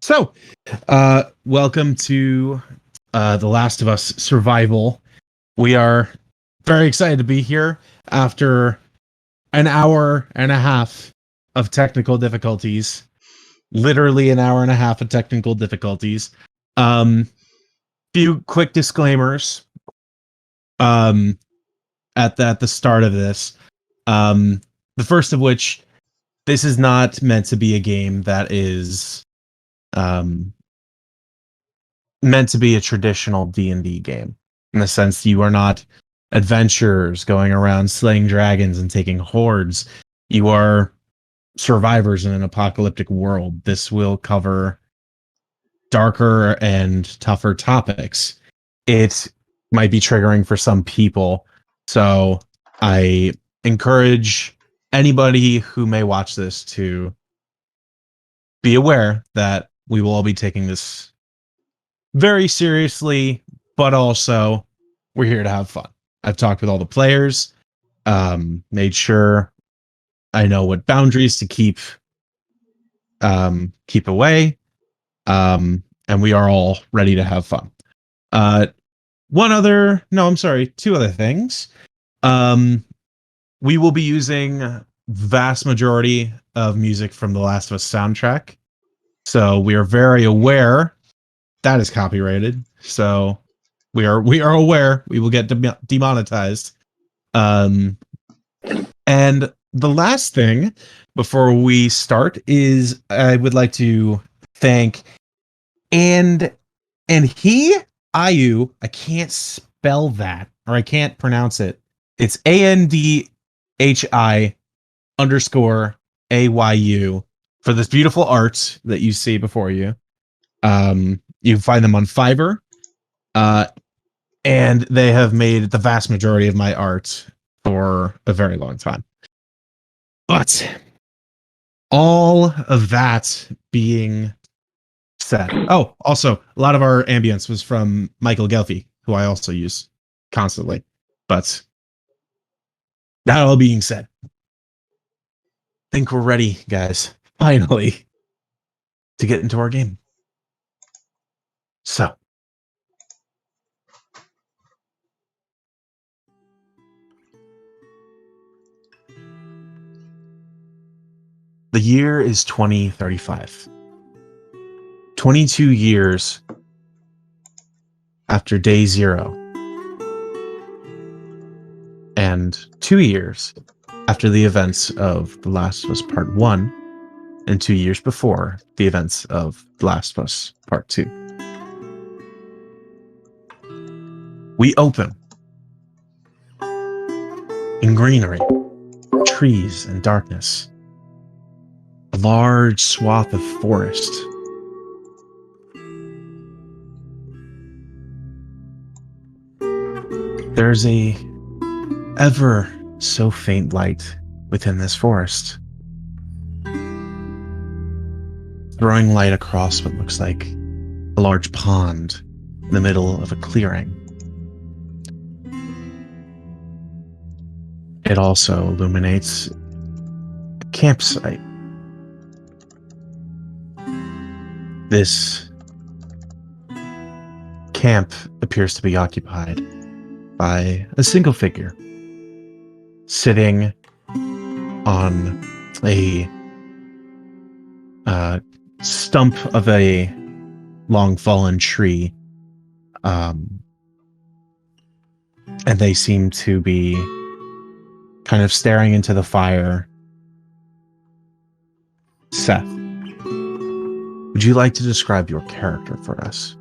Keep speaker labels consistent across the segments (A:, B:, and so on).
A: So, welcome to The Last of Us Survival. We are very excited to be here after an hour and a half of technical difficulties. Literally an hour and a half of technical difficulties. Few quick disclaimers at the start of this. The first of which, this is not meant to be a game that is meant to be a traditional D&D game, in the sense you are not adventurers going around slaying dragons and taking hordes. You are survivors in an apocalyptic world. This will cover darker and tougher topics. It might be triggering for some people, so I encourage anybody who may watch this to be aware that we will all be taking this very seriously, but also we're here to have fun. I've talked with all the players, made sure I know what boundaries to keep away, and we are all ready to have fun. Two other things. We will be using vast majority of music from the Last of Us soundtrack, so we are very aware that is copyrighted, so we are aware we will get demonetized. And the last thing before we start is I would like to thank Ayu. I can't spell that, or I can't pronounce it. It's ANDHI_AYU for this beautiful art that you see before you. You can find them on Fiverr, and they have made the vast majority of my art for a very long time. But all of that being said, also a lot of our ambience was from Michael Gelfi, who I also use constantly. But that all being said, I think we're ready, guys, finally, to get into our game. So, the year is 2035. 22 years after day 0. And 2 years after the events of The Last of Us Part 1, and 2 years before the events of The Last of Us Part 2. We open in greenery, trees, and darkness. A large swath of forest. There's a ever so faint light within this forest, throwing light across what looks like a large pond in the middle of a clearing. It also illuminates a campsite. This camp appears to be occupied by a single figure sitting on a stump of a long fallen tree, and they seem to be kind of staring into the fire. Seth, would you like to describe your character for us?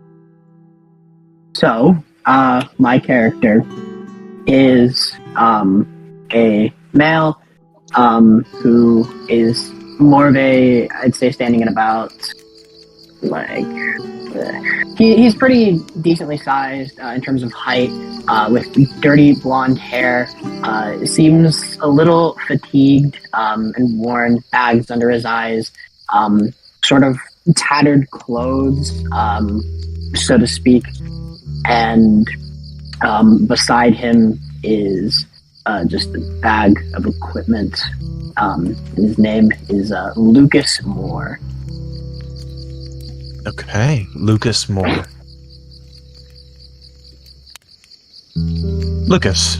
B: So, my character is a male who is more of a, I'd say, standing at about, he's pretty decently sized in terms of height, with dirty blonde hair, seems a little fatigued and worn, bags under his eyes, sort of tattered clothes, so to speak, and beside him is just a bag of equipment. His name is Lucas Moore.
A: Okay, Lucas Moore. Lucas,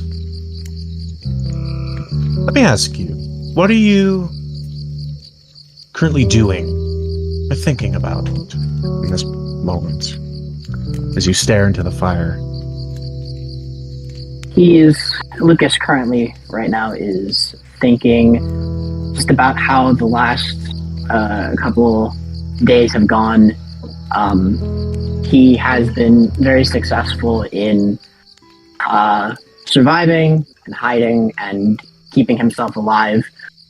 A: let me ask you, what are you currently doing or thinking about in this moment as you stare into the fire?
B: Lucas currently right now is thinking just about how the last couple days have gone. He has been very successful in surviving and hiding and keeping himself alive,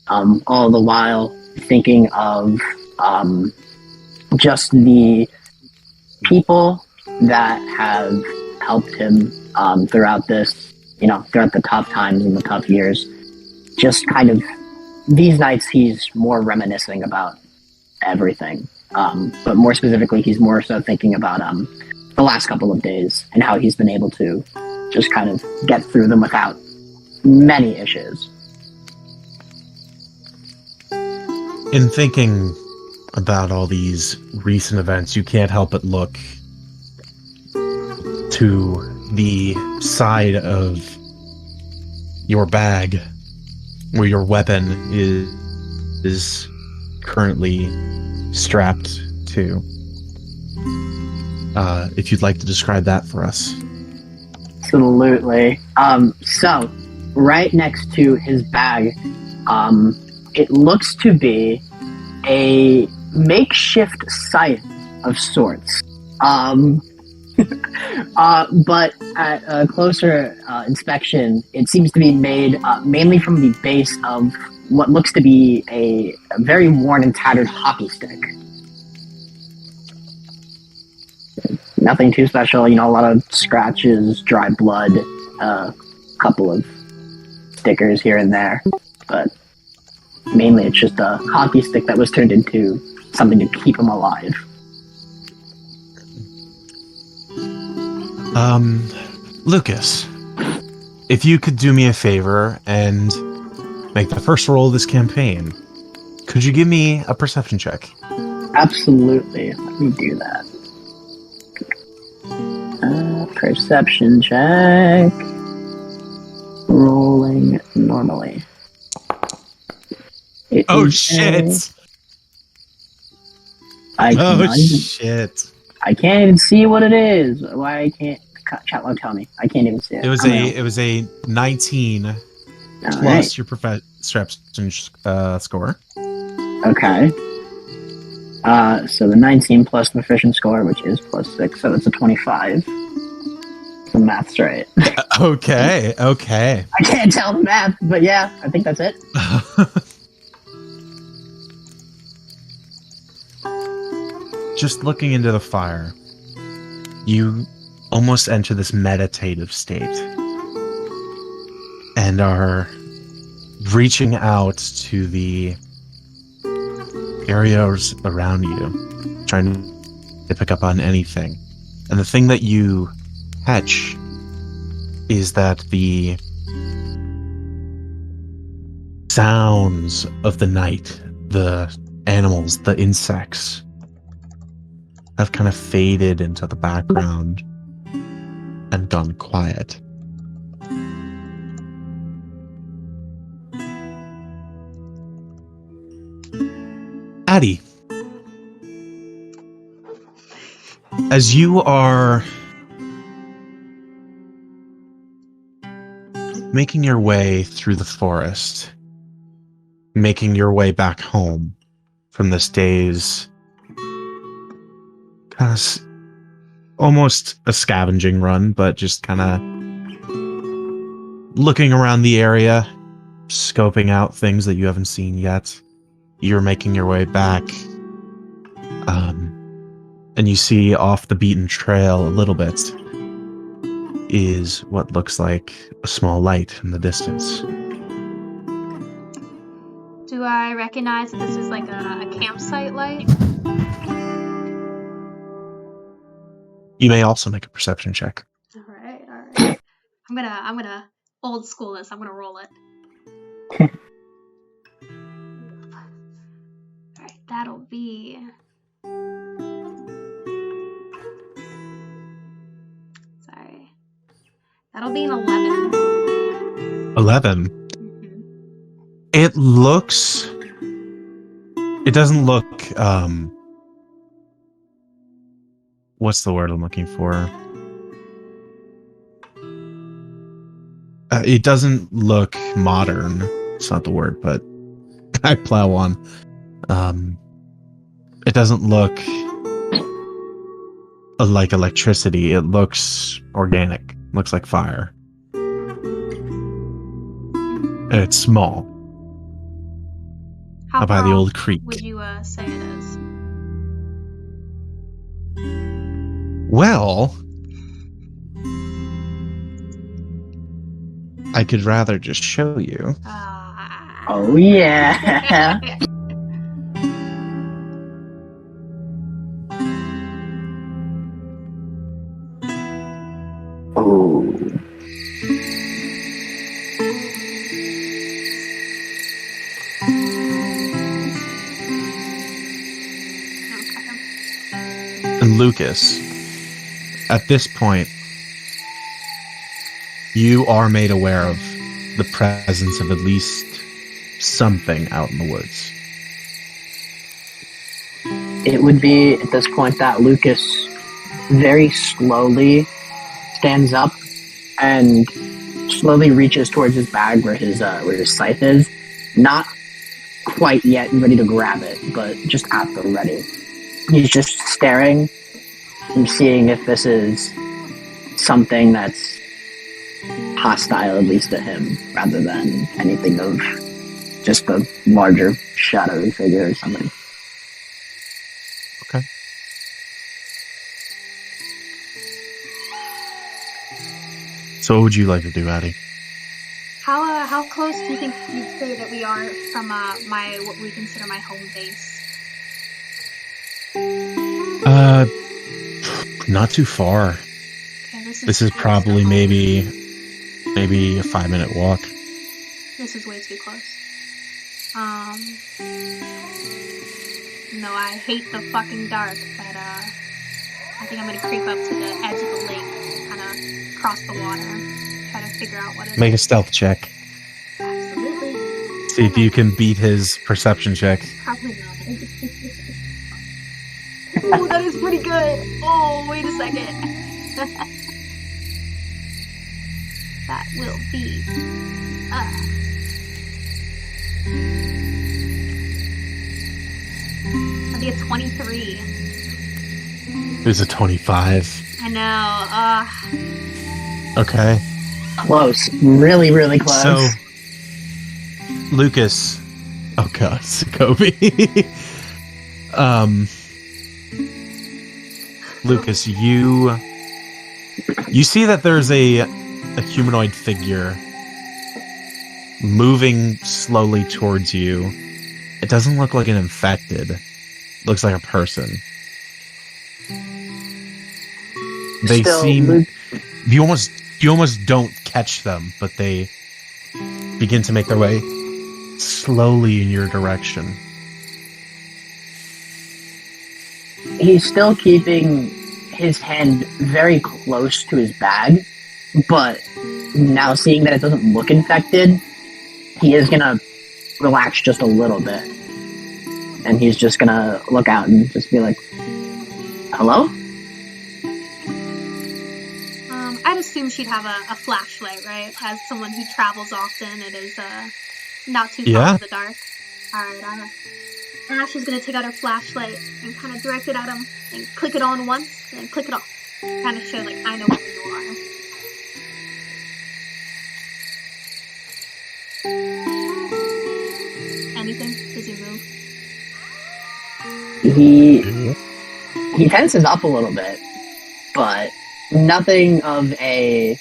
B: all the while thinking of just the people that have helped him throughout this, throughout the tough times and the tough years. Just kind of these nights, he's more reminiscing about everything. But more specifically, he's more so thinking about the last couple of days and how he's been able to just kind of get through them without many issues.
A: In thinking about all these recent events, you can't help but look to the side of your bag where your weapon is currently strapped to. If you'd like to describe that for us.
B: Absolutely. So, right next to his bag, it looks to be a makeshift scythe of sorts. But at a closer inspection, it seems to be made mainly from the base of what looks to be a very worn and tattered hockey stick. Nothing too special, a lot of scratches, dry blood, a couple of stickers here and there, but mainly it's just a hockey stick that was turned into something to keep him alive.
A: Lucas, if you could do me a favor and make the first roll of this campaign, could you give me a perception check?
B: Absolutely. Let me do that. Perception check. Rolling normally.
A: Shit! Shit!
B: I can't even see what it is. Why I can't? Chat log tell me. I can't even see it.
A: It was a 19 plus your perception score.
B: Okay. So the 19 plus the proficient score, which is +6, so it's a 25. The math's right.
A: Okay.
B: I can't tell the math, but yeah, I think that's it.
A: Just looking into the fire, you almost enter this meditative state and are reaching out to the areas around you, trying to pick up on anything. And the thing that you catch is that the sounds of the night, the animals, the insects, have kind of faded into the background and gone quiet. Addie, as you are making your way through the forest, making your way back home from this day's kind of almost a scavenging run, but just kind of looking around the area, scoping out things that you haven't seen yet. You're making your way back, and you see off the beaten trail a little bit is what looks like a small light in the distance.
C: Do I recognize that this is like a campsite light?
A: You may also make a perception check.
C: All right. I'm gonna old school this. I'm gonna roll it. All right, that'll be That'll be an 11.
A: 11.
C: Mhm.
A: It doesn't look, what's the word I'm looking for? It doesn't look modern. It's not the word, but I plow on. It doesn't look like electricity. It looks organic. Looks like fire. And it's small.
C: How
A: Up by
C: far
A: the
C: off
A: old creek.
C: would you say it is?
A: Well, I could rather just show you.
B: Oh yeah. Oh.
A: And Lucas, at this point, you are made aware of the presence of at least something out in the woods.
B: It would be at this point that Lucas very slowly stands up and slowly reaches towards his bag where his scythe is. Not quite yet ready to grab it, but just at the ready. He's just staring and seeing if this is something that's hostile, at least to him, rather than anything of just a larger shadowy figure or something.
A: Okay. So what would you like to do, Addie?
C: How close do you think you'd say that we are from what we consider my home base?
A: Not too far.
C: Okay,
A: This is probably maybe a 5-minute walk.
C: This is way too close. No, I hate the fucking dark, but I think I'm gonna creep up to the edge of the lake, kind of cross the water, try to figure out what it is.
A: Make a stealth check.
C: Absolutely.
A: See if you can beat his perception check.
C: Probably not. Ooh, that is pretty good. Oh, wait a second. That will be that'll be a 23.
A: There's a 25.
C: I know.
A: Okay.
B: Close. Really, really close.
A: So, Lucas. Oh god, Kobe. Lucas, you see that there's a humanoid figure moving slowly towards you. It doesn't look like an infected. It looks like a person. They
B: Still,
A: seem you almost don't catch them, but they begin to make their way slowly in your direction.
B: He's still keeping his hand very close to his bag, but now seeing that it doesn't look infected, he is gonna relax just a little bit. And he's just gonna look out and just be like, hello?
C: I'd assume she'd have a flashlight, right? As someone who travels often, it is not too far in the dark. Alright, Ash is gonna take out her flashlight and kind of direct it at him and click it on once and then click it off. Kind of show like I know where you are. Anything? Does he move?
B: He tenses up a little bit, but nothing of a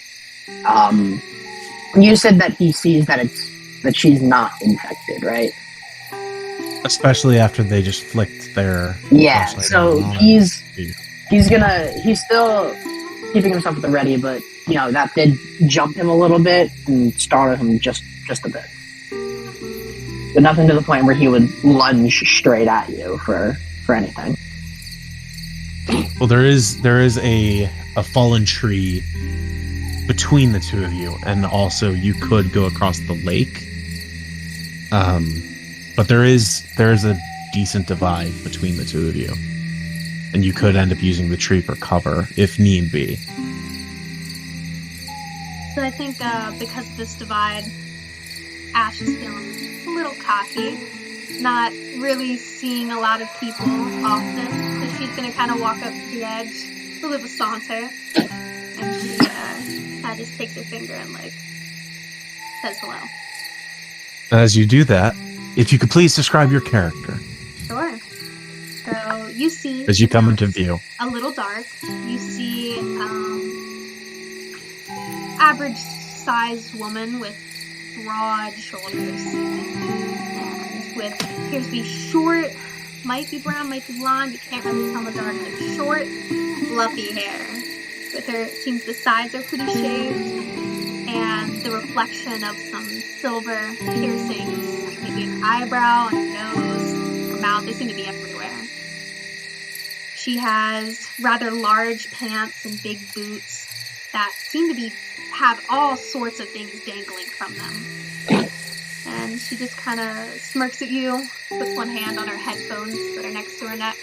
B: you said that he sees that she's not infected, right?
A: Especially after they just flicked their flashlight
B: so
A: on.
B: he's still keeping himself at the ready, but you know that did jump him a little bit and startle him just a bit, but nothing to the point where he would lunge straight at you for anything.
A: Well, there is a fallen tree between the two of you, and also you could go across the lake. But there is a decent divide between the two of you, and you could end up using the tree for cover if need be.
C: So I think because of this divide, Ash is feeling a little cocky, not really seeing a lot of people often, so she's gonna kind of walk up to the edge, a little bit of a saunter, and she kind of just takes her finger and like says hello.
A: As you do that, if you could please describe your character.
C: Sure. So you see,
A: as you come into view,
C: a little dark. You see average sized woman with broad shoulders and with appears to be short, might be brown, might be blonde, you can't really tell in the dark, like short, fluffy hair. With her, it seems the sides are pretty shaved, and the reflection of some silver piercings, maybe an eyebrow and a nose, her mouth, they seem to be everywhere. She has rather large pants and big boots that seem to have all sorts of things dangling from them. And she just kind of smirks at you, puts one hand on her headphones that are next to her neck,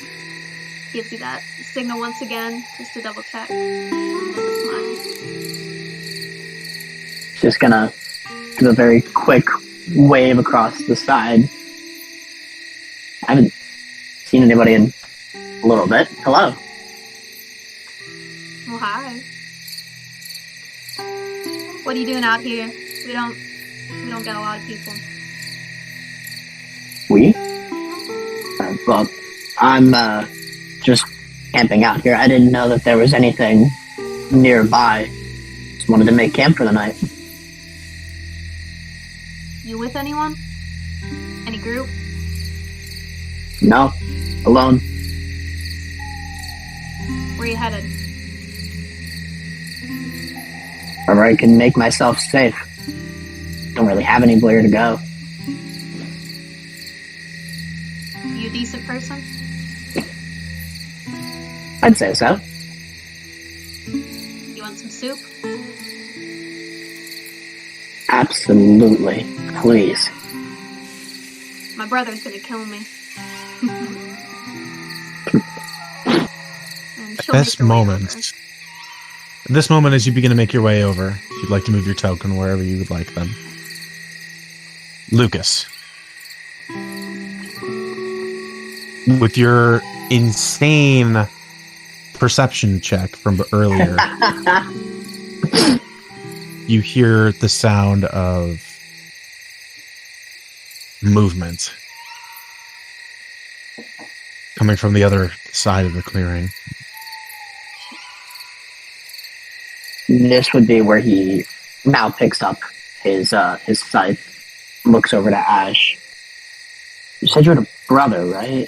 C: gives you that signal once again, just to double check. With a smile.
B: Just gonna do a very quick wave across the side. I haven't seen anybody in a little bit. Hello.
C: Well, hi. What are you doing out here? We don't get a lot of people.
B: We? Well, I'm just camping out here. I didn't know that there was anything nearby. Just wanted to make camp for the night.
C: You with anyone? Any group?
B: No, alone.
C: Where you headed?
B: Wherever I can make myself safe. Don't really have anywhere to go.
C: You a decent person?
B: I'd say so.
C: You want some soup?
B: Absolutely. Please.
C: My brother's gonna kill me. And she'll
A: This
C: make her way
A: moment,
C: over.
A: this moment as you begin to make your way over, if you'd like to move your token wherever you would like them. Lucas, with your insane perception check from earlier, you hear the sound of movement coming from the other side of the clearing.
B: This would be where he now picks up his scythe, looks over to Ash. You said you had a brother, right?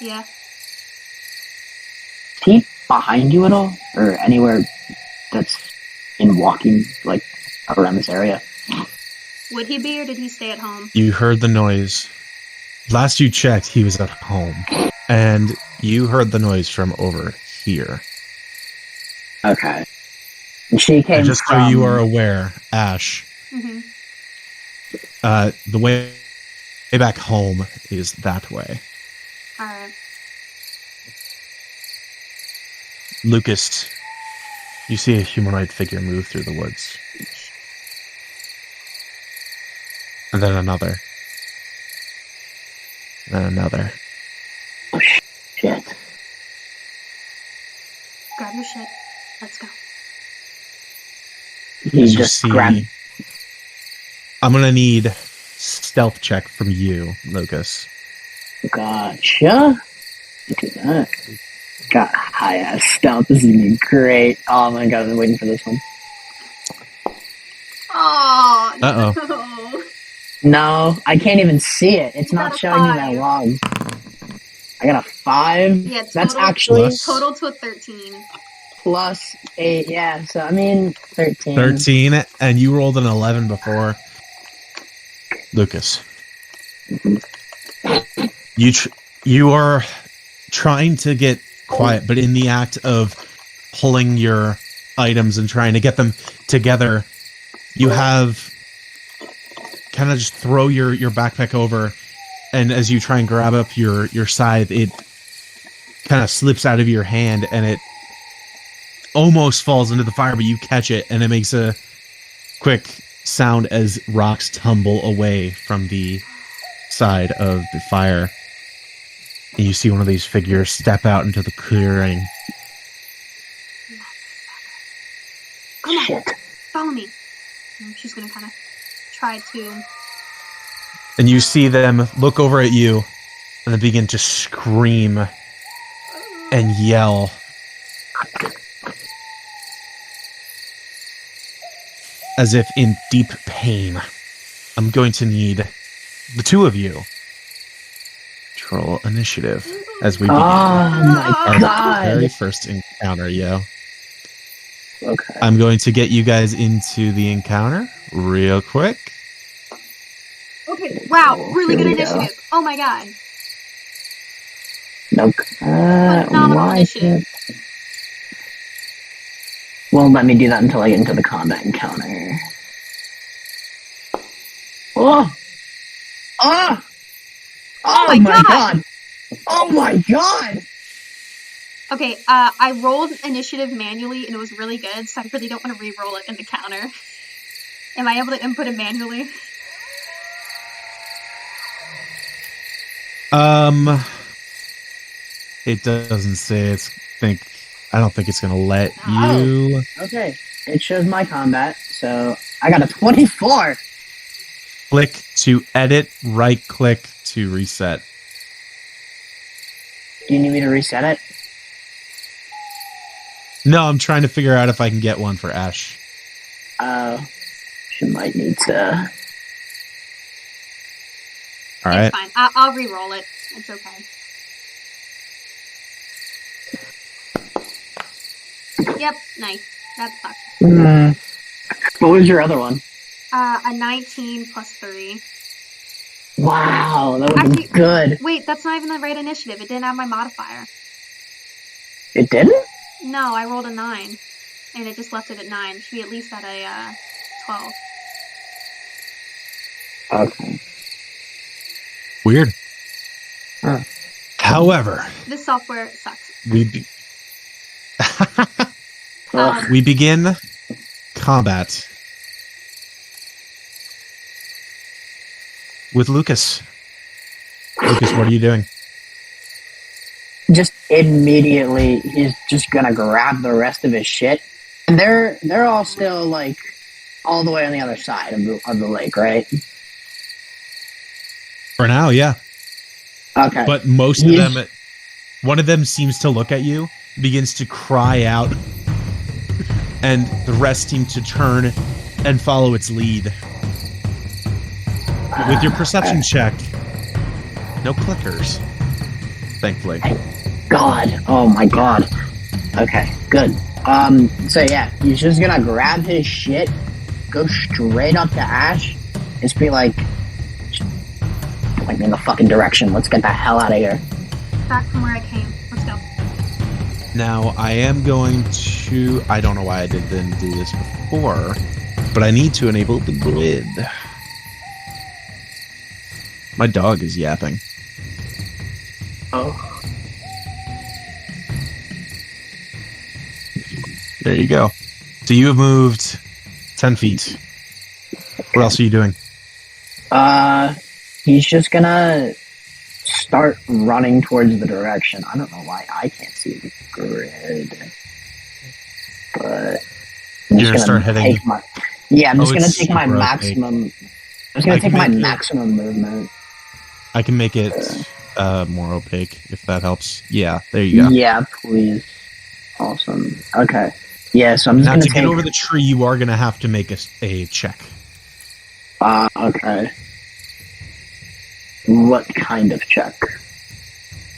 C: Yeah.
B: Is he behind you at all? Or anywhere that's in walking, like, around this area?
C: Would he be, or did he stay at home?
A: You heard the noise. Last you checked, he was at home. And you heard the noise from over here.
B: Okay. And she came
A: And just
B: from...
A: so you are aware, Ash,
C: Mm-hmm.
A: the way back home is that way.
C: Alright.
A: Lucas, you see a humanoid figure move through the woods. And then another. And then another.
B: Oh, shit.
C: Grab your shit. Let's go.
B: He
A: As you
B: just
A: see,
B: grabbed...
A: I'm gonna need stealth check from you, Lucas.
B: Gotcha. Look at that. Got high-ass stealth. This is gonna be great. Oh my god, I've been waiting for this one.
C: Oh,
A: Uh-oh.
C: no.
B: No, I can't even see it. It's
C: You
B: not
C: got a
B: showing me
C: 5.
B: my log. I got a 5.
C: Yeah,
B: That's
C: total-
B: actually
A: Plus-
C: Total to a 13.
B: plus 8. Yeah, so I mean 13.
A: 13, and you rolled an 11 before. Lucas. You are trying to get quiet, but in the act of pulling your items and trying to get them together, you have kind of just throw your backpack over, and as you try and grab up your scythe, it kind of slips out of your hand and it almost falls into the fire, but you catch it and it makes a quick sound as rocks tumble away from the side of the fire. And you see one of these figures step out into the clearing.
C: Come on, follow me. And she's gonna kind of try to.
A: And you see them look over at you and then begin to scream and yell. As if in deep pain. I'm going to need the two of you to roll initiative as we begin.
B: Oh my god!
A: Very first encounter, yo.
B: Okay.
A: I'm going to get you guys into the encounter real quick.
C: Okay, wow, really good
B: Here we
C: initiative.
B: go.
C: Oh my god.
B: Nope.
C: Phenomenal initiative.
B: Won't let me do that until I get into the combat encounter. Oh! Oh! Oh my god! Oh my god!
C: Okay, I rolled initiative manually and it was really good, so I really don't want to re-roll it in the counter. Am I able to input it manually?
A: It doesn't say I don't think it's gonna let you.
B: Okay, it shows my combat, so I got a 24!
A: Click to edit, right click to reset.
B: Do you need me to reset it?
A: No, I'm trying to figure out if I can get one for Ash.
B: She might need to...
A: Alright.
C: It's fine. I'll re-roll it. It's okay. Yep, nice. That sucks.
B: What was your other one?
C: A 19 plus 3.
B: Wow, that would be good.
C: Wait, that's not even the right initiative. It didn't have my modifier.
B: It didn't?
C: No, I rolled a 9. And it just left it at 9. It should be at least at a 12.
B: Okay.
A: Weird.
B: Huh.
A: However,
C: This software sucks.
A: we begin combat with Lucas. Lucas, what are you doing?
B: Just immediately, he's just gonna grab the rest of his shit. And they're all still, like, all the way on the other side of the lake, right?
A: For now, yeah.
B: Okay.
A: But most of them, one of them seems to look at you, begins to cry out, and the rest seem to turn and follow its lead. With your perception check, no clickers, thankfully.
B: God. Oh my god. Okay, good. So yeah, he's just gonna grab his shit, go straight up to Ash, and just be like, point me in the fucking direction. Let's get the hell out of here.
C: Back from where I came. Let's go.
A: Now, I am going to... I don't know why I didn't do this before, but I need to enable the grid. My dog is yapping.
B: Oh.
A: There you go. So you have moved 10 feet. What else are you doing?
B: He's just gonna start running towards the direction. I don't know why I can't see the grid, but I'm
A: You're gonna start heading.
B: I'm just gonna take
A: super
B: my
A: opaque.
B: maximum. I'm just gonna take my maximum movement.
A: I can make it more opaque if that helps. Yeah, there you go.
B: Yeah, please. Awesome. Okay. Yeah, so I'm just
A: Now
B: gonna
A: to get over the tree, you are gonna have to make a check.
B: Okay. What kind of check?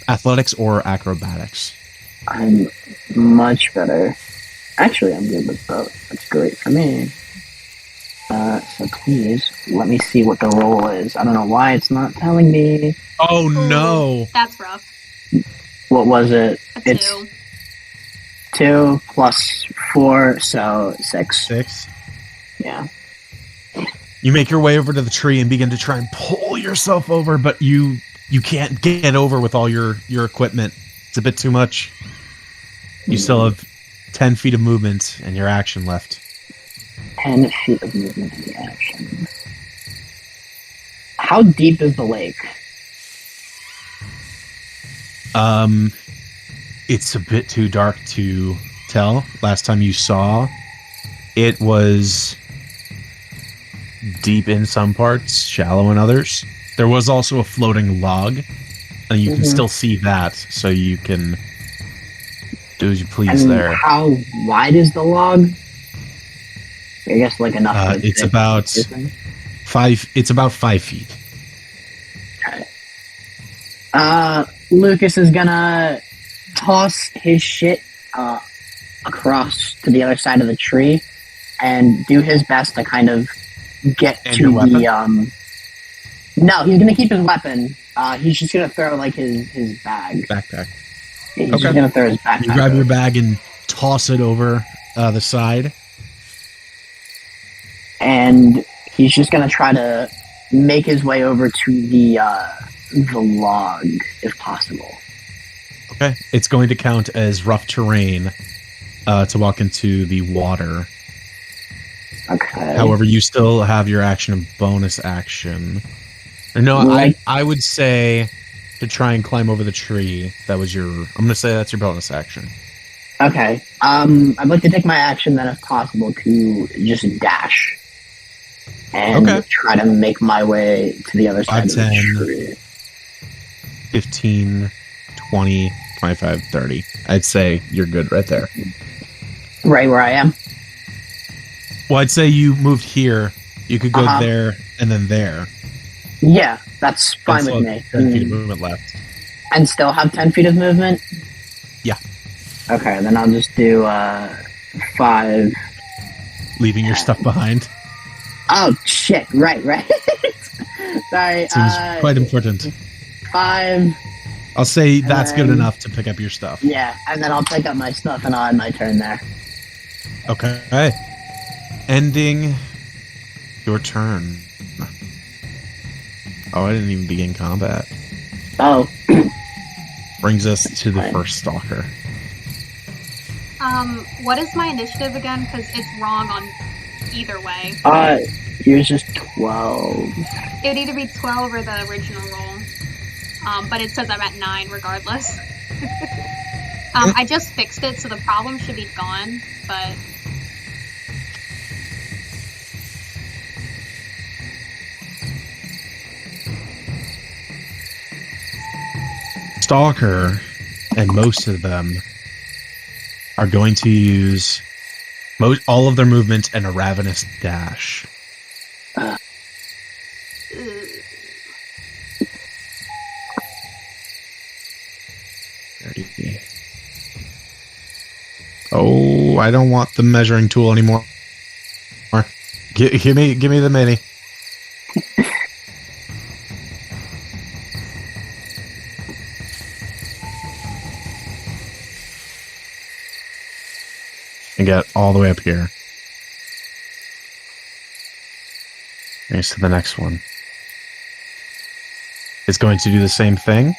A: Athletics or acrobatics.
B: I'm much better. Actually, I'm good with both. That's great for me. So please, let me see what the roll is. I don't know why it's not telling me.
A: Oh no!
C: That's rough.
B: What was it?
C: A
B: It's
C: 2.
B: 2 plus 4, so 6.
A: 6.
B: Yeah.
A: You make your way over to the tree and begin to try and pull yourself over, but you can't get over with all your equipment. It's a bit too much. You still have 10 feet of movement and your action left.
B: 10 feet of movement in the action. How deep is the lake?
A: It's a bit too dark to tell. Last time you saw, it was deep in some parts, shallow in others. There was also a floating log, and you can still see that, so you can do as you please
B: And
A: there.
B: how wide is the log? I guess like enough.
A: It's about 5. It's about 5 feet.
B: Okay. Lucas is gonna toss his shit across to the other side of the tree and do his best to kind of get
A: And
B: to
A: your weapon?
B: the. No, he's gonna keep his weapon. He's just gonna throw like his bag.
A: Backpack.
B: He's
A: Okay.
B: just gonna throw his backpack.
A: You grab your
B: over.
A: bag and toss it over the side.
B: And he's just gonna try to make his way over to the log if possible.
A: Okay. It's going to count as rough terrain to walk into the water.
B: Okay.
A: However, you still have your action and bonus action. Or no,
B: Like-
A: I would say to try and climb over the tree. That was your. I'm going to say that's your bonus action.
B: Okay. I'd like to take my action then, if possible, to just dash and
A: Okay.
B: try to make my way to the other side
A: 5,
B: of the
A: 10.
B: tree.
A: 15, 20, 25, 30. I'd say you're good right there.
B: Right where I am.
A: Well, I'd say you moved here. You could go
B: Uh-huh.
A: there and then there.
B: Yeah, that's fine
A: And
B: with
A: so
B: me.
A: 10 feet of movement left.
B: And still have 10 feet of movement?
A: Yeah.
B: Okay, then I'll just do 5.
A: Leaving your stuff behind.
B: Oh, shit. Right. Sorry.
A: Seems quite important.
B: 5.
A: I'll say that's good
B: then-
A: enough to pick up your stuff.
B: Yeah, and then I'll pick up my stuff and I'll end my turn there.
A: Okay. Ending your turn. Oh, I didn't even begin combat.
B: Oh,
A: Brings us to the
B: Fine.
A: first stalker.
C: What is my initiative again? Because it's wrong on either way.
B: yours is 12.
C: It would either be 12 or the original roll. But it says I'm at 9 regardless. I just fixed it, so the problem should be gone, but...
A: Stalker, and most of them, are going to use all of their movement and a ravenous dash.
C: Ugh.
A: 30. Oh, I don't want the measuring tool anymore. Give me the mini. And get all the way up here. Here's to the next one. It's going to do the same thing.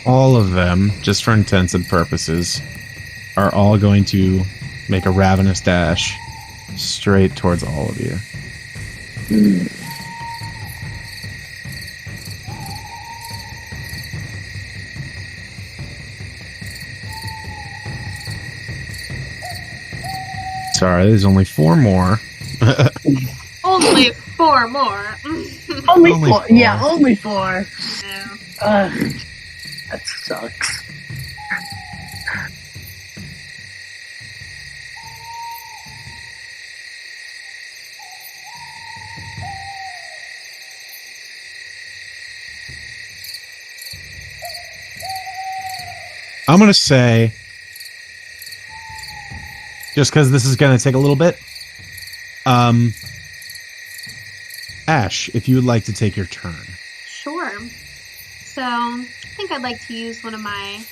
A: All of them, just for intents and purposes, are all going to make a ravenous dash straight towards all of you. Sorry, there's only 4 more.
C: Only 4 more.
B: Only
A: Only
B: 4.
A: 4.
B: Yeah, only 4.
C: No.
B: That sucks.
A: I'm going to say just because this is going to take a little bit. Ash, if you would like to take your turn.
C: Sure. So, I think I'd like to use one of my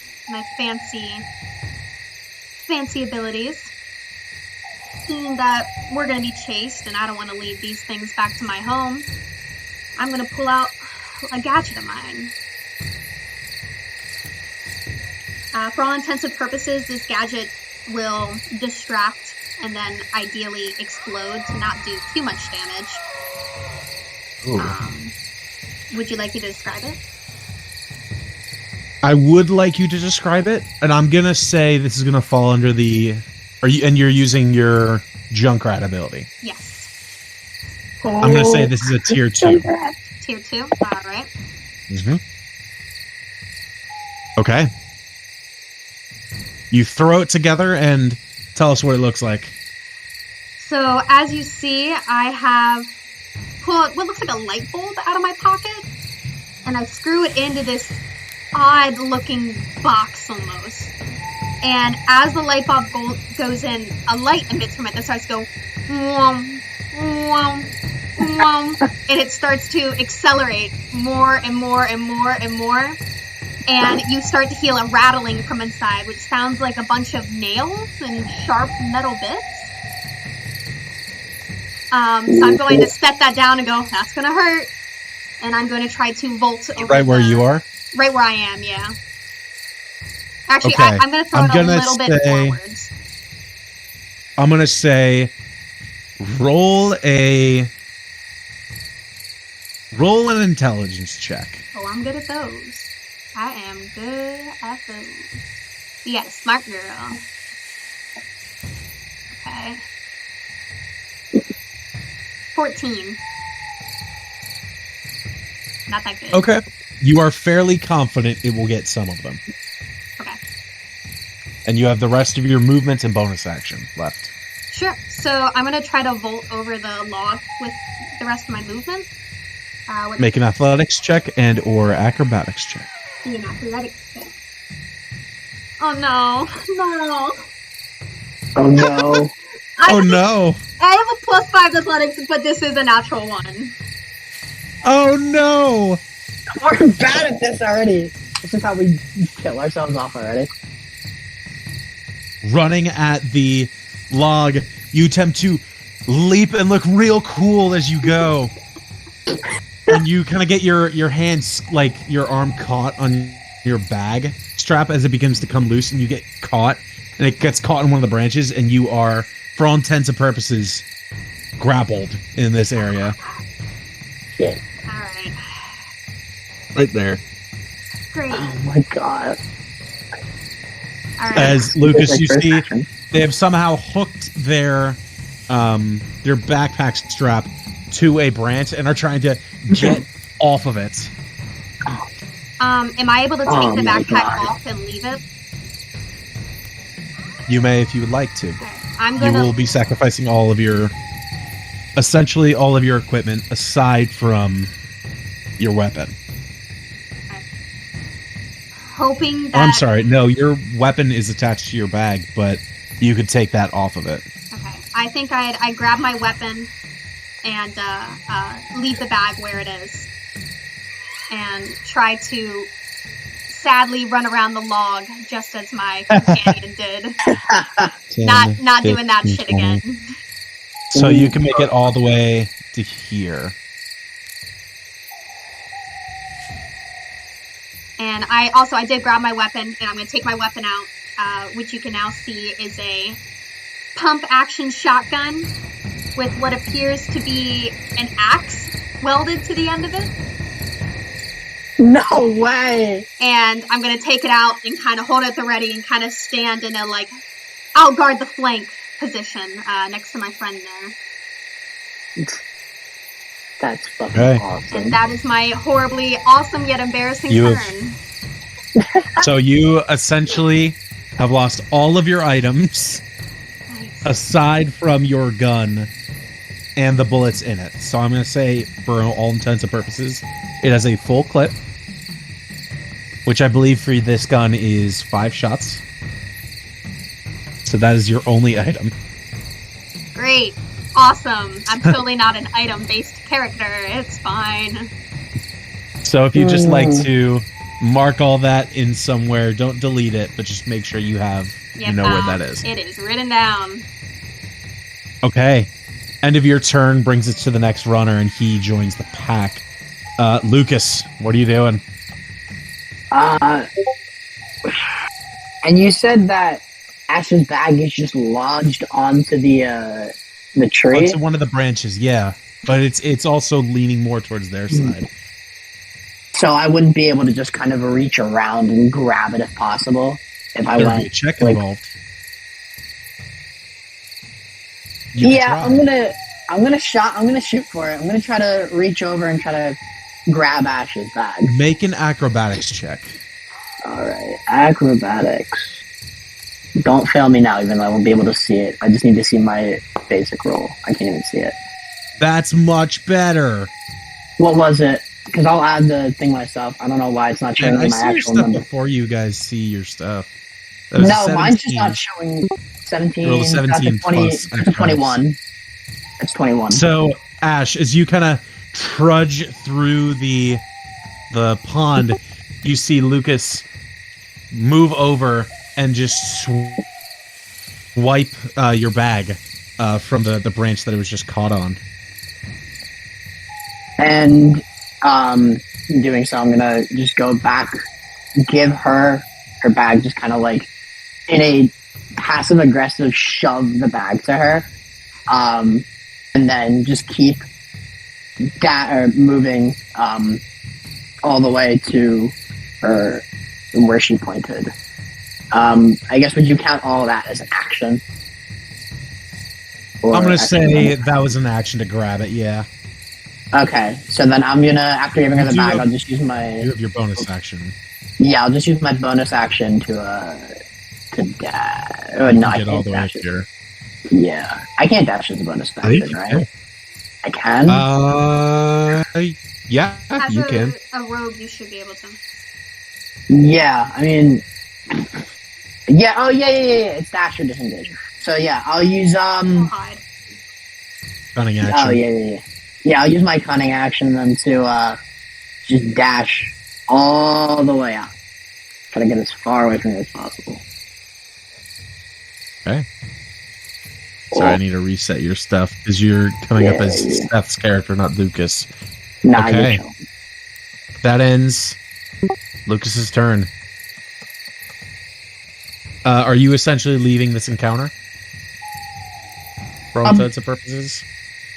C: fancy abilities. Seeing that we're going to be chased and I don't want to leave these things back to my home, I'm going to pull out a gadget of mine. For all intents and purposes, this gadget will distract and then ideally explode to not do too much damage. Would you like me to describe it?
A: I would like you to describe it, and I'm going to say this is going to fall under the... and you're using your Junkrat ability.
C: Yes.
A: I'm going to say this is a tier 2.
C: Tier 2? Alright.
A: Mm-hmm. Okay. You throw it together and tell us what it looks like.
C: So, as you see, I have pulled what looks like a light bulb out of my pocket, and I screw it into this odd-looking box, almost. And as the light bulb goes in, a light emits from it that starts to go, whom, whom, whom, and it starts to accelerate more and more and more and more. And you start to feel a rattling from inside, which sounds like a bunch of nails and sharp metal bits. So I'm going to set that down and go, that's going to hurt. And I'm going to try to vault over
A: right where you are?
C: Right where I am, yeah. Actually,
A: okay.
C: I'm going to throw it a little bit forwards.
A: I'm going to say, roll an intelligence check.
C: Oh, I'm good at those. I am good at those. Yes, smart girl. Okay. 14. Not that good.
A: Okay. You are fairly confident it will get some of them.
C: Okay.
A: And you have the rest of your movements and bonus action left.
C: Sure. So I'm going to try to vault over the log with the rest of my movement.
A: Make an athletics check and or acrobatics check.
C: An athletics check. Oh no. No.
B: Oh no.
A: Oh no.
C: I have a +5 athletics, but this is a natural 1.
A: Oh no.
B: We're bad at this already. This is how we kill ourselves off already.
A: Running at the log, you attempt to leap and look real cool as you go. And you kind of get your hands, like your arm caught on your bag strap as it begins to come loose, and you get caught, and it gets caught in one of the branches, and you are, for all intents and purposes, grappled in this area.
B: Shit.
C: Alright.
A: Right there.
C: Great.
B: Oh my god.
C: Alright.
A: As Lucas, you see, they have somehow hooked their backpack strap to a branch and are trying to get off of it.
C: Am I able to take the backpack off and leave it?
A: You may if you would like to.
C: Okay. I'm gonna...
A: You will be sacrificing essentially all of your equipment aside from your weapon.
C: Okay. Hoping that...
A: I'm sorry, no, your weapon is attached to your bag, but you could take that off of it.
C: Okay. I think I'd grab my weapon and leave the bag where it is. And try to sadly run around the log just as my companion did.
A: 10,
C: not doing that
A: 15,
C: shit again.
A: So you can make it all the way to here.
C: And I did grab my weapon, and I'm going to take my weapon out, which you can now see is a pump-action shotgun with what appears to be an axe welded to the end of it.
B: No way!
C: And I'm going to take it out and kind of hold it at the ready and kind of stand in a, like, I'll guard the flank position next to my friend there.
B: That's fucking awesome.
C: And that is my horribly awesome yet embarrassing turn.
A: So you essentially have lost all of your items aside from your gun and the bullets in it. So I'm going to say, for all intents and purposes, it has a full clip, which I believe for this gun is 5 shots. So that is your only item.
C: Great. Awesome. I'm totally not an item-based character. It's fine.
A: So if you just like to mark all that in somewhere, don't delete it, but just make sure you have, you know where that is.
C: It is written down.
A: Okay. End of your turn brings it to the next runner, and he joins the pack. Lucas, what are you doing?
B: And you said that Ash's bag is just lodged onto the tree?
A: Onto one of the branches, yeah. But it's also leaning more towards their side.
B: So I wouldn't be able to just kind of reach around and grab it if possible. If I
A: There'd
B: went
A: be a check
B: like,
A: involved.
B: I'm gonna shoot for it. I'm gonna try to reach over and try to grab Ash's bag.
A: Make an acrobatics check.
B: Alright, acrobatics. Don't fail me now, even though I won't be able to see it. I just need to see my basic roll. I can't even see it.
A: That's much better.
B: What was it? Because I'll add the thing myself. I don't know why it's not showing me my actual number.
A: Before you guys see your stuff.
B: No, mine's just not showing 17.
A: Roll 17 plus
B: 21. It's 21.
A: So, Ash, as you kind of trudge through the pond, you see Lucas move over and just swipe your bag from the branch that it was just caught on.
B: And doing so, I'm gonna just go back, give her bag, just kind of like in a passive aggressive shove the bag to her, and then just keep moving all the way to her where she pointed. I guess would you count all that as an action?
A: I'm gonna say that was an action to grab it. Yeah.
B: Okay, so then I'm gonna, after giving her the bag, I'll just use my...
A: You have your bonus action.
B: Yeah, I'll just use my bonus action to dash. Oh, no, I
A: get all
B: can't
A: the way
B: dash
A: up
B: it.
A: here.
B: Yeah, I can't dash as a bonus action, right? I can?
A: Yeah,
C: As
A: you can.
C: a rogue, you should be able to.
B: Yeah, I mean... Yeah, oh, yeah, it's dash or disengage. So, yeah, I'll use,
C: Or hide.
A: Cunning action.
B: Oh, yeah. Yeah, I'll use my cunning action then to just dash all the way out. Try to get as far away from you as possible.
A: Okay. Sorry, I need to reset your stuff because you're coming up as Seth's character, not Lucas.
B: Nah,
A: okay.
B: you're chill.
A: That ends Lucas's turn. Are you essentially leaving this encounter? For all intents and purposes?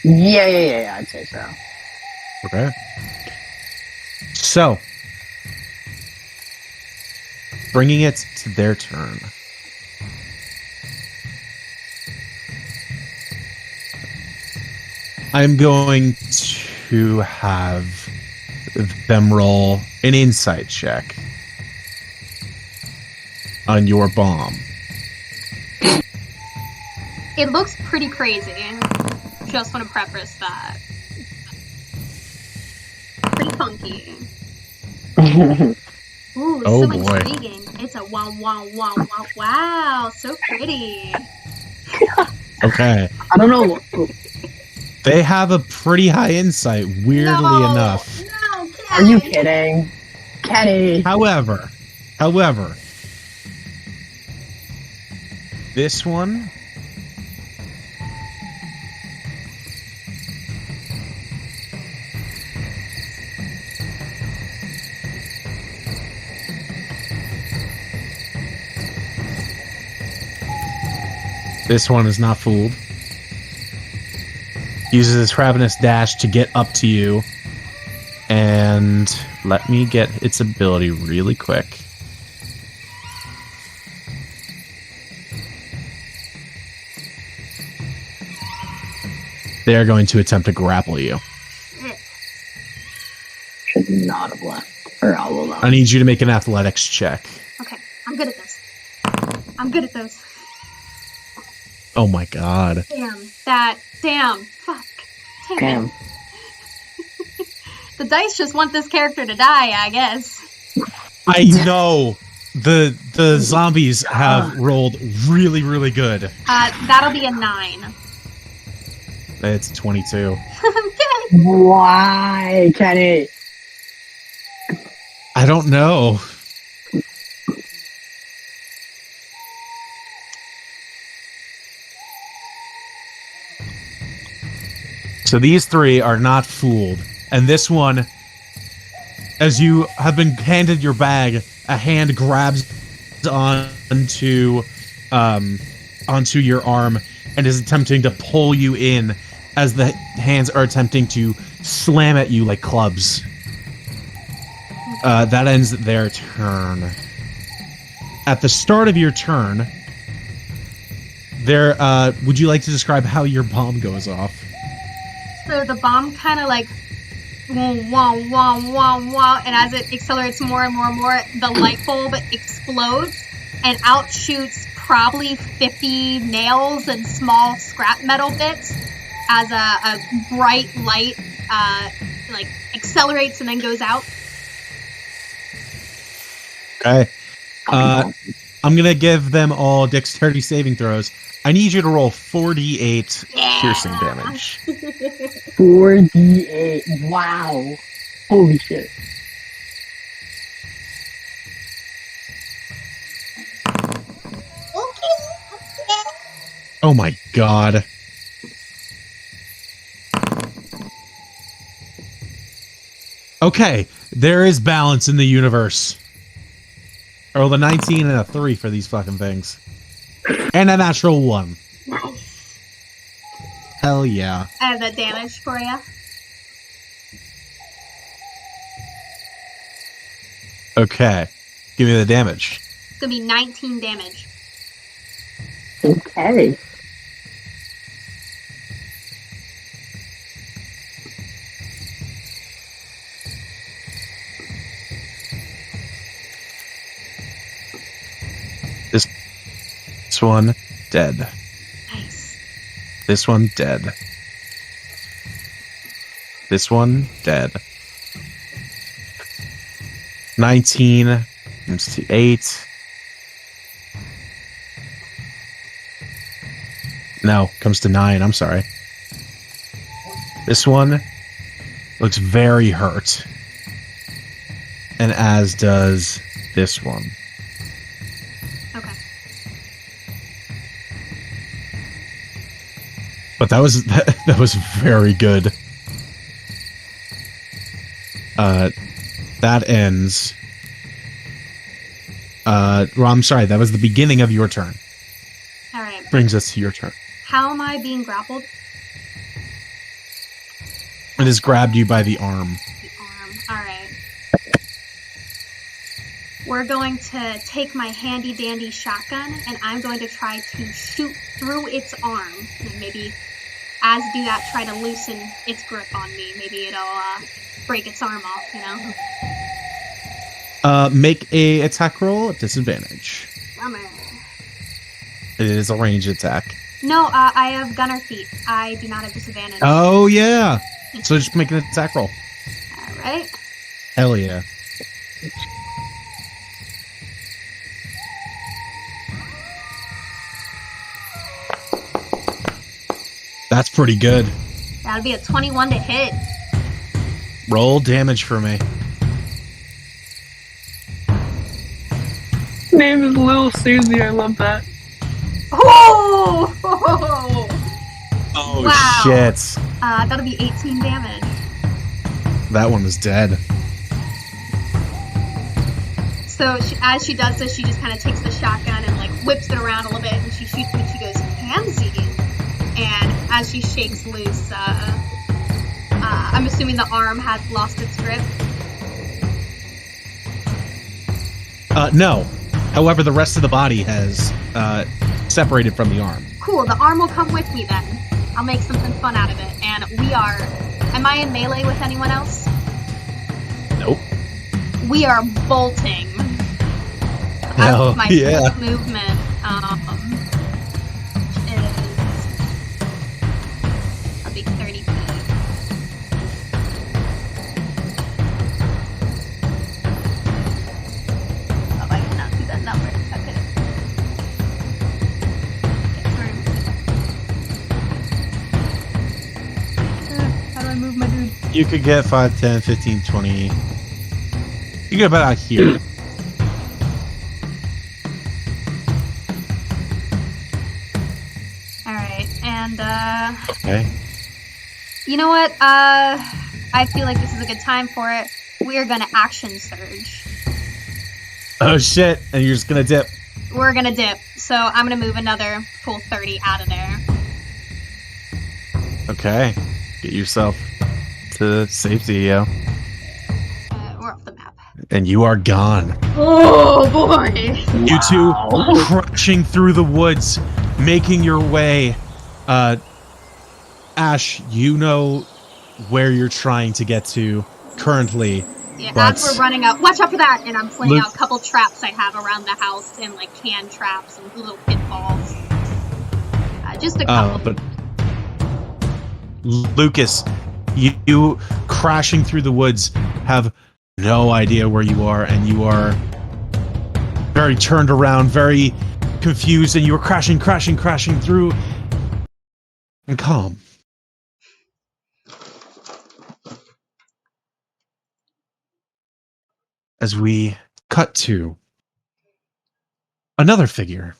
B: Yeah, I'd say so.
A: Okay. So, bringing it to their turn. I'm going to have them roll an insight check on your bomb.
C: It looks pretty crazy. Just want to preface that. Pretty funky. Ooh,
A: Oh,
C: so
A: boy.
C: intriguing. It's a wow. So pretty.
A: Okay.
B: I don't know.
A: They have a pretty high insight, weirdly enough.
C: No,
B: Are you kidding? Kenny!
A: However, this one is not fooled. Uses its ravenous dash to get up to you. And let me get its ability really quick. They are going to attempt to grapple you.
B: Should not have left her all alone.
A: I need you to make an athletics check.
C: Okay, I'm good at this. I'm good at those.
A: Oh my god.
C: Damn. Fuck.
B: Damn.
C: The dice just want this character to die, I guess.
A: I know. The zombies have rolled really, really good.
C: That'll be a 9.
A: It's 22.
C: Okay.
B: Why, Kenny?
A: I don't know. So these three are not fooled. And this one, as you have been handed your bag, a hand grabs onto your arm and is attempting to pull you in as the hands are attempting to slam at you like clubs. That ends their turn. At the start of your turn, would you like to describe how your bomb goes off?
C: So the bomb kind of like, wah, wah, wah, wah, wah, and as it accelerates more and more and more, the light bulb explodes, and out shoots probably 50 nails and small scrap metal bits as a bright light like accelerates and then goes out.
A: Okay. I'm going to give them all dexterity saving throws. I need you to roll 4d8 piercing damage.
B: 4d8. Wow. Holy shit.
A: Oh my god. Okay, there is balance in the universe. I rolled a 19 and a 3 for these fucking things. And a natural 1.
C: Nice.
A: Hell yeah.
C: I have the damage for you.
A: Okay. Give me the damage.
C: It's gonna be 19 damage.
B: Okay.
A: This one, dead.
C: Nice.
A: This one, dead. This one, dead. 19 comes to 8. No, comes to 9. I'm sorry. This one looks very hurt. And as does this one.
C: Okay.
A: But that was very good. That ends. Well, I'm sorry, that was the beginning of your turn.
C: All right.
A: Brings us to your turn.
C: How am I being grappled?
A: It has grabbed you by the arm.
C: The arm. All right. We're going to take my handy dandy shotgun and I'm going to try to shoot through its arm. And maybe as do that, try to loosen its grip on me. Maybe it'll break its arm off, you know?
A: Make a attack roll at disadvantage.
C: Bummer.
A: It is a ranged attack.
C: No, I have gunner feet. I do not have disadvantage.
A: Oh, yeah. So just make an attack roll.
C: All right.
A: Hell yeah. That's pretty good.
C: That'll be a 21 to hit.
A: Roll damage for me.
D: Name is Little Susie. I love that.
C: Oh!
A: Oh,
C: wow.
A: shit.
C: That'll be 18 damage.
A: That one is dead.
C: So as she does this, she just kind of takes the shotgun and like whips it around a little bit, and she shoots me. She goes, "Pansy!" And as she shakes loose, I'm assuming the arm has lost its grip.
A: No. However, the rest of the body has separated from the arm.
C: Cool. The arm will come with me then. I'll make something fun out of it. And we are. Am I in melee with anyone else?
A: Nope.
C: We are bolting.
A: Hell,
C: my
A: yeah.
C: movement is a big 30 feet. Oh, I cannot do that.
A: You could get 5, 10, 15, 20. You get about out here.
C: Alright, and
A: Okay.
C: you know what? I feel like this is a good time for it. We are gonna action surge.
A: Oh shit! And you're just gonna dip.
C: We're gonna dip. So I'm gonna move another full 30 out of there.
A: Okay. Get yourself to safety, yo.
C: We're off the map.
A: And you are gone.
C: Oh boy!
A: You two crashing through the woods, making your way. Ash, you know where you're trying to get to currently.
C: Yeah,
A: but
C: as we're running out, watch out for that! And I'm playing
A: Luke,
C: out a couple traps I have around the house, and like can traps and little pitfalls. Just a couple.
A: but Lucas, you crashing through the woods have no idea where you are, and you are very turned around, very confused, and you are crashing through. And calm. As we cut to another figure.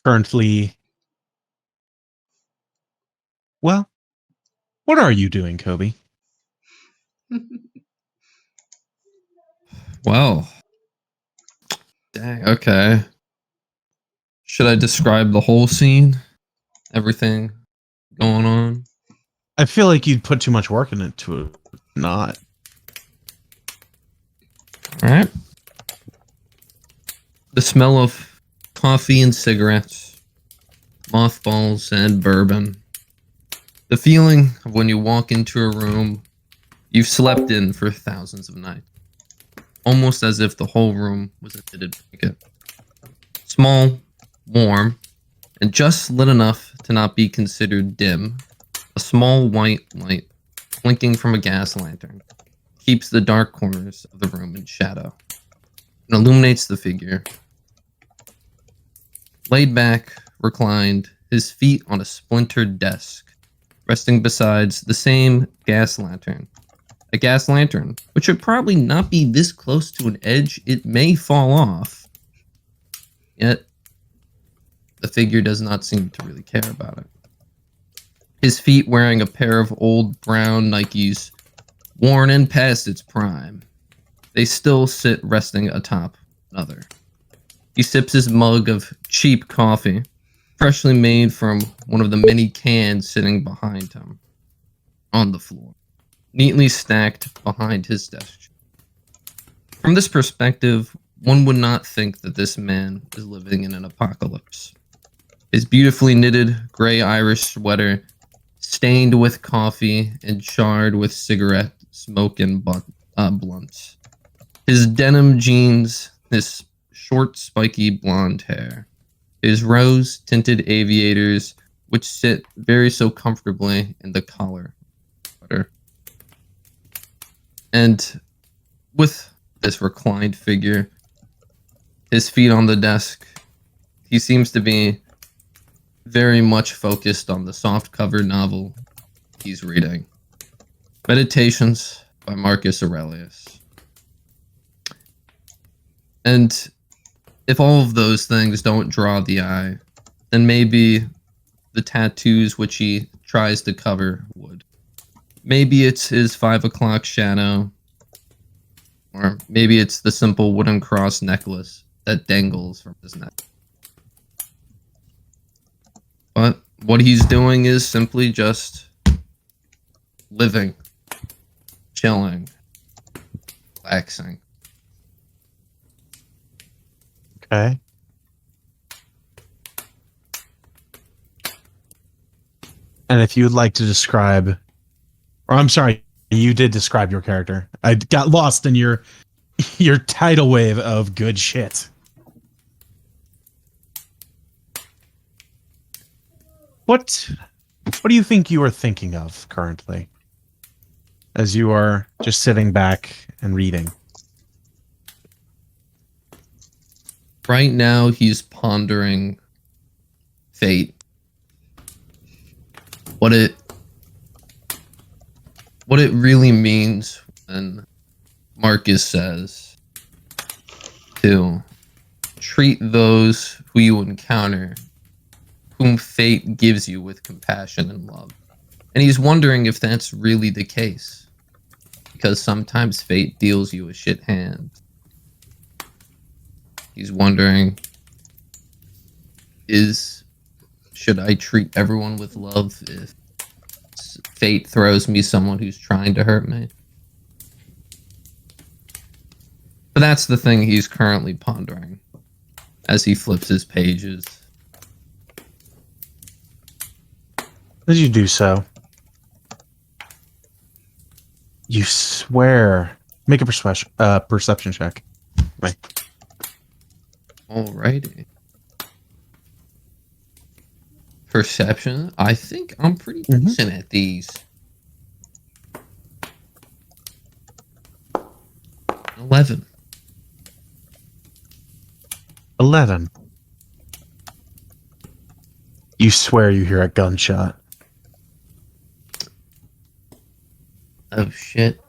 A: Currently, well, what are you doing, Kobe?
E: Well, dang, okay. Should I describe the whole scene? Everything going on?
A: I feel like you'd put too much work into it. Not.
E: Alright. The smell of coffee and cigarettes, mothballs and bourbon. The feeling of when you walk into a room you've slept in for thousands of nights. Almost as if the whole room was a knitted blanket. Small, warm, and just lit enough to not be considered dim. A small white light blinking from a gas lantern keeps the dark corners of the room in shadow and illuminates the figure. Laid back, reclined, his feet on a splintered desk, resting beside the same gas lantern. A gas lantern, which should probably not be this close to an edge, it may fall off. Yet, the figure does not seem to really care about it. His feet wearing a pair of old brown Nikes, worn and past its prime. They still sit resting atop another. He sips his mug of cheap coffee, freshly made from one of the many cans sitting behind him, on the floor, neatly stacked behind his desk. From this perspective, one would not think that this man is living in an apocalypse. His beautifully knitted gray Irish sweater, stained with coffee and charred with cigarette smoke and blunts. His denim jeans, his short spiky blonde hair. His rose-tinted aviators, which sit very so comfortably in the collar. And with this reclined figure, his feet on the desk, he seems to be very much focused on the soft-cover novel he's reading. Meditations by Marcus Aurelius. And if all of those things don't draw the eye, then maybe the tattoos which he tries to cover would. Maybe it's his 5 o'clock shadow, or maybe it's the simple wooden cross necklace that dangles from his neck. But what he's doing is simply just living, chilling, relaxing.
A: Okay. And if you would like to describe, or I'm sorry, you did describe your character. I got lost in your tidal wave of good shit. What do you think you are thinking of currently as you are just sitting back and reading?
E: Right now, he's pondering fate. What it what it really means when Marcus says to treat those who you encounter, whom fate gives you, with compassion and love. And he's wondering if that's really the case, because sometimes fate deals you a shit hand. He's wondering, should I treat everyone with love if fate throws me someone who's trying to hurt me? But that's the thing he's currently pondering as he flips his pages.
A: As you do so, you swear. Make a perception check. Right.
E: Alrighty. Perception? I think I'm pretty decent at these. 11.
A: 11. You swear you hear a gunshot.
E: Oh shit.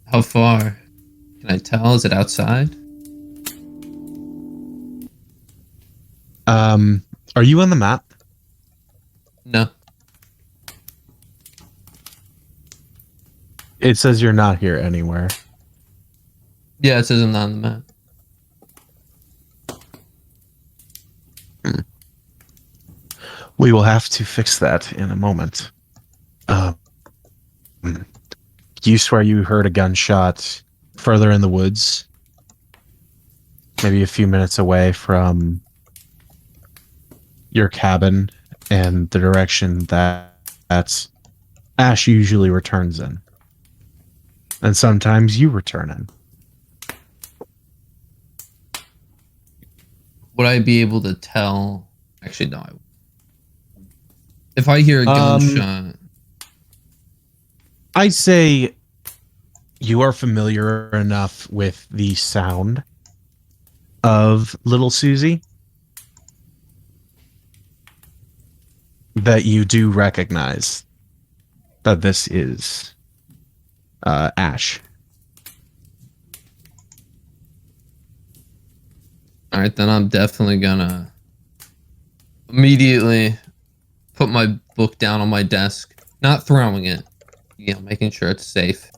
E: How far? Can I tell? Is it outside?
A: Are you on the map?
E: No.
A: It says you're not here anywhere.
E: Yeah, it says I'm not on the map.
A: We will have to fix that in a moment. You swear you heard a gunshot further in the woods, maybe a few minutes away from your cabin and the direction that Ash usually returns in. And sometimes you return in.
E: Would I be able to tell? Actually, no. If I hear a gunshot,
A: I'd say you are familiar enough with the sound of Little Susie that you do recognize that this is Ash.
E: all right, then I'm definitely gonna immediately put my book down on my desk, not throwing it, making sure it's safe.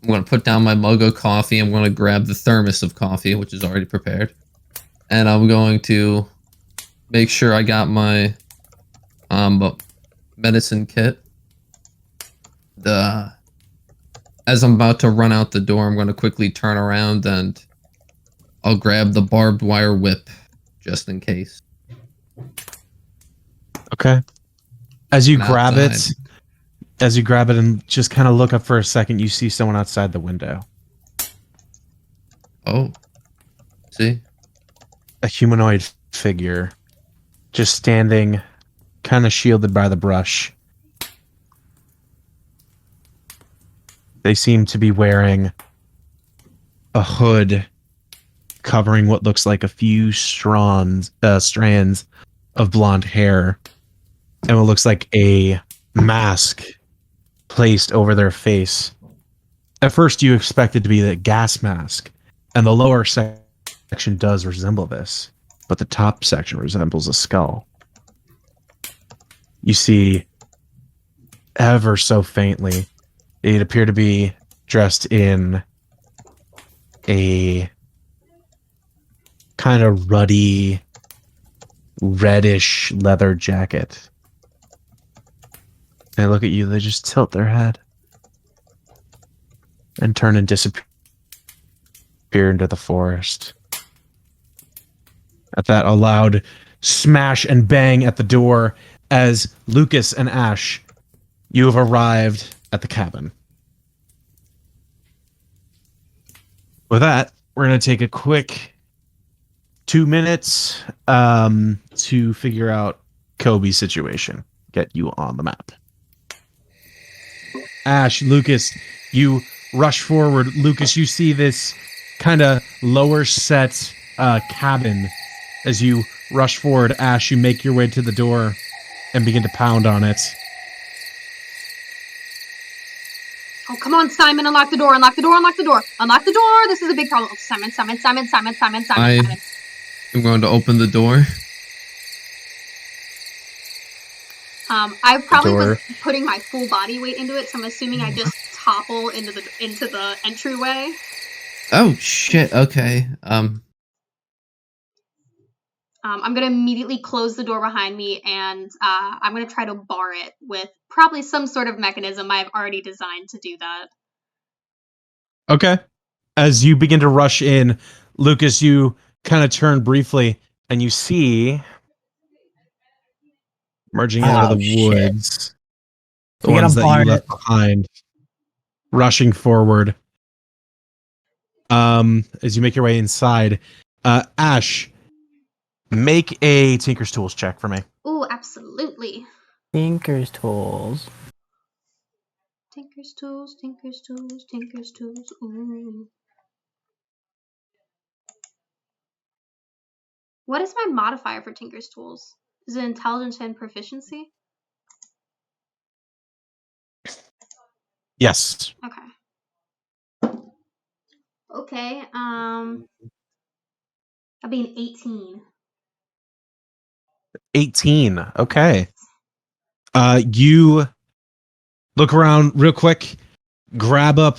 E: I'm gonna put down my mug of coffee. I'm gonna grab the thermos of coffee, which is already prepared, and I'm going to make sure I got my medicine kit. As I'm about to run out the door, I'm going to quickly turn around and I'll grab the barbed wire whip just in case.
A: Okay. As you grab
E: outside.
A: it and just kind of look up for a second, you see someone outside the window.
E: Oh. See?
A: A humanoid figure just standing kind of shielded by the brush. They seem to be wearing a hood covering what looks like a few strands of blonde hair and what looks like a mask placed over their face. At first you expect it to be the gas mask, and the lower section does resemble this, but the top section resembles a skull. You see, ever so faintly, it appeared to be dressed in a kind of ruddy, reddish leather jacket. They look at you, they just tilt their head and turn and disappear into the forest. At that, a loud smash and bang at the door as Lucas and Ash, you have arrived at the cabin. With that, we're going to take a quick 2 minutes to figure out Kobe's situation. Get you on the map. Ash, Lucas, you rush forward. Lucas, you see this kind of lower set cabin. As you rush forward, Ash, you make your way to the door and begin to pound on it.
C: Oh, come on, Simon, unlock the door, unlock the door, unlock the door. Unlock the door! This is a big problem. Oh, Simon.
E: I'm going to open the door.
C: I probably was putting my full body weight into it, so I'm assuming I just topple into the entryway.
E: Oh shit, okay.
C: I'm gonna immediately close the door behind me, and I'm gonna try to bar it with probably some sort of mechanism I've already designed to do that.
A: Okay. As you begin to rush in, Lucas, you kind of turn briefly, and you see merging out of the woods, the ones that you left behind, rushing forward. As you make your way inside, Ash, make a Tinker's Tools check for me.
C: Ooh, absolutely.
F: Tinker's Tools.
C: Tinker's Tools. Ooh. What is my modifier for Tinker's Tools? Is it intelligence and proficiency?
A: Yes.
C: Okay. That'd be an 18.
A: 18. Okay. You look around real quick, grab up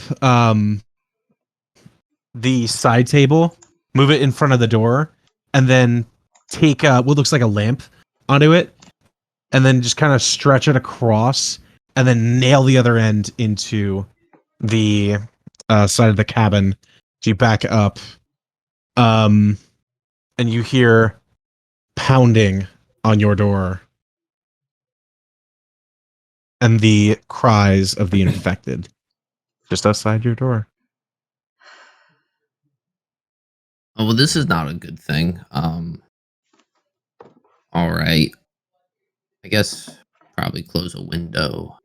A: the side table, move it in front of the door, and then take what looks like a lamp onto it, and then just kind of stretch it across, and then nail the other end into the side of the cabin. So you back up, and you hear pounding on your door and the cries of the infected just outside your door.
E: Oh, well, this is not a good thing. All right. I guess probably close a window.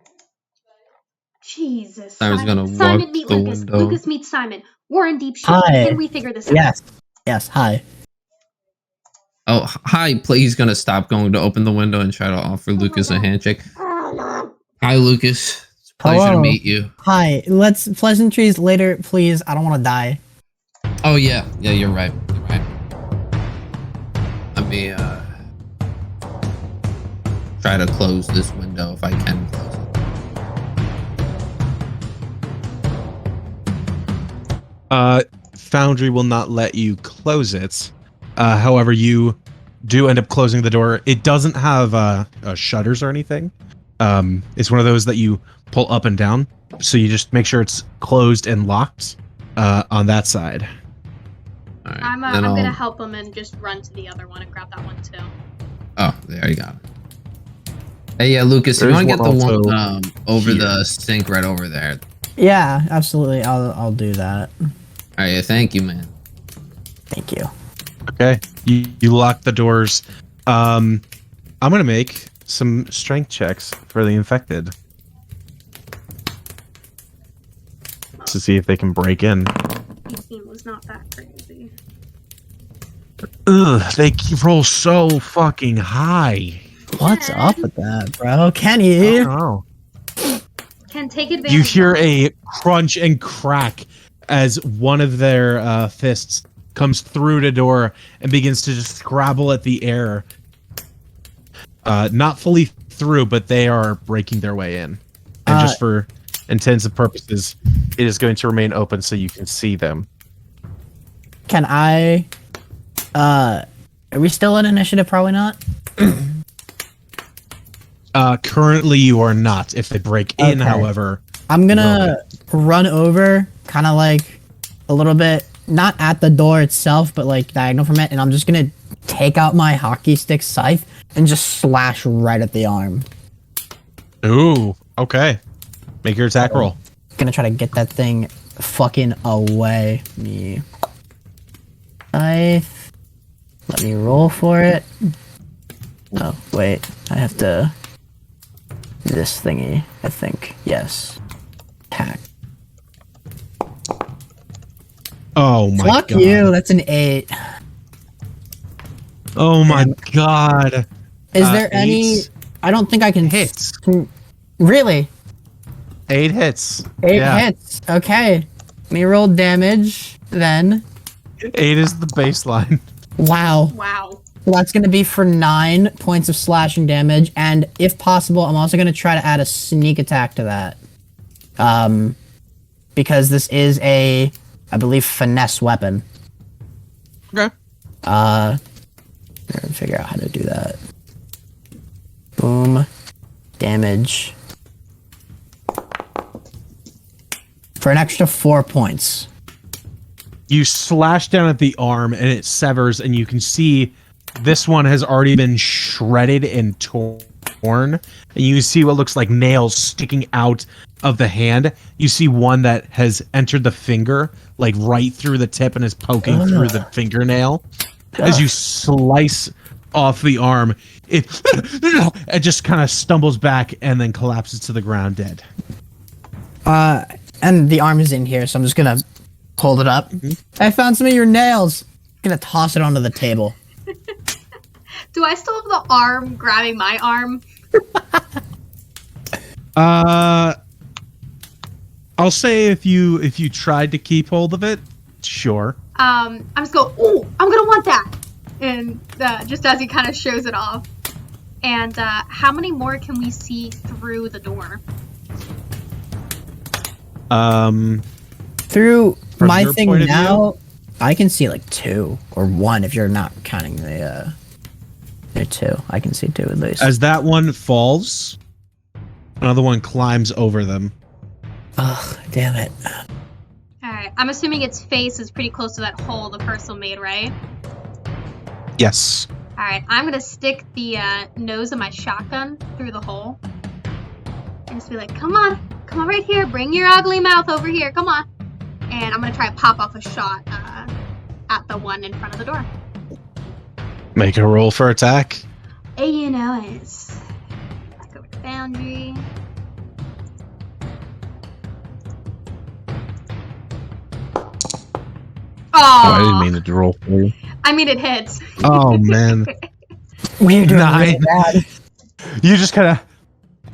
C: Jesus.
E: Simon's gonna
C: Simon
E: walk
C: meet
E: the
C: Lucas.
E: window.
C: Lucas meet Simon. We're in deep shit.
F: Hi.
C: Can we figure this out?
F: Yes, hi.
E: Oh, hi. He's gonna stop going to open the window and try to offer Lucas a handshake. Hi, Lucas. It's a pleasure to
F: Hello.
E: meet you.
F: Hi, let's pleasantries later, please. I don't want to die.
E: Oh, yeah. Yeah, you're right. Let me try to close this window if I can close it.
A: Foundry will not let you close it. However, you do end up closing the door. It doesn't have shutters or anything. It's one of those that you pull up and down. So you just make sure it's closed and locked on that side.
E: All right.
C: I'm gonna help him and just run to the other one and grab that one too.
E: Oh, there you go. Hey, yeah, Lucas, you want to get the one over the sink right over there?
F: Yeah, absolutely. I'll do that.
E: All right, thank you, man.
F: Thank you.
A: Okay, you lock the doors. I'm gonna make some strength checks for the infected to see if they can break in.
C: 18 was not that crazy.
A: Ugh, they roll so fucking high.
F: What's up with that, bro? Kenny?
A: Oh.
C: Can take advantage.
A: You hear a crunch and crack as one of their fists comes through the door and begins to just scrabble at the air. Not fully through, but they are breaking their way in. And just for intents and purposes, it is going to remain open so you can see them.
F: Can I... Are we still in initiative? Probably not.
A: Currently you are not. If they break in,
F: Okay.
A: however...
F: I'm gonna run over, kind of like a little bit, not at the door itself, but like diagonal from it, and I'm just gonna take out my hockey stick scythe and just slash right at the arm.
A: Ooh, okay. Make your attack roll.
F: Gonna try to get that thing fucking away. Me. Scythe. Let me roll for it. Oh, wait. I have to... This thingy, I think. Yes. Attack.
A: Oh my
F: Fuck
A: god.
F: you, that's an 8.
A: Oh my god.
F: Is there any... I don't think I can...
A: Hits.
F: Really?
A: 8 hits.
F: 8 hits. Okay. Let me roll damage then.
A: 8 is the baseline.
F: Wow.
C: Wow.
F: Well, that's going to be for 9 points of slashing damage, and if possible, I'm also going to try to add a sneak attack to that. Because this is a, I believe, finesse weapon.
A: Okay.
F: I'm going to figure out how to do that. Boom. Damage. For an extra 4 points.
A: You slash down at the arm and it severs, and you can see this one has already been shredded and torn. And you can see what looks like nails sticking out of the hand. You see one that has entered the finger, like right through the tip, and is poking through the fingernail. As you slice off the arm, it just kind of stumbles back and then collapses to the ground dead.
F: And the arm is in here, so I'm just gonna hold it up. I found some of your nails. I'm gonna toss it onto the table.
C: Do I still have the arm grabbing my arm?
A: I'll say if you tried to keep hold of it, sure.
C: I'm just going, ooh, I'm gonna want that. And just as he kind of shows it off. And how many more can we see through the door?
F: Through
A: From
F: my
A: your
F: thing
A: point of
F: now, I can see like 2 or 1 if you're not counting the. There 2. I can see 2 at least.
A: As that one falls, another one climbs over them.
F: Ugh, damn it.
C: Alright, I'm assuming its face is pretty close to that hole the person made, right?
A: Yes.
C: Alright, I'm gonna stick the nose of my shotgun through the hole. And just be like, come on right here, bring your ugly mouth over here, come on. And I'm gonna try to pop off a shot at the one in front of the door.
A: Make a roll for attack.
C: You know it. Let's go with Foundry. Oh,
A: I didn't mean to roll for you.
C: I mean, it hits.
A: Oh man.
F: We're doing
A: 9.
F: really bad.
A: You just kind of,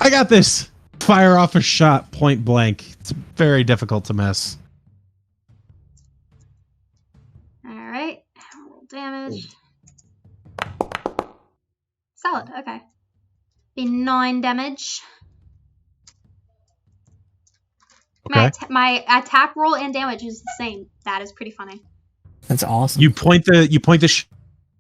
A: I got this. Fire off a shot point blank. It's very difficult to miss.
C: Alright, roll damage. Solid, okay. Be 9 damage.
A: Okay.
C: My attack roll and damage is the same. That is pretty funny.
F: That's awesome.
A: You point the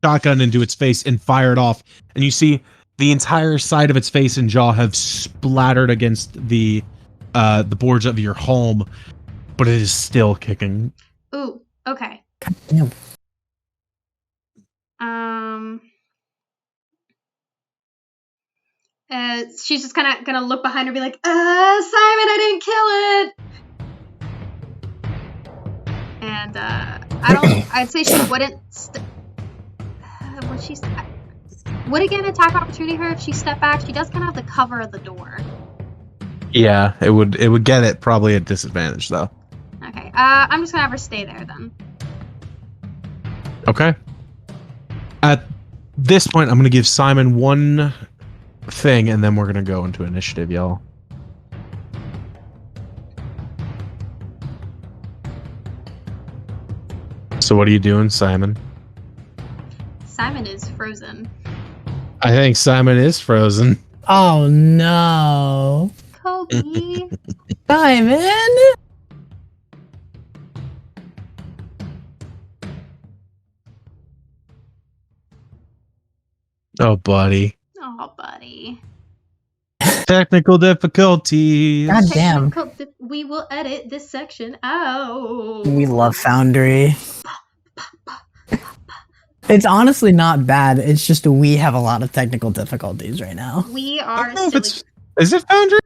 A: shotgun into its face and fire it off, and you see the entire side of its face and jaw have splattered against the boards of your home, but it is still kicking.
C: Ooh, okay.
F: God damn.
C: She's just kind of gonna look behind her and be like, Simon, I didn't kill it! And, I'd say she wouldn't, would it get an attack opportunity her if she stepped back? She does kind of have the cover of the door.
A: Yeah, it would get it probably at disadvantage though.
C: Okay, I'm just gonna have her stay there then.
A: Okay. At this point, I'm gonna give Simon one thing, and then we're gonna go into initiative, y'all. So what are you doing, Simon?
C: Simon is frozen.
A: I think Simon is frozen.
F: Oh no.
C: Kobe!
F: Simon!
A: Oh, buddy.
C: Oh, buddy.
A: Technical difficulties.
F: God damn.
C: We will edit this section out.
F: We love Foundry. It's honestly not bad. It's just we have a lot of technical difficulties right now.
C: We
A: I
C: are
A: don't know if
C: silly.
A: is it Foundry?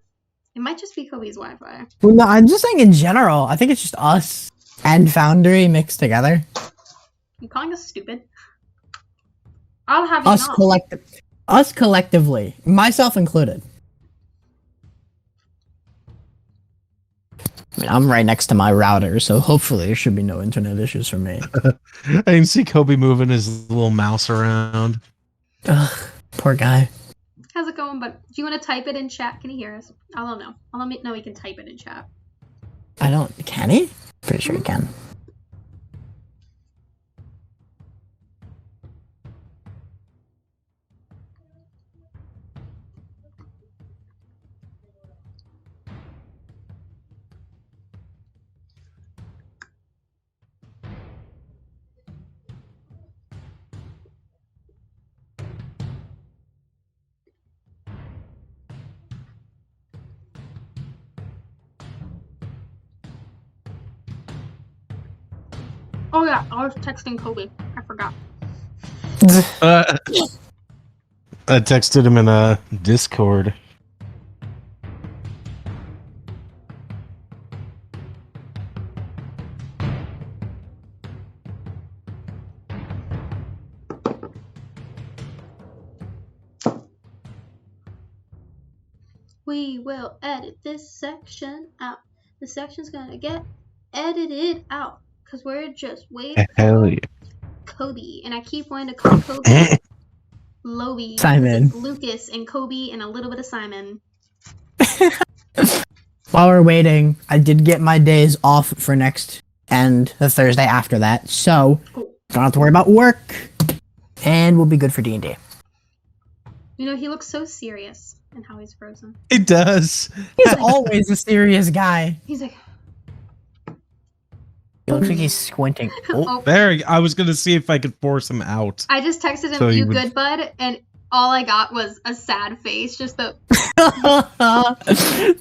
C: It might just be Kobe's Wi-Fi.
F: Well, no, I'm just saying in general. I think it's just us and Foundry mixed together.
C: You calling us stupid? I'll have you know.
F: Us collectively, myself included. I mean, I'm right next to my router, so hopefully there should be no internet issues for me.
A: I can see Kobe moving his little mouse around.
F: Ugh, poor guy.
C: How's it going? But do you want to type it in chat? Can he hear us? I don't know. I'll let me know he can type it in chat.
F: I don't. Can he? Pretty sure he can.
C: Oh yeah, I was texting Kobe. I forgot.
A: I texted him in a Discord.
C: We will edit this section out. The section's gonna get edited out because we're just waiting
A: Hell
C: for
A: yeah.
C: Kobe. And I keep wanting to call Kobe Loby.
F: Simon.
C: It's Lucas and Kobe and a little bit of Simon.
F: While we're waiting, I did get my days off for next and the Thursday after that, so
C: Cool.
F: don't have to worry about work, and we'll be good for D&D.
C: You know, he looks so serious in how he's frozen.
A: It does.
F: He's always a serious guy.
C: He's like,
F: He looks like he's squinting.
C: oh.
A: There, I was gonna see if I could force him out.
C: I just texted him,
A: So he
C: you
A: would-
C: good, bud? And all I got was a sad face. Just the,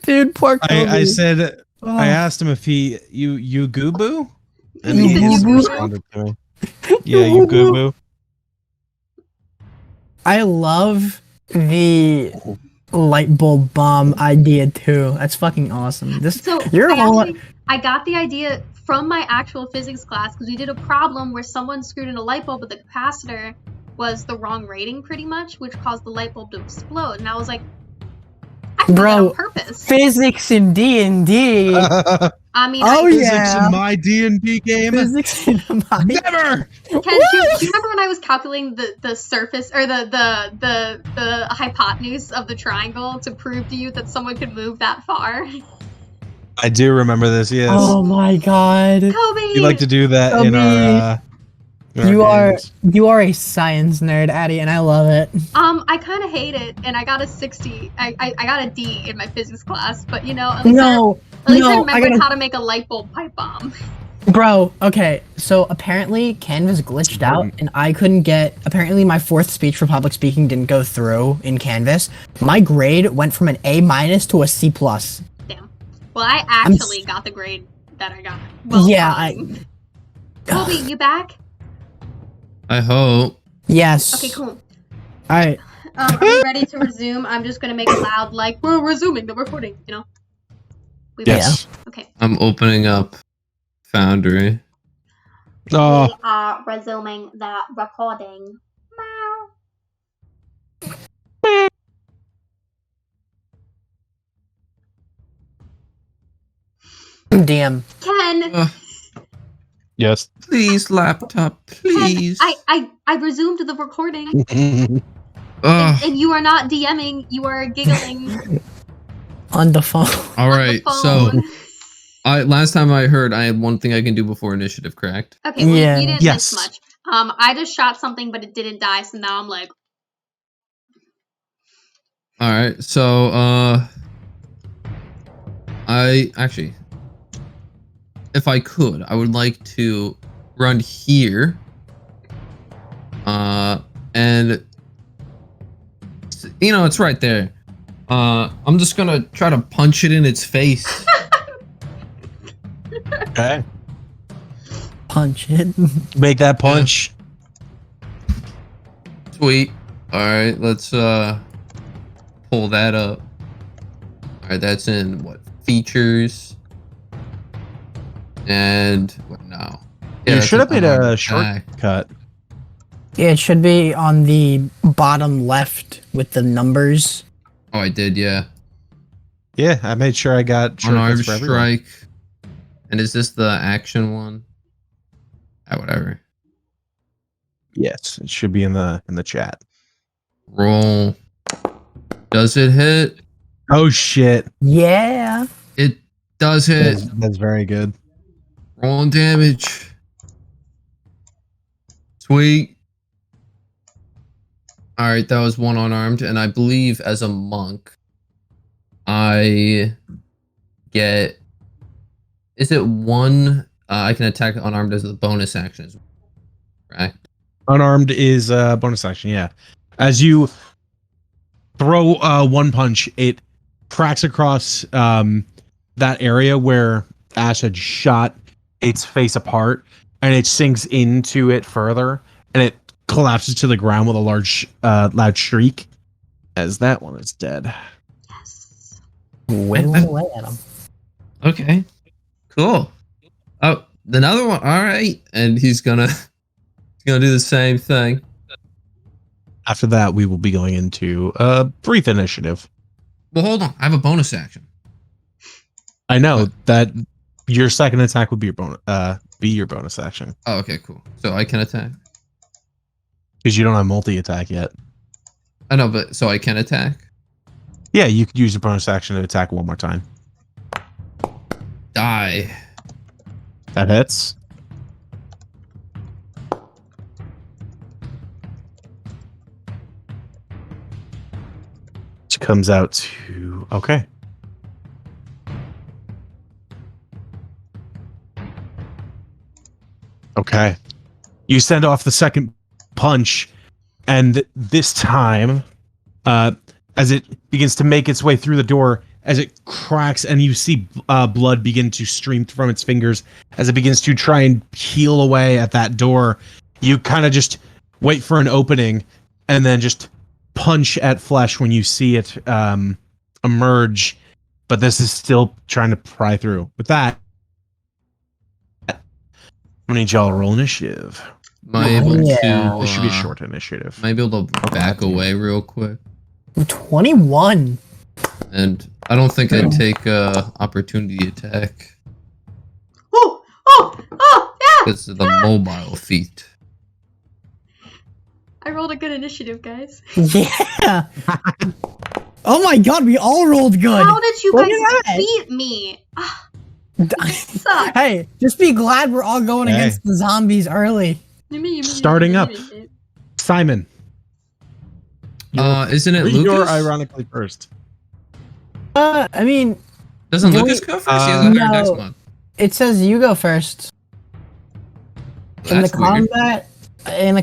F: Dude, poor Kobe.
A: I said,
F: Oh.
A: I asked him if you goo boo, and
C: You
A: he
C: said
A: hasn't
C: you goo-boo?
A: responded to me. Yeah, you goo boo.
F: I love the light bulb bomb idea too. That's fucking awesome. This
C: so
F: your whole
C: I got the idea from my actual physics class because we did a problem where someone screwed in a light bulb, but the capacitor was the wrong rating pretty much, which caused the light bulb to explode. And I was like, I did that
F: Bro,
C: on purpose.
F: physics in D&D.
C: I mean,
F: Oh,
C: I,
A: Physics
F: yeah.
A: in my D&D game.
F: Physics in my
A: Never.
C: Ken, do you remember when I was calculating the surface or the hypotenuse of the triangle to prove to you that someone could move that far?
A: I do remember this. Yes,
F: Oh my god.
C: Kobe!
A: you like to do that in our.
F: You are a science nerd, Addie, and I love it.
C: I kind of hate it, and I got a 60. I got a D in my physics class, but you know, at least I remembered how to make a light bulb pipe bomb.
F: Bro, okay, so apparently Canvas glitched out, and I couldn't get. Apparently, my fourth speech for public speaking didn't go through in Canvas. My grade went from an A- to a C+.
C: Damn. Well, I actually got the grade that I got. Well,
F: Yeah,
C: Kobe, you back?
E: I hope.
F: Yes.
C: Okay, cool.
F: Alright.
C: Are you ready to resume? I'm just gonna make it loud, like we're resuming the recording. You know.
A: Yes.
C: Okay.
E: I'm opening up Foundry.
A: Oh,
C: We are resuming the recording. Meow.
F: Damn.
C: Ken,
A: yes.
E: Please, laptop, please.
C: I resumed the recording,
E: Ugh.
C: and you are not DMing. You are giggling
F: On the phone.
E: All
C: on
E: right,
C: the
E: so
C: phone.
E: last time I heard, I had one thing I can do before initiative, correct?
C: Okay, well,
F: Yeah.
C: you didn't
A: Yes.
C: miss much. I just shot something, but it didn't die, so now I'm like,
E: All right, so I actually, if I could, I would like to run here, and you know it's right there. I'm just gonna try to punch it in its face.
A: Okay.
F: Punch it.
A: Make that punch.
E: Sweet. All right, let's pull that up. All right, that's in what features and what now?
A: You
E: that's
A: should have made
E: on
A: a
E: our
A: shortcut.
F: Yeah, it should be on the bottom left with the numbers.
E: Oh, I did, yeah.
A: Yeah, I made sure I got
E: Unarmed
A: shortcuts for everyone.
E: strike. And is this the action one? Whatever.
A: Yes, it should be in the chat.
E: Roll. Does it hit?
A: Oh shit!
F: Yeah.
E: It does hit.
A: That's very good.
E: Rolling damage. Sweet. All right, that was one unarmed, and I believe as a monk, I get. Is it one? I can attack unarmed as a bonus action, right?
A: Unarmed is a bonus action. Yeah, as you throw one punch, it cracks across that area where Ash had shot its face apart, and it sinks into it further, and it collapses to the ground with a large, loud shriek. As that one is dead.
C: Yes.
F: Whittling away at him.
E: Okay, cool. Oh, another one. All right, and he's gonna do the same thing.
A: After that, we will be going into brief initiative.
E: Well, hold on. I have a bonus action.
A: I know
E: What?
A: that your second attack would be your bonus action
E: Oh, okay, cool. So I can attack.
A: because you don't have multi attack yet.
E: I know, but so I can attack.
A: Yeah, you could use your bonus action to attack one more time.
E: Die.
A: That hits. Which comes out to okay. Okay. You send off the second punch, and this time, as it begins to make its way through the door, as it cracks and you see blood begin to stream from its fingers, as it begins to try and peel away at that door, you kind of just wait for an opening and then just punch at flesh when you see it emerge. But this is still trying to pry through. With that, I need y'all to roll initiative.
E: Am I able
F: Yeah.
E: to?
A: This should be a short initiative.
E: Am I able to back away real quick?
F: 21.
E: And I don't think I'd take opportunity attack
C: Oh, oh, oh, yeah!
E: because of the mobile feat.
C: I rolled a good initiative, guys.
F: Yeah. Oh my god, we all rolled good.
C: How did you
F: Look
C: guys
F: at that.
C: beat me? Ah, suck.
F: Hey, just be glad we're all going
A: Hey.
F: against the zombies early.
A: Starting up. Simon,
E: Isn't it
A: you're
E: Lucas?
A: ironically first.
F: I mean,
E: Doesn't
F: Don't
E: Lucas
F: we-
E: go first? He has a higher
F: no.
E: dex mod.
F: it says you go first. In the
E: That's weird.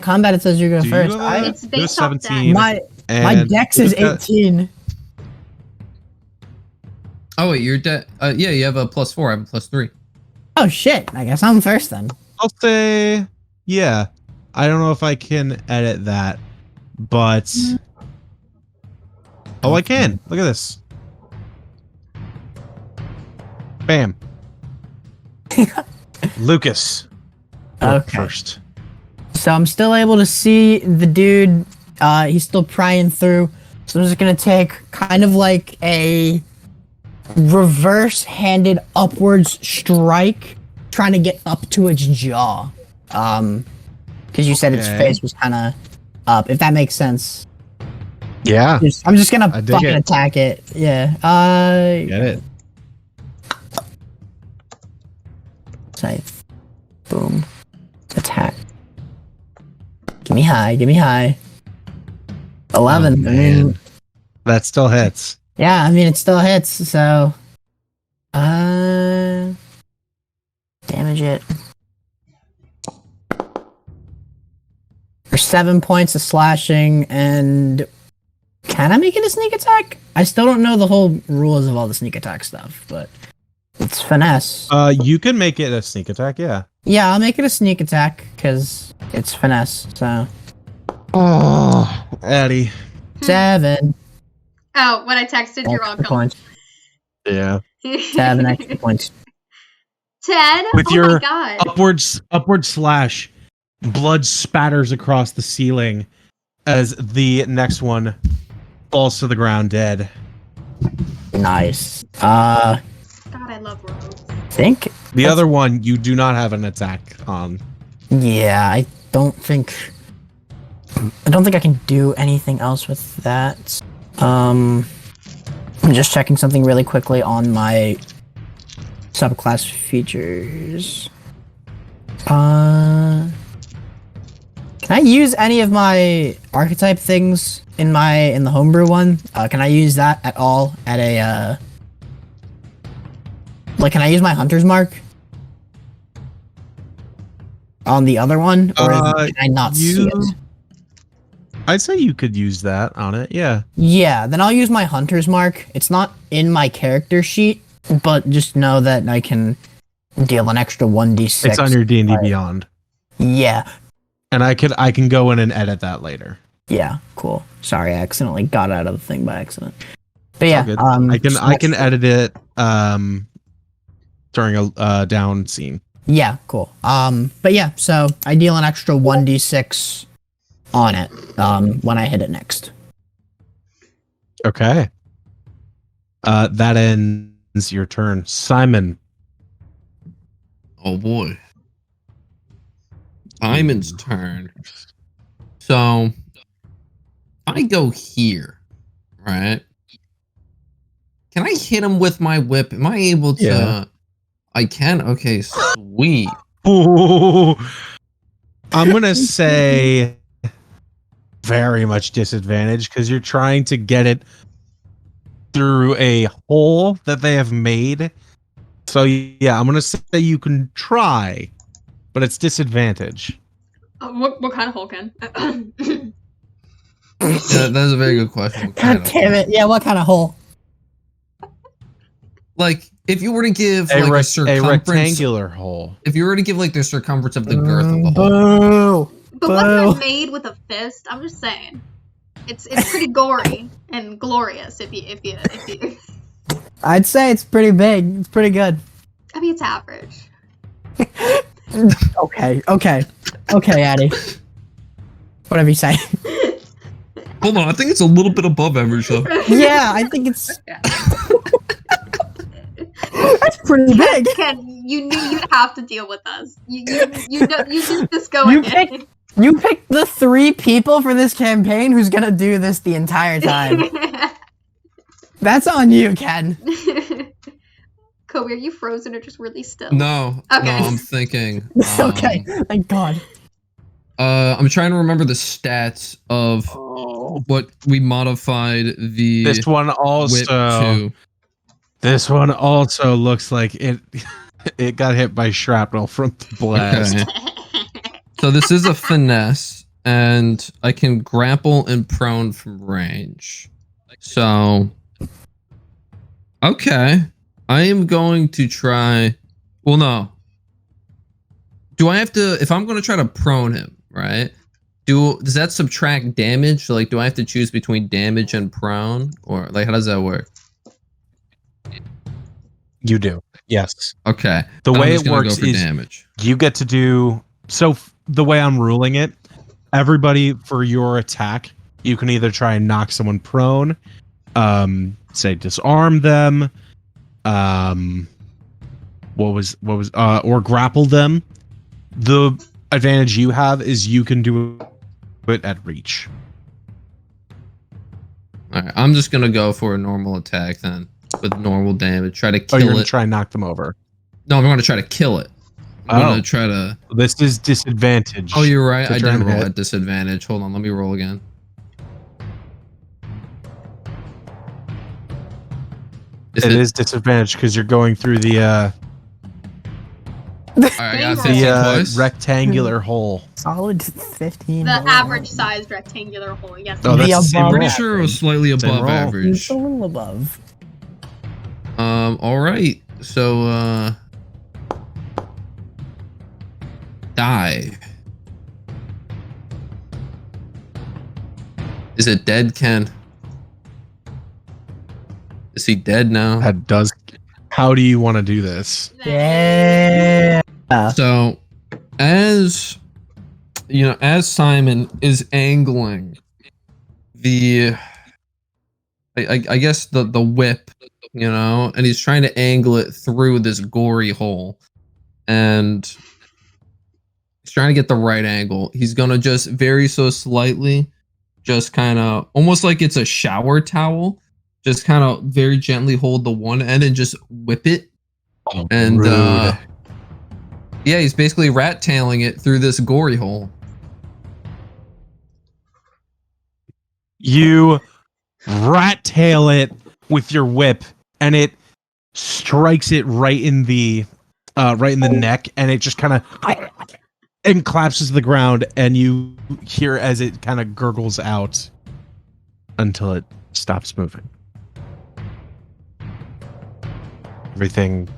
F: combat, it says you go
A: Do you
F: first.
A: have a-
C: It's
A: You're
C: based off
A: 17.
F: My
A: And
F: dex is
A: Luca-
F: 18.
E: Oh wait, you're dead. Yeah, you have a +4. I have a +3.
F: Oh shit, I guess I'm first then.
A: I'll say, yeah. I don't know if I can edit that, but oh, I can. Look at this. Bam. Lucas. you're
F: Okay.
A: First.
F: So I'm still able to see the dude. He's still prying through. So I'm just gonna take kind of like a reverse-handed upwards strike, trying to get up to its jaw. Because you said its
A: Okay.
F: face was kind of up. If that makes sense.
A: Yeah.
F: I'm just gonna
A: I dig
F: fucking
A: it.
F: attack it. Yeah.
A: Get it.
F: Scythe. Boom. Attack. Give me high. Give me high. 11.
A: Oh,
F: I mean,
A: man. That still hits.
F: yeah. I mean, it still hits. So, damage it. For 7 points of slashing, and can I make it a sneak attack? I still don't know the whole rules of all the sneak attack stuff, but it's finesse.
A: You can make it a sneak attack, yeah.
F: Yeah, I'll make it a sneak attack because it's finesse. So
A: Oh, Eddie.
F: 7
C: Oh, when I texted, you're all
F: extra
C: gone.
F: points.
A: Yeah.
F: 7 extra points.
C: 10?
A: With
C: Oh
A: your
C: my god.
A: upward slash, blood spatters across the ceiling as the next one falls to the ground dead.
F: Nice.
C: God, I love rogues.
F: Think.
A: The other one you do not have an attack on.
F: Yeah, I don't think I can do anything else with that. I'm just checking something really quickly on my subclass features. Can I use any of my archetype things in the homebrew one? Can I use that at all at a like, can I use my hunter's mark on the other one, or can I not see it?
A: I'd say you could use that on it. Yeah.
F: Yeah, then I'll use my hunter's mark. It's not in my character sheet, but just know that I can deal an extra 1d6.
A: It's on your D&D Beyond.
F: Yeah.
A: And I can go in and edit that later.
F: Yeah, cool. Sorry, I accidentally got out of the thing by accident. But yeah,
A: I can edit it during a down scene.
F: Yeah, cool. But yeah, so I deal an extra 1d6 on it when I hit it next.
A: Okay. That ends your turn. Simon.
E: Oh boy. Simon's turn. So I go here, right? Can I hit him with my whip? Am I able to?
A: Yeah.
E: I can. Okay, sweet.
A: Ooh. I'm gonna say very much disadvantage because you're trying to get it through a hole that they have made. So yeah, I'm gonna say you can try, but it's disadvantage.
C: What kind of hole, Ken?
E: Yeah, that's a very good question.
F: God damn it! Yeah, what kind of hole?
E: Like, if you were to give
A: A
E: like a
A: rectangular hole.
E: If you were to give like the circumference of the girth of the hole.
F: Boo!
C: But wasn't it made with a fist? I'm just saying. It's pretty gory and glorious if you
F: I'd say it's pretty big. It's pretty good.
C: I mean, it's average.
F: Okay, Addy. Whatever you say.
E: Hold on, I think it's a little bit above average though.
F: Yeah, I think it's. That's pretty big.
C: Ken, you knew you'd have to deal with us. You did this going in.
F: You picked the 3 people for this campaign who's gonna do this the entire time. That's on you, Ken.
C: Kobe, are you frozen or just really still?
E: No,
C: Okay.
E: no, I'm thinking.
F: Okay, thank God.
E: I'm trying to remember the stats of what we modified the
A: This one
E: whip
A: also.
E: to.
A: This one also looks like it. It got hit by shrapnel from the blast.
E: Okay. So this is a finesse, and I can grapple and prone from range. So, okay, I am going to try. Well, no. Do I have to? If I'm going to try to prone him, right? Does that subtract damage? Like, do I have to choose between damage and prone, or like, how does that work?
A: You do. Yes.
E: Okay.
A: The
E: I'm
A: way
E: just
A: it
E: gonna
A: works
E: go for
A: is
E: damage.
A: you get to do. So the way I'm ruling it, everybody for your attack, you can either try and knock someone prone, say disarm them, or grapple them. The advantage you have is you can do it at reach.
E: All right, I'm just gonna go for a normal attack then, with normal damage. Try to
A: Oh,
E: kill
A: you're gonna
E: it.
A: try and knock them over.
E: No, I'm gonna try to kill it. I'm gonna try to.
A: This is disadvantage.
E: Oh, you're right. I
A: try
E: did
A: and
E: roll
A: hit.
E: at disadvantage. Hold on, let me roll again.
A: It is disadvantage because you're going through the
E: All right, I got 15 points.
A: rectangular hole.
F: Solid 15.
C: The average sized rectangular hole, yes.
A: Oh, that's the same
F: above
E: I'm pretty
A: roll.
E: sure it was slightly
A: Same
E: above
A: roll.
E: average.
F: It's a little above.
E: All right. So, die. Is it dead, Ken? Is he dead now?
A: That does. How do you want to do this?
F: Yeah.
E: So, as you know, as Simon is angling the, I guess the whip, you know, and he's trying to angle it through this gory hole, and he's trying to get the right angle. He's gonna just very so slightly just kind of almost like it's a shower towel. Just kind of very gently hold the one end and just whip it. And
A: Rude.
E: yeah, he's basically rat tailing it through this gory hole.
A: You rat tail it with your whip, and it strikes it right in the neck, and it just kind of and collapses to the ground, and you hear as it kind of gurgles out until it stops moving. Everything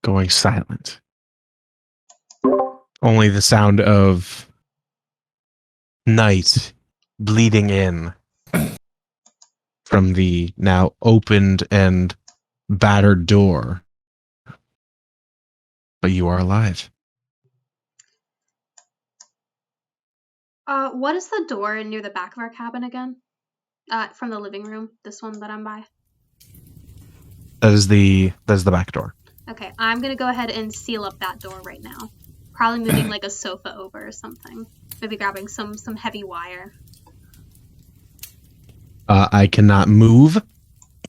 A: going silent. Only the sound of night bleeding in from the now opened and battered door. But you are alive.
C: What is the door near the back of our cabin again? From the living room, this one that I'm by.
A: That is the back door.
C: Okay, I'm gonna go ahead and seal up that door right now. Probably moving like a sofa over or something. Maybe grabbing some heavy wire.
A: I cannot move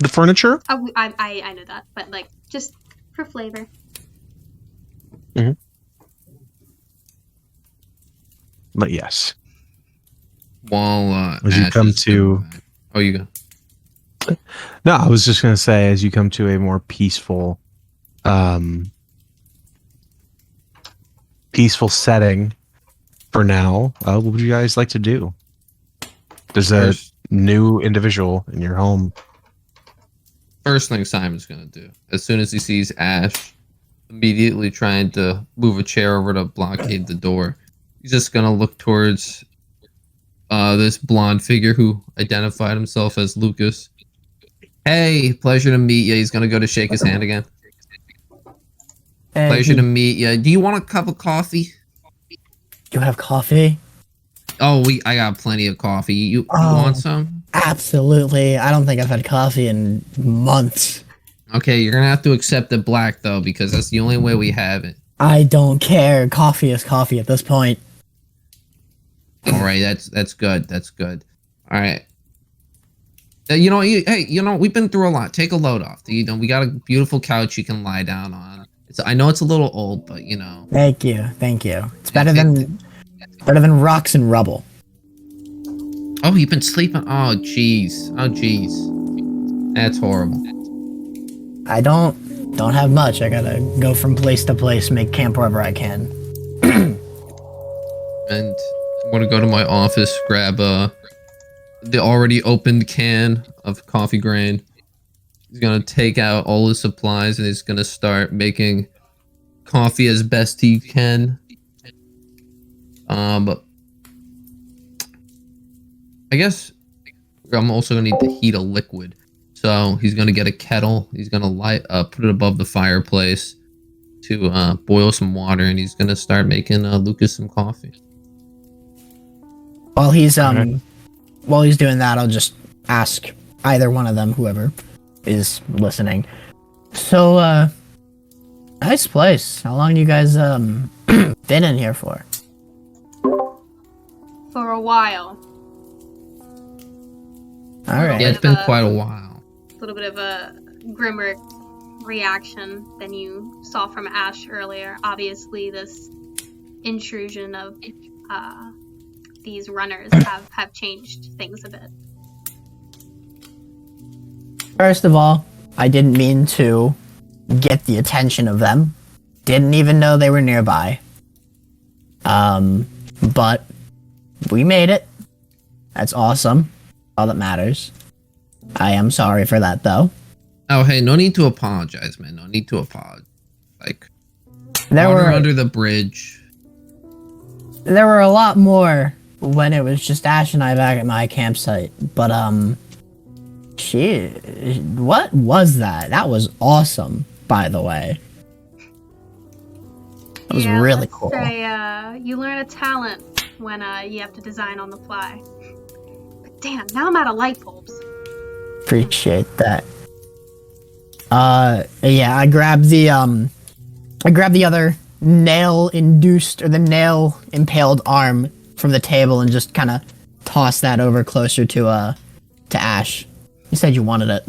A: the furniture.
C: Oh, I know that, but like just for flavor.
A: Mm-hmm. But yes.
E: While
A: as you come to,
E: oh, you go.
A: No, I was just gonna say, as you come to a more peaceful, peaceful setting. For now, what would you guys like to do? There's a new individual in your home.
E: First thing Simon's gonna do, as soon as he sees Ash, immediately trying to move a chair over to blockade the door, he's just gonna look towards this blonde figure who identified himself as Lucas. Hey, pleasure to meet you. He's gonna go to shake his hand again. Pleasure to meet you. Do you want a cup of coffee?
F: You have coffee?
E: Oh, I got plenty of coffee. You want some?
F: Absolutely. I don't think I've had coffee in months.
E: Okay, you're gonna have to accept it black though, because that's the only way we have it.
F: I don't care. Coffee is coffee at this point.
E: All right, that's good. That's good. All right. You know, we've been through a lot. Take a load off. We got a beautiful couch you can lie down on. I know it's a little old, but you know.
F: Thank you. It's better than rocks and rubble.
E: Oh, you've been sleeping. Oh, jeez. That's horrible.
F: I don't have much. I gotta go from place to place, make camp wherever I can.
E: And I'm gonna go to my office, grab the already opened can of coffee grain. He's gonna take out all his supplies and he's gonna start making coffee as best he can. But I guess I'm also gonna need to heat a liquid. So he's gonna get a kettle. He's gonna put it above the fireplace to boil some water, and he's gonna start making Lucas some coffee.
F: While he's doing that, I'll just ask either one of them, whoever is listening. So, nice place. How long you guys been in here for?
C: For a while.
F: All right.
E: Yeah, it's been quite a while.
C: A little bit of a grimmer reaction than you saw from Ash earlier. Obviously, this intrusion of these runners have changed things a bit.
F: First of all, I didn't mean to get the attention of them. Didn't even know they were nearby. But we made it. That's awesome. All that matters. I am sorry for that, though.
E: Oh, hey, no need to apologize, man. No need to apologize. Like,
F: there
E: water
F: were
E: under the bridge.
F: There were a lot more when it was just Ash and I back at my campsite. But, what was that? That was awesome, by the way. That was really cool.
C: Say, you learn a talent when you have to design on the fly. But damn, now I'm out of light bulbs.
F: Appreciate that. Yeah, I grabbed the other nail-induced, or the nail-impaled arm from the table and just kind of toss that over closer to Ash. You said you wanted it.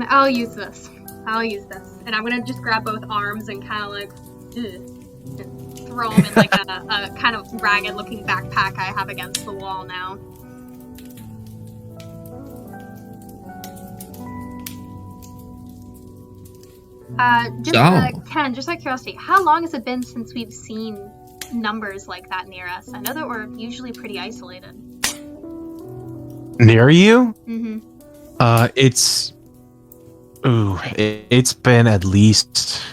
C: I'll use this. And I'm gonna just grab both arms and kind of like throw them in like a kind of ragged looking backpack I have against the wall now. Ken, just out of curiosity, how long has it been since we've seen numbers like that near us? I know that we're usually pretty isolated.
A: Near you?
C: Mm-hmm.
A: It's been at least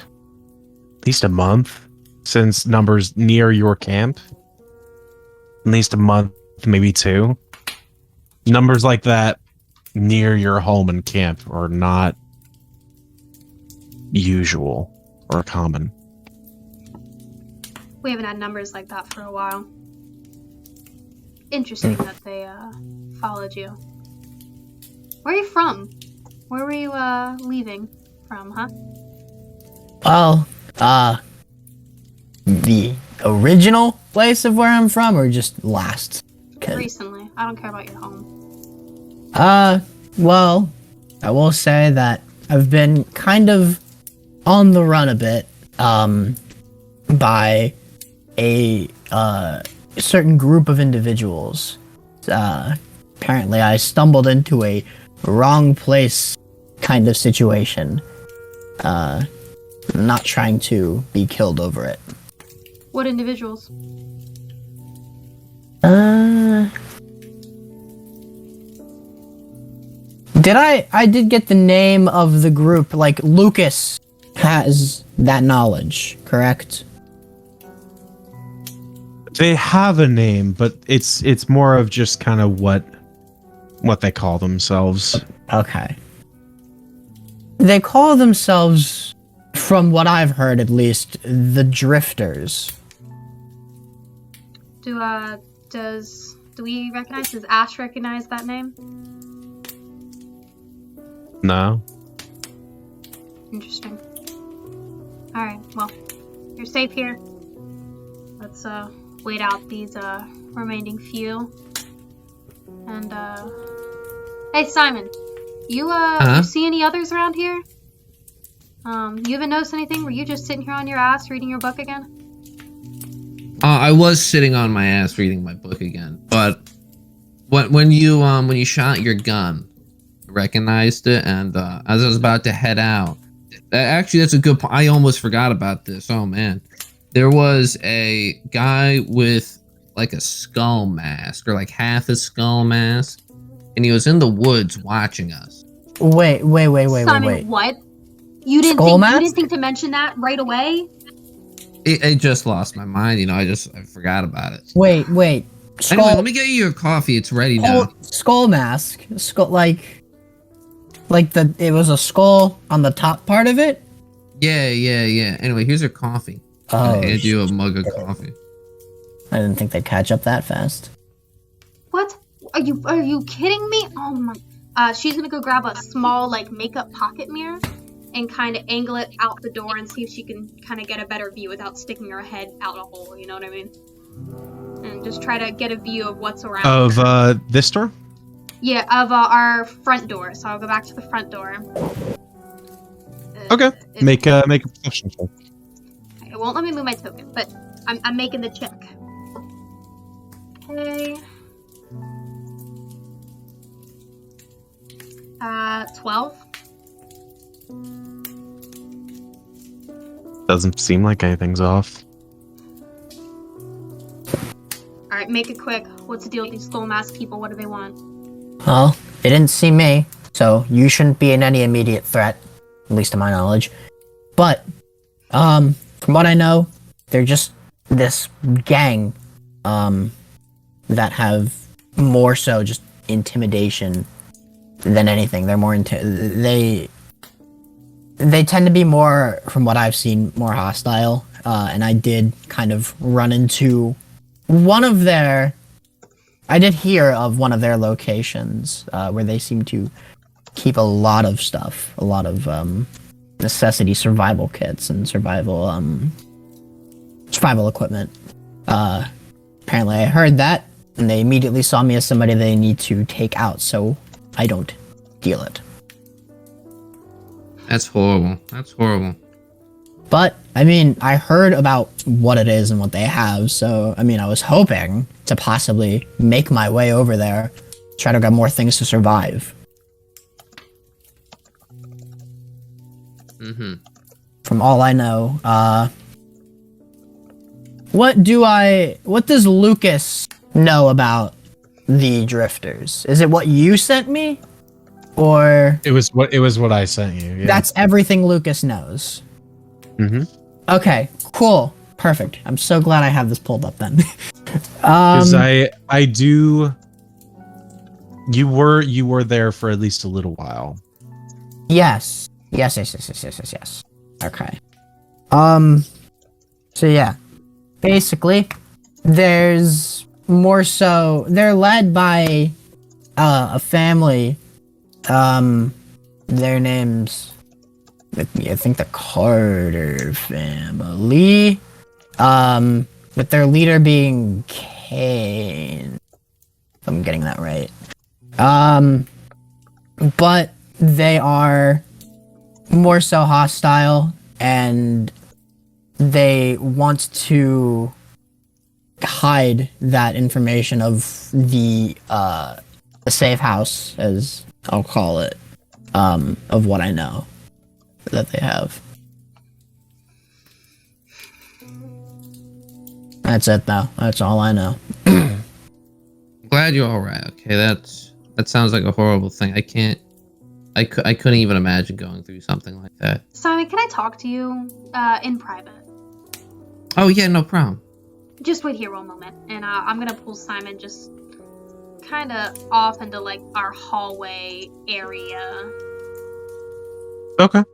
A: a month since numbers near your camp. At least a month, maybe 2. Numbers like that near your home and camp are not usual or common.
C: We haven't had numbers like that for a while. Interesting that they followed you. Where are you from? Where were you leaving from, huh?
F: Well, the original place of where I'm from, or just last?
C: Recently. I don't care about your home.
F: Well, I will say that I've been kind of on the run a bit, by a certain group of individuals. Apparently I stumbled into a wrong place kind of situation. I'm not trying to be killed over it.
C: What individuals?
F: I did get the name of the group, like Lucas has that knowledge, correct?
A: They have a name, but it's more of just kind of what they call themselves.
F: Okay. They call themselves, from what I've heard at least, the Drifters.
C: Do we recognize, does Ash recognize that name?
A: No.
C: Interesting. Alright, well, you're safe here. Let's wait out these remaining few. And hey Simon, you see any others around here? You haven't noticed anything? Were you just sitting here on your ass reading your book again?
E: I was sitting on my ass reading my book again, but when you shot your gun, I recognized it, and as I was about to head out, actually that's a good point. I almost forgot about this. Oh man, there was a guy with like a skull mask, or like half a skull mask, and he was in the woods watching us.
F: Wait.
C: Simon, what? You didn't think to mention that right away?
E: I just lost my mind, I forgot about it.
F: Wait.
E: Anyway, let me get you your coffee. It's ready now.
F: Skull mask. Skull, it was a skull on the top part of it?
E: Yeah. Anyway, here's your coffee.
F: Oh,
E: I hand you a mug of coffee.
F: I didn't think they'd catch up that fast.
C: What? Are you kidding me? Oh my. She's gonna go grab a small, makeup pocket mirror and kind of angle it out the door and see if she can kind of get a better view without sticking her head out a hole, you know what I mean? And just try to get a view of what's around.
A: Of this door?
C: Yeah, of our front door. So I'll go back to the front door.
A: Okay. Make a perception check.
C: It won't let me move my token, but I'm making the check. Okay. 12.
A: Doesn't seem like anything's off.
C: Alright, make it quick. What's the deal with these skull mask people? What do they want?
F: Well, they didn't see me, so you shouldn't be in any immediate threat, at least to my knowledge. But, from what I know, they're just this gang, that have more so just intimidation than anything. They're more they tend to be more, from what I've seen, more hostile. And I did kind of run into I did hear of one of their locations, where they seem to keep a lot of stuff, a lot of necessity survival kits and survival equipment. Apparently I heard that, and they immediately saw me as somebody they need to take out, so I don't deal it.
E: That's horrible. That's horrible.
F: But, I mean, I heard about what it is and what they have, so, I mean, I was hoping to possibly make my way over there, try to get more things to survive.
E: Mm-hmm.
F: From all I know, what does Lucas know about the drifters? Is it what you sent me? Or
A: It was what I sent you. Yeah.
F: that's everything Lucas knows?
A: Mm-hmm.
F: Okay, cool. Perfect. I'm so glad I have this pulled up then.
A: Because I do. You were there for at least a little while.
F: Yes. Yes. Okay. So yeah. Basically, there's more so they're led by a family. Their names with me, I think the Carter family. With their leader being Kane. If I'm getting that right. But they are more so hostile, and they want to hide that information of the safe house, as I'll call it, of what I know that they have. That's it, though. That's all I know.
E: Glad you're all right. Okay, that sounds like a horrible thing. I couldn't even imagine going through something like that.
C: Simon, can I talk to you in private?
E: Oh yeah, no problem.
C: Just wait here one moment, and I'm gonna pull Simon just kind of off into like our hallway area.
A: Okay.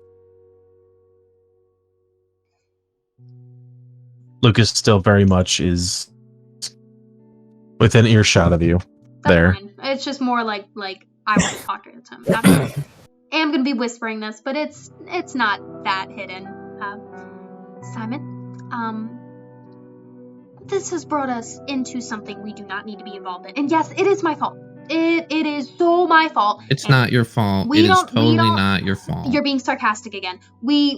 A: Lucas still very much is within earshot of you.
C: That's
A: there.
C: fine. It's just more like I want to talk to him. I am gonna be whispering this, but it's not that hidden. Simon, this has brought us into something we do not need to be involved in. And yes, it is my fault. It is so my fault.
E: It's not your fault. It is totally not your fault.
C: You're being sarcastic again.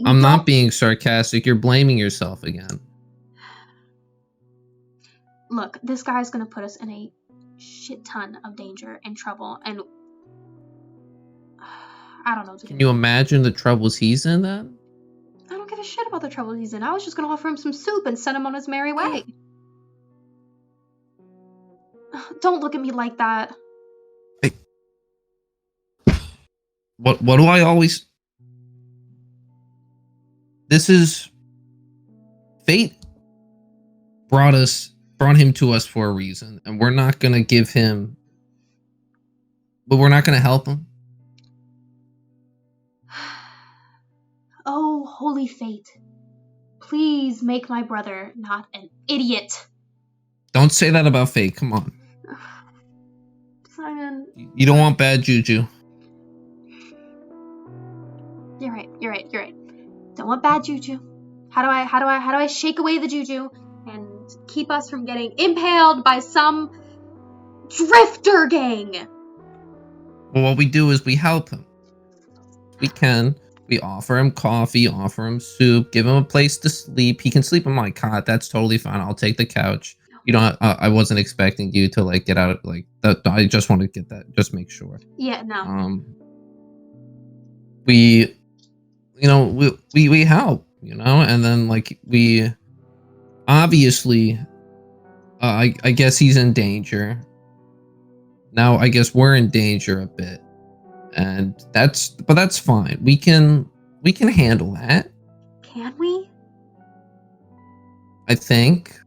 E: I'm not being sarcastic. You're blaming yourself again.
C: Look, this guy's gonna put us in a shit ton of danger and trouble, and I don't know.
E: Can you imagine the troubles he's in then?
C: I don't give a shit about the trouble he's in. I was just gonna offer him some soup and send him on his merry way. Don't look at me like that.
E: Hey. What do I always... This is... Fate brought him to us for a reason, and we're not gonna give him... But we're not gonna help him.
C: Oh, holy fate. Please make my brother not an idiot.
E: Don't say that about fate, come on.
C: Simon.
E: You don't want bad juju.
C: You're right. Don't want bad juju. How do I shake away the juju and keep us from getting impaled by some drifter gang?
E: Well, what we do is we help him. We offer him coffee, offer him soup, give him a place to sleep. He can sleep on my cot. That's totally fine. I'll take the couch. You know, I wasn't expecting you to like get out like that. I just want to get that. Just make sure.
C: Yeah, no.
E: We help, you know, and then like we obviously, I guess he's in danger. Now I guess we're in danger a bit. And that's fine. We can handle that.
C: Can we?
E: I think.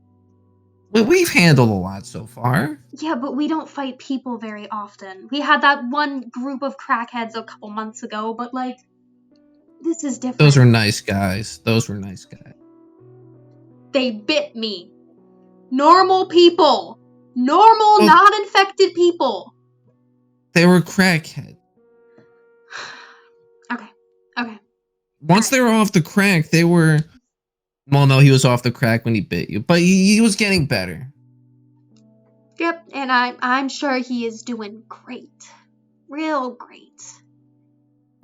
E: We've handled a lot so far.
C: Yeah, but we don't fight people very often. We had that one group of crackheads a couple months ago, but like, this is different.
E: Those were nice guys.
C: They bit me. Normal people. Normal, non-infected people.
E: They were crackheads.
C: Okay.
E: Once they were off the crack, they were... Well, no, he was off the crack when he bit you. But he was getting better.
C: Yep, and I'm sure he is doing great. Real great.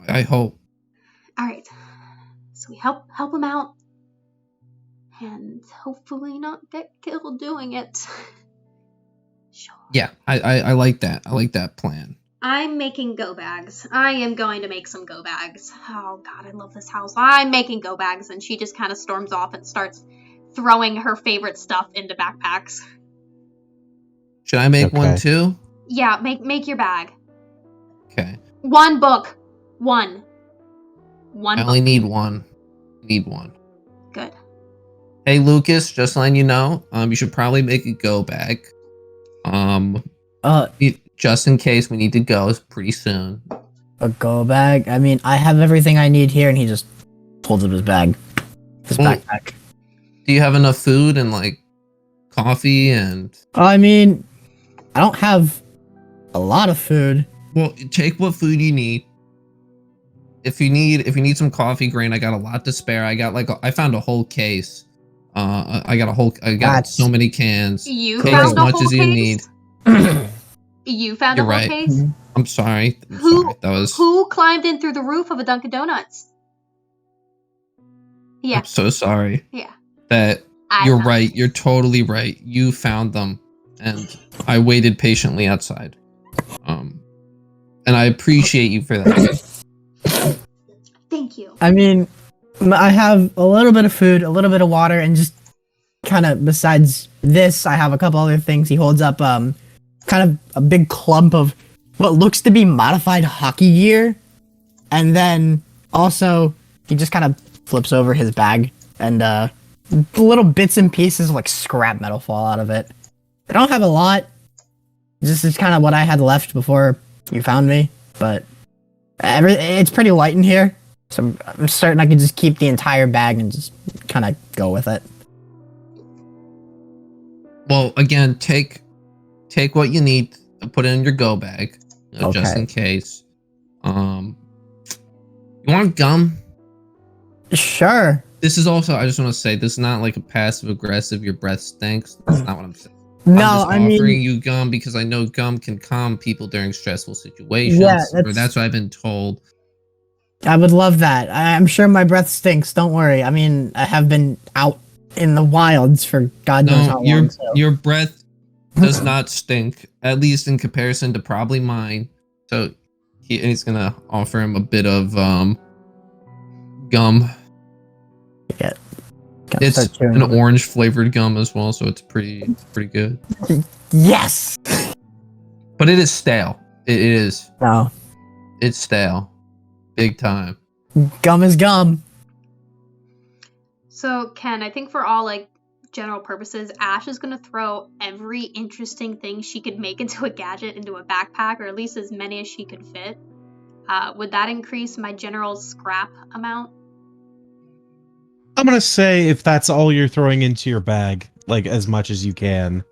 E: I hope.
C: Alright. So we help him out. And hopefully not get killed doing it. Sure.
E: Yeah, I like that. I like that plan.
C: I'm making go bags. I am going to make some go bags. Oh god, I love this house. I'm making go bags, and she just kind of storms off and starts throwing her favorite stuff into backpacks.
E: Should I make one too?
C: Yeah, make your bag.
E: Okay.
C: One book. One
E: I only need one. Need one.
C: Good.
E: Hey Lucas, just letting you know, you should probably make a go bag. Just in case we need to go pretty soon.
F: A go bag? I mean, I have everything I need here, and he just pulls up his bag. His backpack.
E: Do you have enough food and like coffee and
F: I mean, I don't have a lot of food.
E: Well, take what food you need. If you need some coffee grain, I got a lot to spare. I found a whole case. I got so many cans.
C: You
E: Take
C: found
E: as
C: the
E: much
C: whole
E: as you
C: case?
E: need.
C: You found
E: You're
C: a whole
E: right.
C: case?
E: I'm sorry.
C: Who climbed in through the roof of a Dunkin' Donuts? Yeah.
E: I'm so sorry.
C: Yeah.
E: You're right. You're totally right. You found them, and I waited patiently outside. And I appreciate you for that.
C: Thank you.
F: I mean, I have a little bit of food, a little bit of water, and just kind of besides this, I have a couple other things. He holds up kind of a big clump of what looks to be modified hockey gear, and then also he just kind of flips over his bag, and little bits and pieces of like scrap metal fall out of it. I don't have a lot. This is kind of what I had left before you found me, but it's pretty light in here, so I'm certain I can just keep the entire bag and just kind of go with it.
E: Well, again, take what you need and put it in your go bag, just in case. You want gum?
F: Sure.
E: This is also, I just want to say, this is not like a passive aggressive. Your breath stinks. That's not what I'm saying.
F: No,
E: I'm just offering you gum because I know gum can calm people during stressful situations.
F: Yeah,
E: that's what I've been told.
F: I would love that. I'm sure my breath stinks. Don't worry. I mean, I have been out in the wilds for God knows how long.
E: Your breath does not stink, at least in comparison to probably mine. So he's gonna offer him a bit of gum.
F: Yeah.
E: It's an orange flavored gum as well, so it's pretty good.
F: Yes.
E: But it is stale. It is.
F: No.
E: It's stale. Big time.
F: Gum is gum.
C: So, Ken, I think for all like general purposes, Ash is gonna throw every interesting thing she could make into a gadget into a backpack, or at least as many as she could fit. Would that increase my general scrap amount?
A: I'm gonna say if that's all you're throwing into your bag, like as much as you can,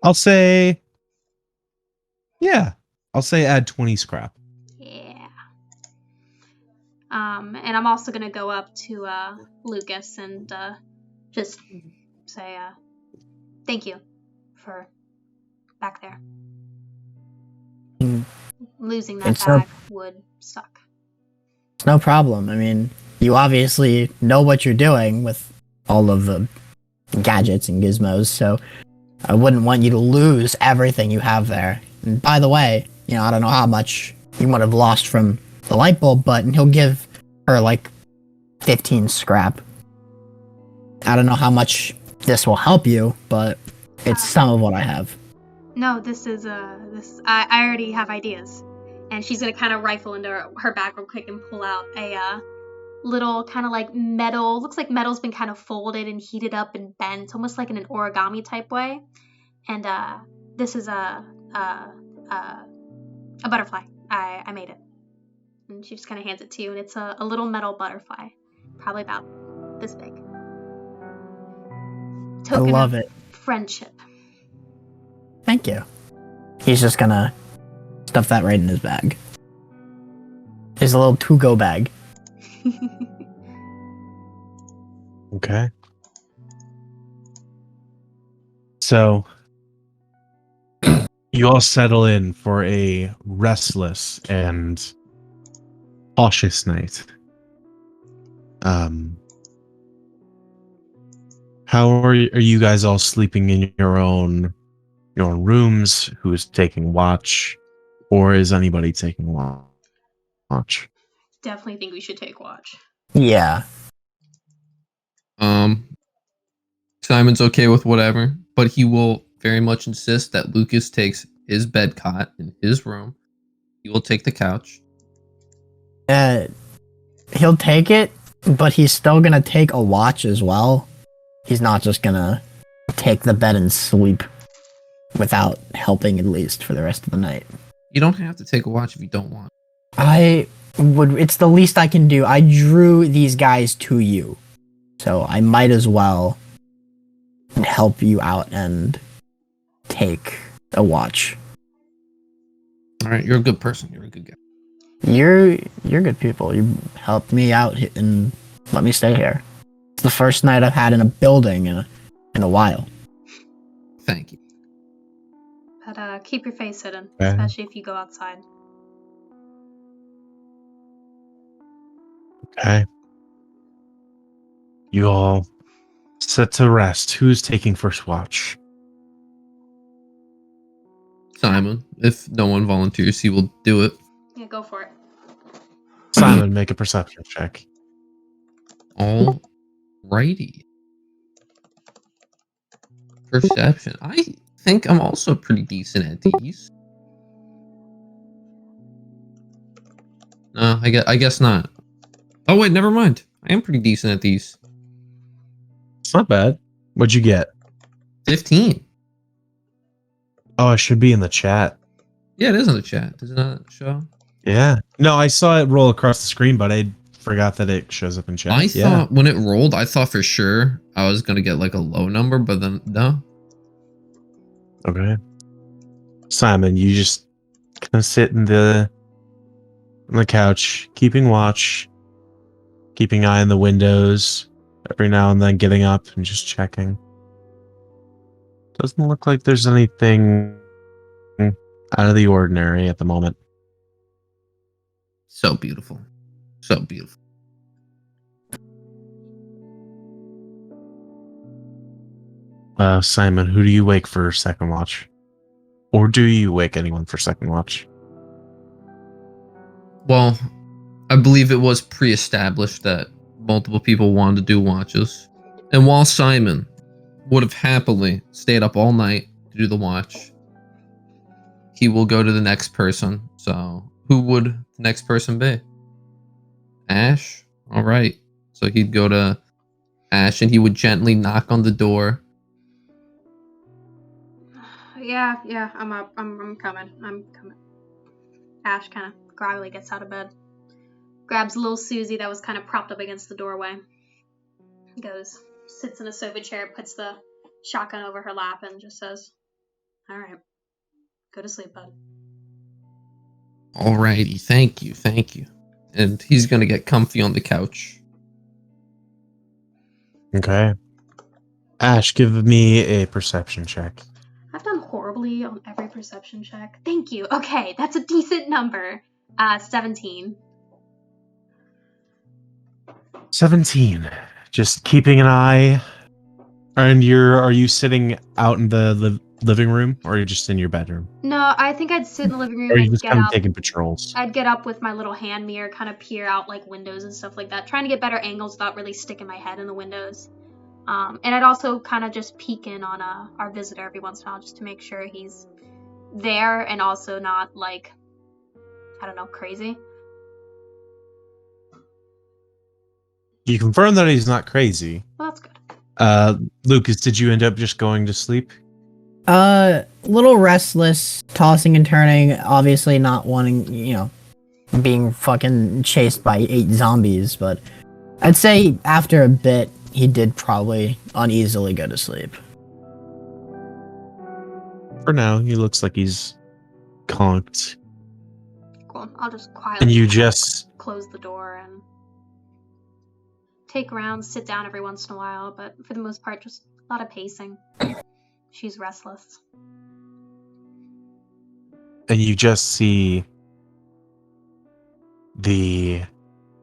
A: I'll say add 20 scrap.
C: Yeah. And I'm also gonna go up to Lucas and just say thank you for back there. Losing that bag would suck.
F: It's no problem. I mean, you obviously know what you're doing with all of the gadgets and gizmos, so I wouldn't want you to lose everything you have there. And by the way, I don't know how much you would have lost from the light bulb, but he'll give her like 15 scrap. I don't know how much this will help you, but it's some of what I have.
C: No, this is I already have ideas. And she's gonna kind of rifle into her bag real quick and pull out a little kind of like metal. Looks like metal's been kind of folded and heated up and bent, almost like in an origami type way. And this is a butterfly. I made it. And she just kind of hands it to you, and it's a little metal butterfly, probably about this big. Token
F: I love
C: of
F: it.
C: Friendship.
F: Thank you. He's just gonna stuff that right in his bag. His little to-go bag.
A: Okay. So You all settle in for a restless and cautious night. How are you guys all sleeping in your own rooms? Who is taking watch, or is anybody taking watch?
C: Definitely think we should take watch.
F: Yeah.
E: Simon's okay with whatever, but he will very much insist that Lucas takes his bed cot in his room. He will take the couch.
F: He'll take it, but he's still gonna take a watch as well. He's not just gonna take the bed and sleep without helping, at least for the rest of the night.
E: You don't have to take a watch if you don't want.
F: It's the least I can do. I drew these guys to you, so I might as well help you out and take a watch.
E: All right, you're a good person. You're a good guy.
F: You're good people. You helped me out and let me stay here. It's the first night I've had in a building in a while.
E: Thank you.
C: But keep your face hidden,
A: Okay.
C: especially if you go outside.
A: Okay. You all set to rest. Who's taking first watch?
E: Simon, if no one volunteers, he will do it.
C: Yeah, go for it.
A: Simon, make a perception check.
E: Alrighty. Perception. I think I'm also pretty decent at these. No, I guess not. Oh wait, never mind. I am pretty decent at these.
A: It's not bad. What'd you get?
E: 15.
A: Oh, it should be in the chat.
E: Yeah, it is in the chat. Does it not show?
A: Yeah. No, I saw it roll across the screen, but I forgot that it shows up in chat.
E: I thought when it rolled, I thought for sure I was gonna get like a low number, but then no.
A: Okay. Simon, you just kind of sit on the couch, keeping watch, keeping eye on the windows, every now and then getting up and just checking. Doesn't look like there's anything out of the ordinary at the moment.
E: So beautiful. So beautiful.
A: Simon, who do you wake for second watch? Or do you wake anyone for second watch?
E: Well, I believe it was pre-established that multiple people wanted to do watches. And while Simon would have happily stayed up all night to do the watch, he will go to the next person. So who would the next person be? Ash? All right. So he'd go to Ash and he would gently knock on the door.
C: Yeah, I'm up. I'm coming. Ash kind of groggily gets out of bed, grabs little Susie that was kind of propped up against the doorway, goes, sits in a sofa chair, puts the shotgun over her lap, and just says, "All right, go to sleep, bud."
E: Alrighty, thank you. And he's gonna get comfy on the couch.
A: Okay. Ash, give me a perception check.
C: I've done horribly on every perception check. Thank you. Okay, that's a decent number. 17.
A: 17. Just keeping an eye. And are you sitting out in the living room, or are you just in your bedroom?
C: No, I think I'd sit in the living room
A: Or are you
C: and
A: just
C: get
A: kind of
C: up.
A: taking patrols?
C: I'd get up with my little hand mirror, kind of peer out like windows and stuff like that, trying to get better angles without really sticking my head in the windows. And I'd also kind of just peek in on our visitor every once in a while just to make sure he's there and also not like, I don't know, crazy.
A: You confirm that he's not crazy.
C: Well, that's good.
A: Lucas, did you end up just going to sleep?
F: Little restless, tossing and turning, obviously not wanting, being fucking chased by 8 zombies, but I'd say after a bit, he did probably uneasily go to sleep.
A: For now, he looks like he's conked.
C: Cool. I'll just quietly
A: And you just...
C: close the door and take rounds, sit down every once in a while, but for the most part, just a lot of pacing. She's restless.
A: And you just see the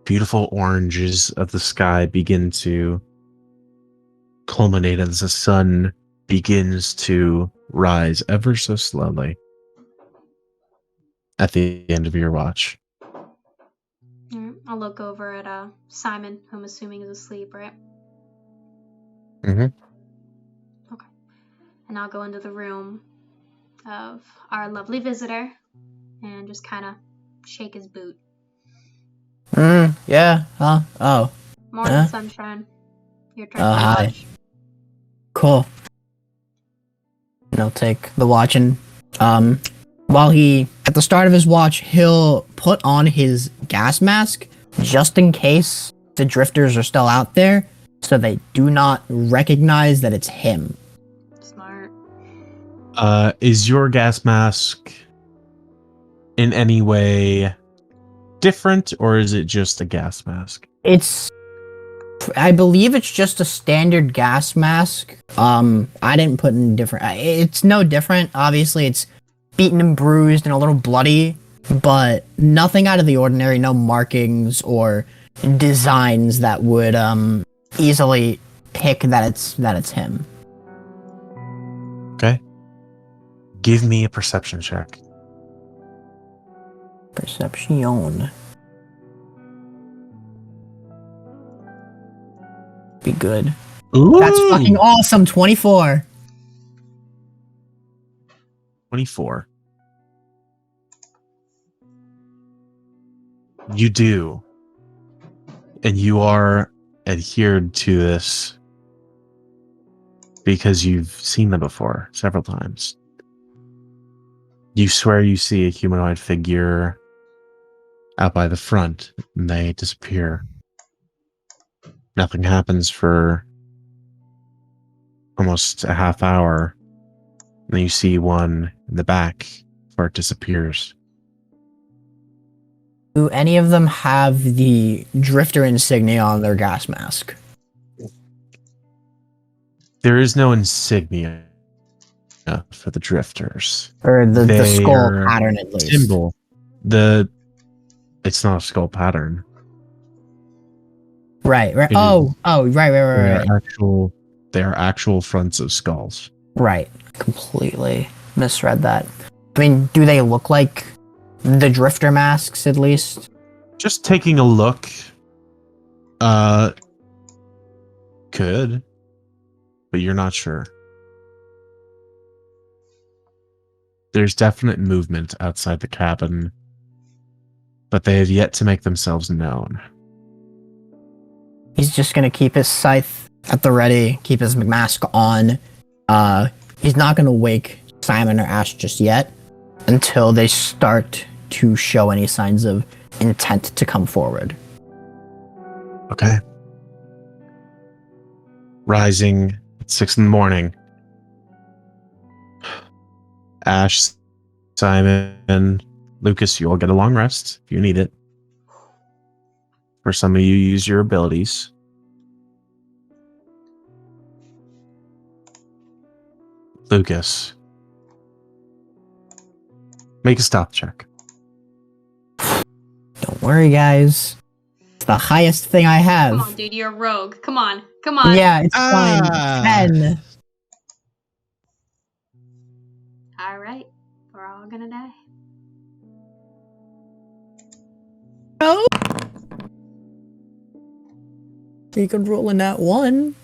A: beautiful oranges of the sky begin to culminate as the sun begins to rise ever so slowly at the end of your watch.
C: I'll look over at Simon, who I'm assuming is asleep, right?
A: Mm-hmm.
C: Okay. And I'll go into the room of our lovely visitor and just kind of shake his boot.
F: Yeah. Huh? Oh.
C: Morning, sunshine. Your turn to
F: Hi.
C: watch.
F: Cool. And I'll take the watch and, while at the start of his watch, he'll put on his gas mask just in case the drifters are still out there, so they do not recognize that it's him.
C: Smart.
A: Is your gas mask in any way different, or is it just a gas mask?
F: I believe it's just a standard gas mask. I didn't put in different. It's no different. Obviously, it's beaten and bruised and a little bloody, but nothing out of the ordinary. No markings or designs that would easily pick that it's him.
A: Okay. Give me a perception check.
F: Perception. Be good.
A: Ooh!
F: That's fucking awesome. 24.
A: 24. You do. And you are adhered to this because you've seen them before several times. You swear you see a humanoid figure out by the front, and they disappear. Nothing happens for almost a half hour. And then you see one in the back before it disappears.
F: Do any of them have the drifter insignia on their gas mask?
A: There is no insignia for the drifters.
F: Or the skull
A: Their
F: pattern, at least.
A: symbol. It's not a skull pattern.
F: Right.
A: It
F: Oh, right.
A: They are actual fronts of skulls.
F: Right. Completely misread that. I mean, do they look like the drifter masks, at least?
A: Just taking a look, could, but you're not sure. There's definite movement outside the cabin, but they have yet to make themselves known.
F: He's just gonna keep his scythe at the ready, keep his mask on. He's not gonna wake Simon or Ash just yet until they start to show any signs of intent to come forward.
A: Okay. Rising at 6 a.m. Ash, Simon, Lucas, you all get a long rest if you need it. For some of you, use your abilities. Lucas, make a stop check.
F: Don't worry, guys. It's the highest thing I have.
C: Come on, dude, you're a rogue. Come on. Come on.
F: Yeah, it's fine. 10.
C: Alright. We're all gonna die.
F: No. You could roll in that one.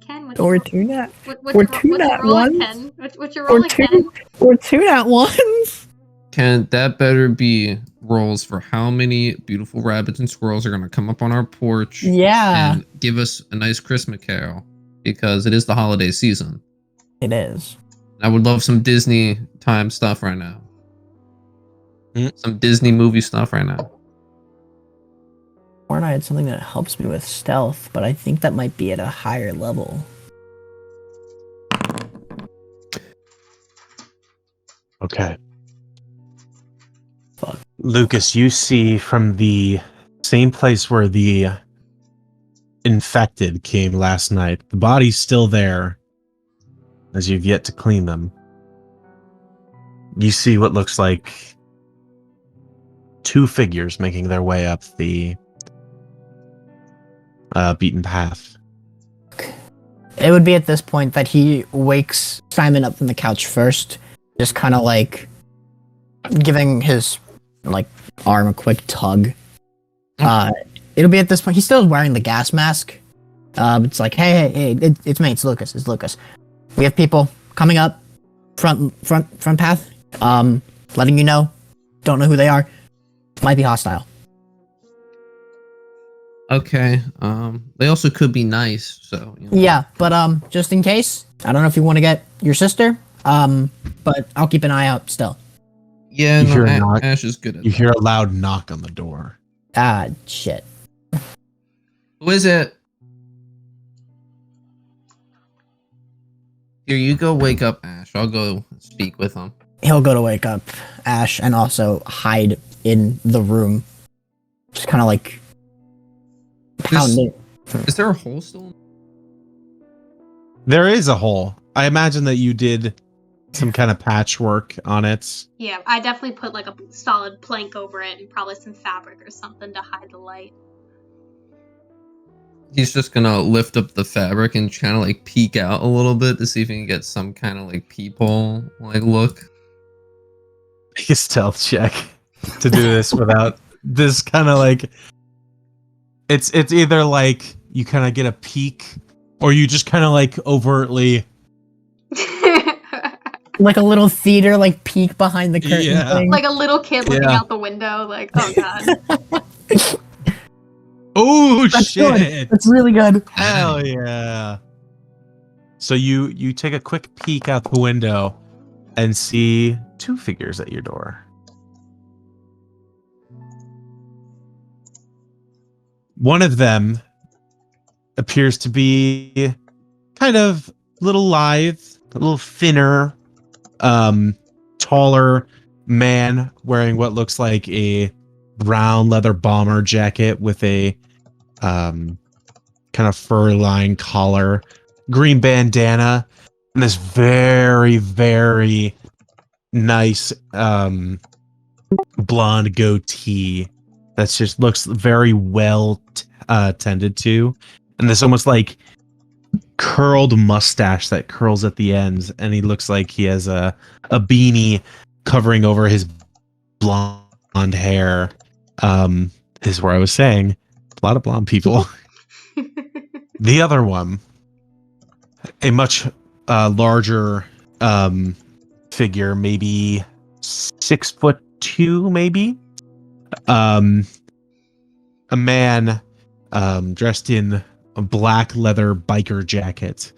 C: Ken,
F: Or two nat.
C: What's your rolling, Ken? What's your rolling, Ken?
F: Or two nat ones.
E: Ken, that better be rolls for how many beautiful rabbits and squirrels are going to come up on our porch
F: Yeah.
E: and give us a nice Christmas carol, because it is the holiday season.
F: It is.
E: I would love some Disney time stuff right now. Some Disney movie stuff right now.
F: Or I had something that helps me with stealth, but I think that might be at a higher level.
A: Okay.
F: Fuck.
A: Lucas, you see from the same place where the infected came last night. The body's still there, as you've yet to clean them. You see what looks like two figures making their way up the beaten path.
F: It would be at this point that he wakes Simon up from the couch first, just kind of like giving his like arm a quick tug. It'll be at this point. He's still wearing the gas mask. It's like, hey, it's me. It's Lucas. It's Lucas. We have people coming up front path. Letting you know. Don't know who they are. Might be hostile.
E: Okay. They also could be nice. So
F: Yeah, but just in case, I don't know if you want to get your sister. But I'll keep an eye out still.
E: Yeah,
A: You hear a
E: no,
A: knock.
E: Ash is good at
A: You
E: that.
A: hear a loud knock on the door.
F: Ah, shit.
E: Who is it? Here, you go wake up Ash. I'll go speak with him.
F: He'll go to wake up Ash and also hide in the room. Just kind of like pounding.
E: Is there a hole still?
A: There is a hole. I imagine that you did some kind of patchwork on it.
C: Yeah, I definitely put like a solid plank over it and probably some fabric or something to hide the light.
E: He's just gonna lift up the fabric and kind of like peek out a little bit to see if he can get some kind of like peephole like look.
A: Make a stealth check to do this without this kind of like. It's either like you kind of get a peek, or you just kind of like overtly.
F: Like a little theater, like peek behind the curtain
A: Yeah.
F: thing.
C: Like a little kid looking
A: Yeah.
C: out the window, like, oh god.
A: Oh
F: That's
A: shit!
F: good. That's really good.
A: Hell yeah! So you take a quick peek out the window and see two figures at your door. One of them appears to be kind of a little lithe, a little thinner, taller man wearing what looks like a brown leather bomber jacket with a kind of fur-lined collar, green bandana, and this very, very nice blonde goatee that just looks very well tended to, and this almost like curled mustache that curls at the ends, and he looks like he has a beanie covering over his blonde hair. This is where I was saying a lot of blonde people. The other one, a much larger figure, maybe 6'2", maybe. A man dressed in a black leather biker jacket,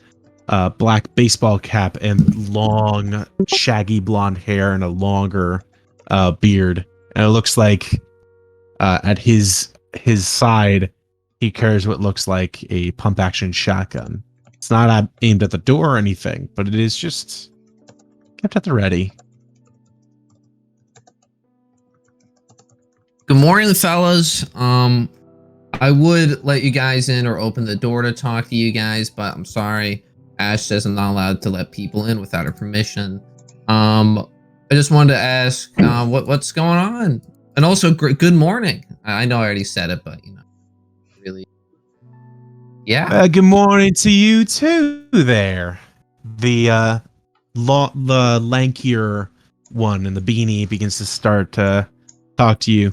A: black baseball cap, and long, shaggy blonde hair and a longer beard. And it looks like at his side, he carries what looks like a pump-action shotgun. It's not aimed at the door or anything, but it is just kept at the ready.
E: Good morning, fellas. I would let you guys in or open the door to talk to you guys, but I'm sorry. Ash says I'm not allowed to let people in without her permission. I just wanted to ask what's going on, and also good morning. I know I already said it, but really, yeah.
A: Good morning to you too. There, the lankier one in the beanie begins to start to talk to you.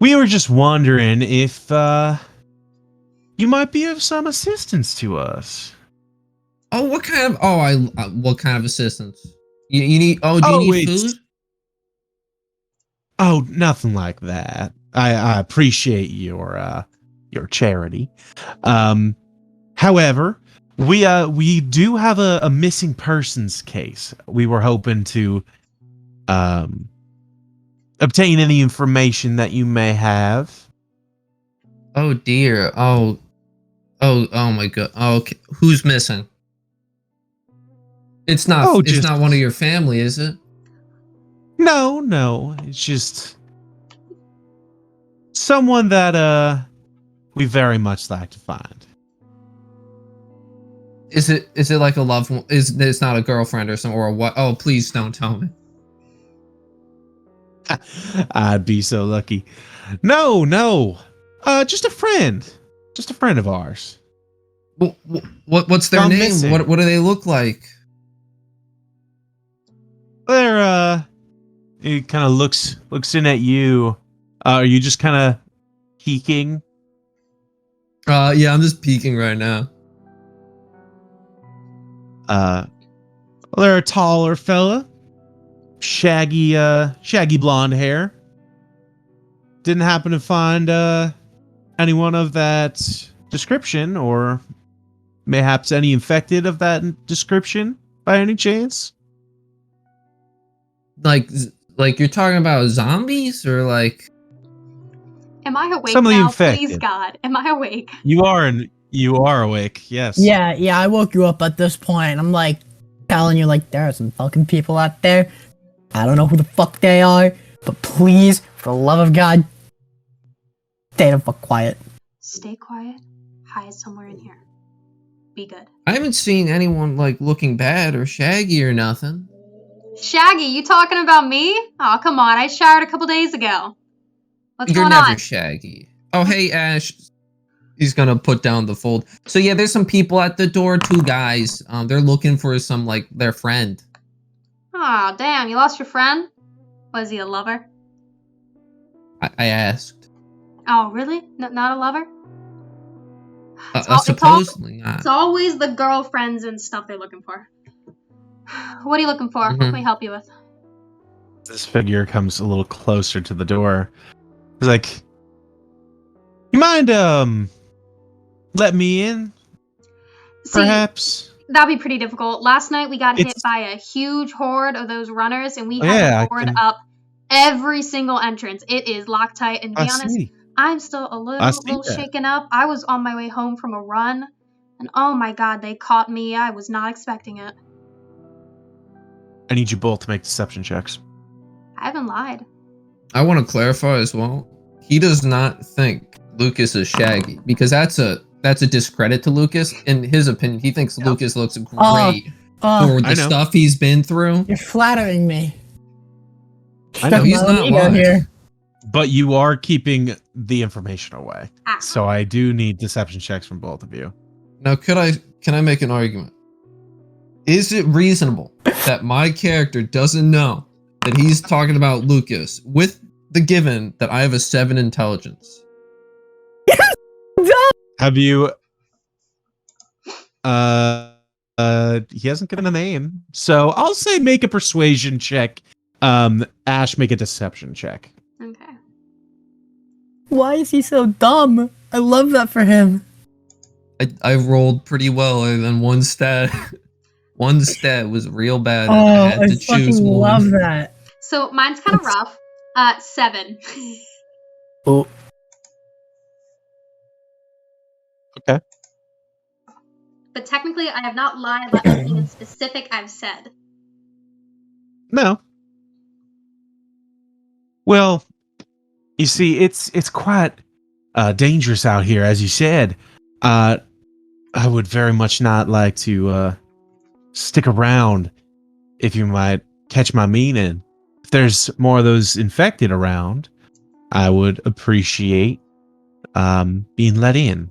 A: We were just wondering if you might be of some assistance to us.
E: Oh, what kind of what kind of assistance? You need? Oh, do you need food?
A: Oh, nothing like that. I appreciate your charity. However, we do have a missing persons case. We were hoping to obtain any information that you may have.
E: Oh dear. Oh my god. Oh, okay. Who's missing? It's not.
A: Oh,
E: it's not one of your family, is it?
A: No. It's just someone that we very much like to find.
E: Is it like a loved one? It's not a girlfriend or something or a what? Oh, please don't tell me.
A: I'd be so lucky. No. Just a friend. Just a friend of ours.
E: What's their
A: Gone
E: name?
A: missing.
E: What do they look like?
A: They're he kind of looks in at you. Are you just kind of peeking?
E: Yeah, I'm just peeking right now.
A: They're a taller fella. Shaggy blonde hair. Didn't happen to find anyone of that description, or mayhaps any infected of that description by any chance?
E: Like you're talking about zombies or like?
C: Am I awake
A: Some of the
C: now?
A: infected.
C: Please, God. Am I awake?
A: You are awake. Yes.
F: Yeah, I woke you up at this point. I'm like telling you, like, there are some fucking people out there. I don't know who the fuck they are, but please, for the love of God, stay the fuck quiet.
C: Stay quiet. Hide somewhere in here. Be good.
E: I haven't seen anyone like looking bad or shaggy or nothing.
C: Shaggy, you talking about me? Oh, come on. I showered a couple days ago. What's
E: You're
C: going
E: never
C: on?
E: shaggy. Oh, hey, Ash. He's gonna put down the fold. So yeah, there's some people at the door. 2 guys. They're looking for some like their friend.
C: Oh, damn. You lost your friend? Was he a lover?
E: I asked.
C: Oh, really? Not a lover? It's
E: Supposedly not.
C: It's always the girlfriends and stuff they're looking for. What are you looking for? What can we help you with?
A: This figure comes a little closer to the door. He's like, "You mind let me in? Perhaps?"
C: That'd be pretty difficult. Last night we got hit
A: It's-
C: by a huge horde of those runners, and we
A: Oh,
C: had
A: yeah, I
C: to board
A: can-
C: up every single entrance. It is Loctite, and to be
A: I
C: honest,
A: see.
C: I'm still a
A: I see
C: little
A: that.
C: shaken up. I was on my way home from a run, and oh my god, they caught me. I was not expecting it.
A: I need you both to make deception checks.
C: I haven't lied.
E: I want to clarify as well. He does not think Lucas is shaggy because that's a discredit to Lucas. In his opinion, he thinks Lucas looks great for
A: I
E: the
A: know.
E: stuff he's been through.
F: You're flattering me.
A: I know.
E: He's not lying.
F: here.
A: But you are keeping the information away.
C: Ah.
A: So I do need deception checks from both of you.
E: Now, can I make an argument? Is it reasonable that my character doesn't know that he's talking about Lucas with the given that I have a 7 intelligence?
A: Have you he hasn't given a name. So I'll say make a persuasion check. Ash, make a deception check.
C: Okay.
F: Why is he so dumb? I love that for him.
E: I rolled pretty well, and then one stat was real bad.
F: Oh,
E: And I had
F: I
E: to choose
F: fucking
E: one.
F: love that.
C: So mine's kind of rough. 7.
F: Oh,
A: Okay.
C: But technically, I have not lied about anything in specific I've said.
A: No. Well, you see, it's quite dangerous out here, as you said. I would very much not like to stick around, if you might catch my meaning. If there's more of those infected around, I would appreciate being let in.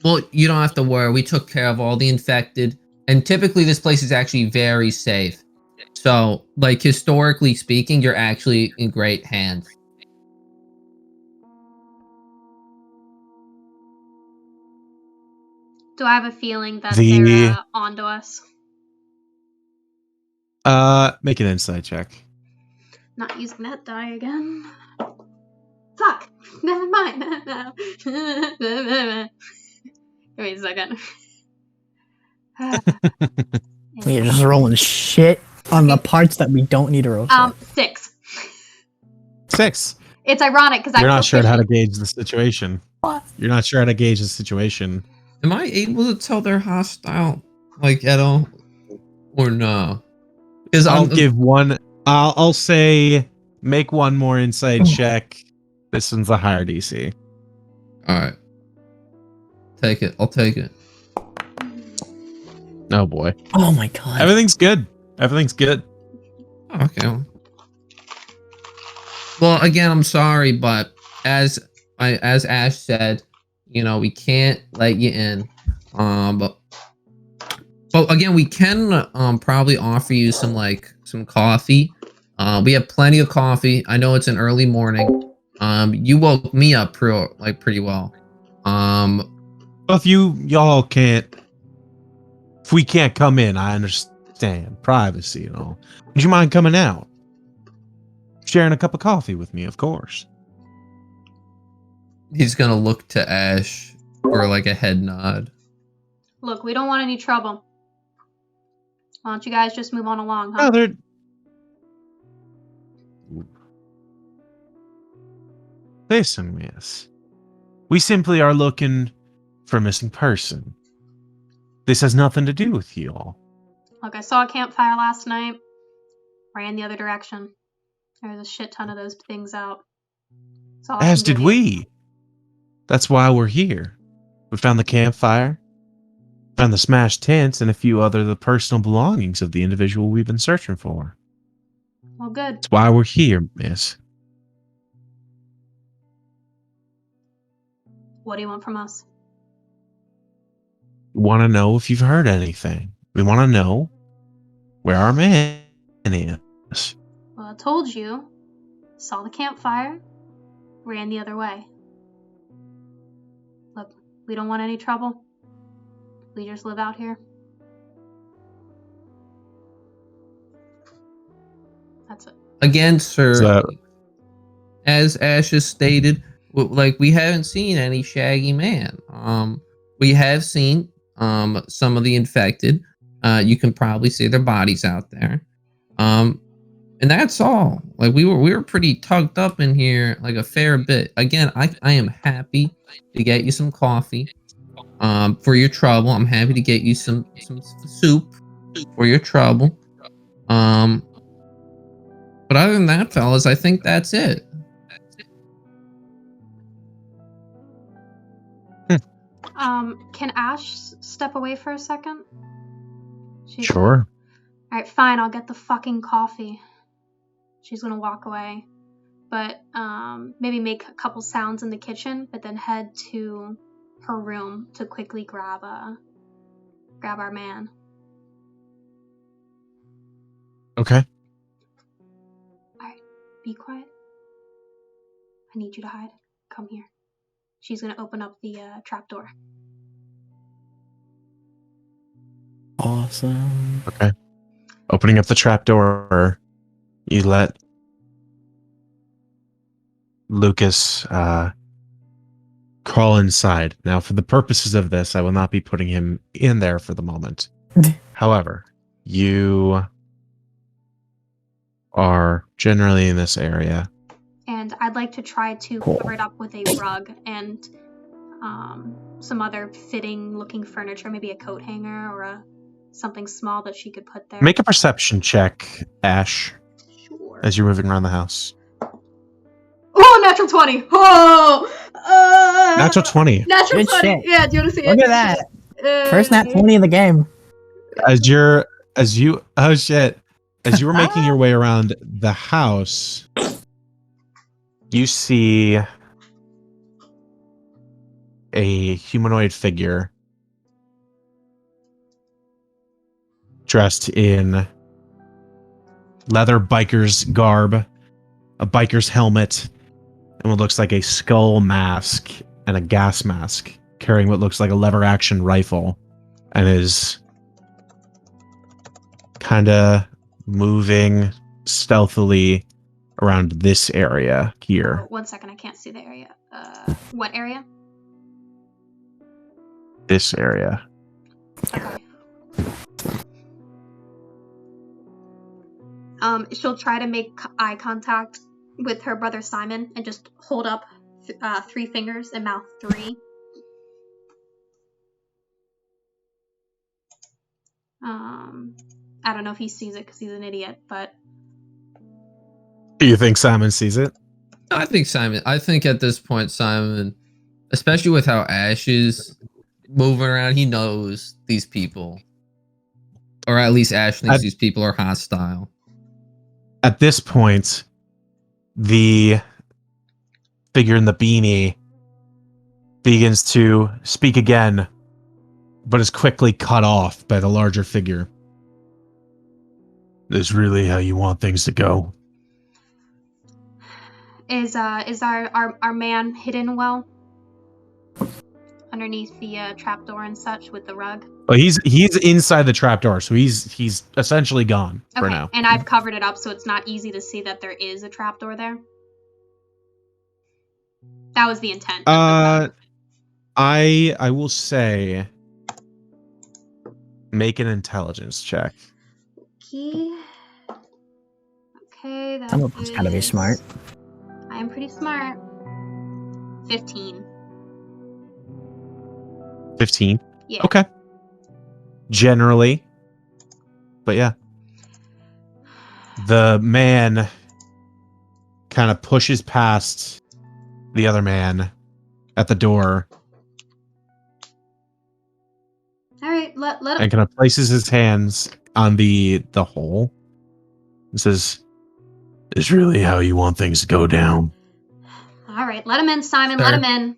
E: Well, you don't have to worry. We took care of all the infected, and typically this place is actually very safe. So, like, historically speaking, you're actually in great hands.
C: Do I have a feeling that
A: The-
C: they're onto us?
A: Make an insight check.
C: Not using that die again. Fuck! Never mind. Wait a second.
F: we're just rolling shit on the parts that we don't need to roll.
C: 6.
A: 6.
C: It's ironic because
A: You're not sure how to gauge the situation.
F: What?
A: You're not sure how to gauge the situation.
E: Am I able to tell they're hostile, like, at all? Or no? Because
A: I'll give one. I'll say make one more insight check. This one's a higher DC.
E: Alright. Take it. I'll take it.
A: Oh boy.
F: Oh my god.
A: Everything's good. Everything's good.
E: Okay. Well, again, I'm sorry, but as Ash said, you know, we can't let you in. But again, we can probably offer you some coffee. We have plenty of coffee. I know it's an early morning. You woke me up pretty well.
A: If y'all can't, if we can't come in, I understand privacy and all. Would you mind coming out? Sharing a cup of coffee with me, of course.
E: He's gonna look to Ash for like a head nod.
C: Look, we don't want any trouble. Why don't you guys just move on along, huh?
A: No, they're... Listen, miss. We simply are looking for a missing person. This has nothing to do with you all.
C: Look, I saw a campfire last night. Ran the other direction. There's a shit ton of those things out. That's all I
A: As
C: can
A: did
C: give you.
A: we. That's why we're here. We found the campfire, found the smashed tents, and a few other the personal belongings of the individual we've been searching for.
C: Well, good.
A: That's why we're here, miss.
C: What do you want from us?
A: We want to know if you've heard anything. We want to know where our man is.
C: Well, I told you. Saw the campfire. Ran the other way. Look, we don't want any trouble. We just live out here. That's it.
E: Again, sir,
A: So-
E: as Ash has stated, we haven't seen any Shaggy Man. We have seen some of the infected. You can probably see their bodies out there. And that's all. Like we were pretty tucked up in here, like a fair bit. Again, I am happy to get you some coffee for your trouble. I'm happy to get you some soup for your trouble. But other than that, fellas, I think that's it.
C: Can Ash step away for a second?
A: Sure.
C: Alright, fine, I'll get the fucking coffee. She's gonna walk away. But, maybe make a couple sounds in the kitchen, but then head to her room to quickly grab our man.
A: Okay.
C: Alright, be quiet. I need you to hide. Come here. She's gonna open up the trapdoor.
F: Awesome.
A: Okay. Opening up the trapdoor, you let Lucas crawl inside. Now, for the purposes of this, I will not be putting him in there for the moment. However, you are generally in this area.
C: And I'd like to try to
F: Cool.
C: cover it up with a rug and some other fitting looking furniture, maybe a coat hanger or something small that she could put there.
A: Make a perception check, Ash,
C: Sure.
A: as you're moving around the house.
C: Oh, natural 20! Oh!
A: Natural 20.
C: Natural
F: Good
C: 20!
F: shit.
C: Yeah, do you want to see
F: Look
C: it?
F: at that. First nat 20 of the game.
A: As you were making your way around the house, you see a humanoid figure dressed in leather biker's garb, a biker's helmet, and what looks like a skull mask and a gas mask, carrying what looks like a lever action rifle, and is kind of moving stealthily around this area here.
C: Oh, 1 second, I can't see the area. What area?
A: This area.
C: Okay. She'll try to make eye contact with her brother Simon and just hold up 3 fingers and mouth 3. I don't know if he sees it because he's an idiot, but
A: Do you think Simon sees it?
E: I think Simon. I think at this point, Simon, especially with how Ash is moving around, he knows these people, or at least Ash thinks these people are hostile.
A: At this point, the figure in the beanie begins to speak again, but is quickly cut off by the larger figure. This really how you want things to go?
C: Is our man hidden well underneath the trapdoor and such with the rug?
A: Well, he's inside the trapdoor, so he's essentially gone for
C: Okay,
A: now.
C: and I've covered it up so it's not easy to see that there is a trapdoor there. That was the intent.
A: I will say, make an intelligence check.
C: Okay, that
F: Someone's gotta be smart.
C: I am pretty smart. 15.
A: 15.
C: Yeah.
A: Okay. Generally, but yeah, the man kind of pushes past the other man at the door.
C: All right, let him.
A: And kind of places his hands on the hole and says, "Is really how you want things to go down."
C: All right, let him in, Simon.
E: Sure.
C: Let him in.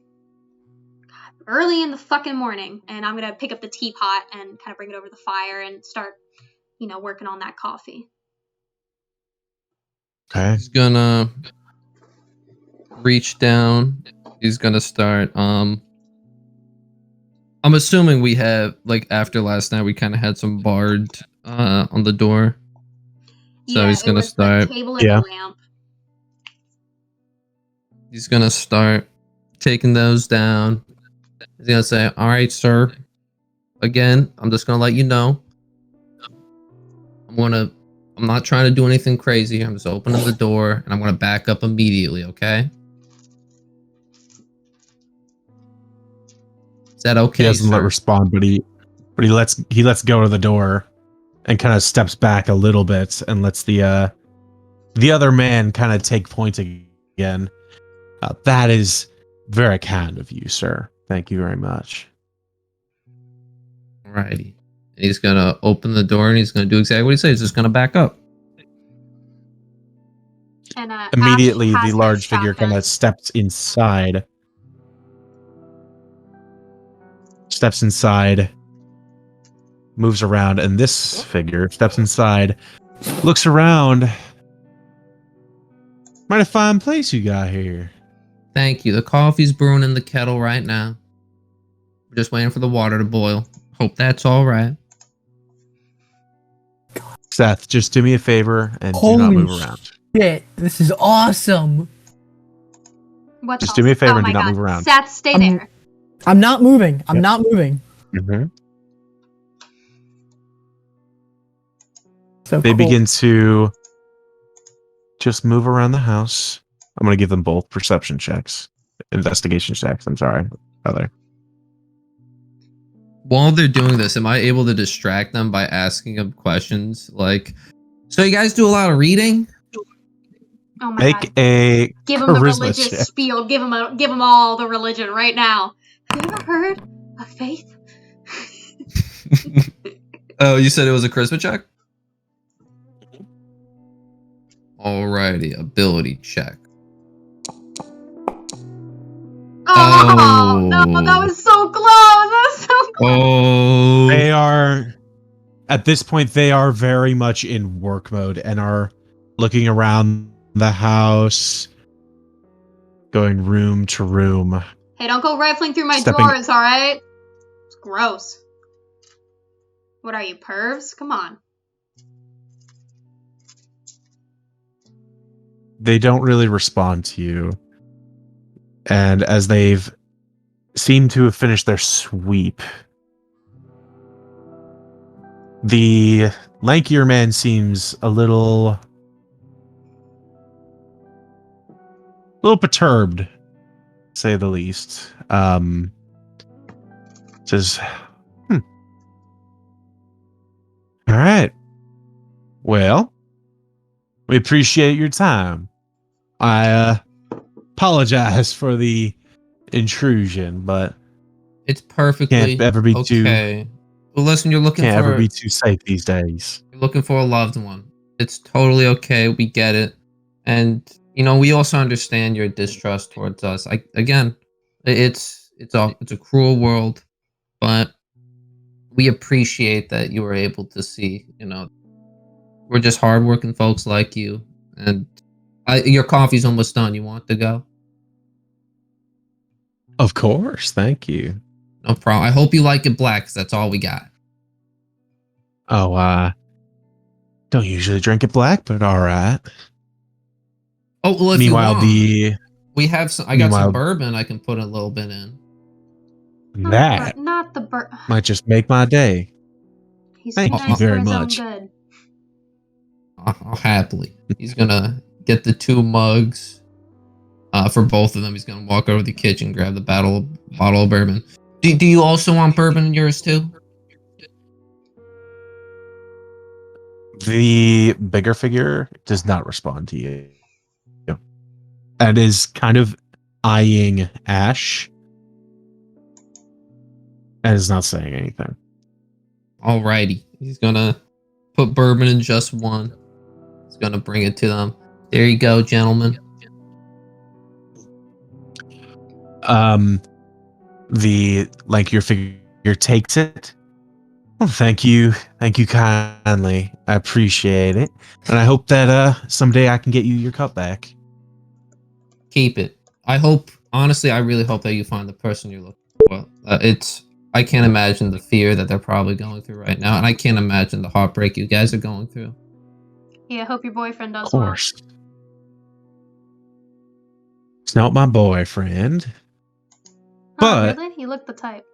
C: God, early in the fucking morning, and I'm gonna pick up the teapot and kind of bring it over the fire and start, working on that coffee.
A: Okay.
E: He's gonna reach down. He's gonna start. I'm assuming we have, like, after last night, we kind of had some bard on the door. So
C: yeah,
E: he's gonna
C: it was
E: start.
C: the table and
A: Yeah.
C: the lamp.
E: He's gonna start taking those down. He's gonna say, "All right, sir. Again, I'm just gonna let you know. I'm not trying to do anything crazy. I'm just opening the door, and I'm gonna back up immediately. Okay? Is that okay,
A: He doesn't
E: sir?"
A: respond, but he lets go of the door and kind of steps back a little bit and lets the other man kind of take point again. That is very kind of you, sir. Thank you very much.
E: Alrighty. And he's gonna open the door, and he's gonna do exactly what he says. He's just gonna back up.
C: And
A: Immediately,
C: Ash
A: the
C: has
A: large
C: her
A: figure kind
C: shotgun.
A: of steps inside. Moves around, and this figure steps inside, looks around. Mighty fine place you got here.
E: Thank you. The coffee's brewing in the kettle right now. We're just waiting for the water to boil. Hope that's all right.
A: Seth, just do me a favor and do not move around.
F: Shit, this is awesome.
C: What's
A: Just do me a favor and do
C: my
A: not
C: God.
A: move around.
C: Seth, stay there.
F: I'm not moving. I'm
A: Yep.
F: not moving.
A: Mm-hmm.
F: So
A: They
F: cool.
A: begin to just move around the house. I'm going to give them both perception checks. Investigation checks, I'm sorry. Rather.
E: While they're doing this, am I able to distract them by asking them questions like, "So you guys do a lot of reading?"
C: Oh my
A: Make
C: God.
A: a
C: Give him the
A: charisma
C: religious
A: check.
C: spiel. Give him all the religion right now. Have you ever heard of faith?
E: Oh, you said it was a charisma check? Alrighty, ability check.
C: Oh, no, that was so close. That was so close.
E: Oh.
A: They are, at this point, they are very much in work mode and are looking around the house, going room to room.
C: Hey, don't go rifling through my
A: Stepping-
C: drawers, alright? It's gross. What are you, pervs? Come on.
A: They don't really respond to you. And as they've seemed to have finished their sweep, the lankier man seems a little perturbed, to say the least. Says, all right. Well, we appreciate your time. I apologize for the intrusion, but
E: It's perfectly
A: can't ever be
E: okay. Well, listen, you're looking
A: can't ever
E: for
A: be too safe these days.
E: a loved one. It's totally okay. We get it, and we also understand your distrust towards us. Again, it's a cruel world, but we appreciate that you were able to see. We're just hardworking folks like you, and your coffee's almost done. You want to go?
A: Of course, thank you.
E: No problem. I hope you like it black, 'cause that's all we got.
A: Oh, don't usually drink it black, but all right.
E: Oh well, if
A: Meanwhile,
E: you want, we have some. I got some
A: meanwhile-
E: bourbon. I can put a little bit in.
A: that
C: Not the
A: might just make my day.
C: He's
A: Thank
C: too
A: you
C: nice
A: very
C: for his
A: much.
C: own good.
E: I'll happily. He's gonna get the 2 mugs. For both of them, he's gonna walk over to the kitchen, grab the bottle of bourbon. Do you also want bourbon in yours too?
A: The bigger figure does not respond to you. And is kind of eyeing Ash and is not saying anything.
E: Alrighty, he's gonna put bourbon in just one. He's gonna bring it to them. There you go, gentlemen.
A: The lankier figure takes it. Well, thank you kindly. I appreciate it, and I hope that someday I can get you your cup back.
E: Keep it. Honestly, I really hope that you find the person you're looking for. I can't imagine the fear that they're probably going through right now, and I can't imagine the heartbreak you guys are going through.
C: Yeah, I hope your boyfriend does
A: Of course, it's not my boyfriend,
C: well. Oh,
A: but
C: really? You look the type.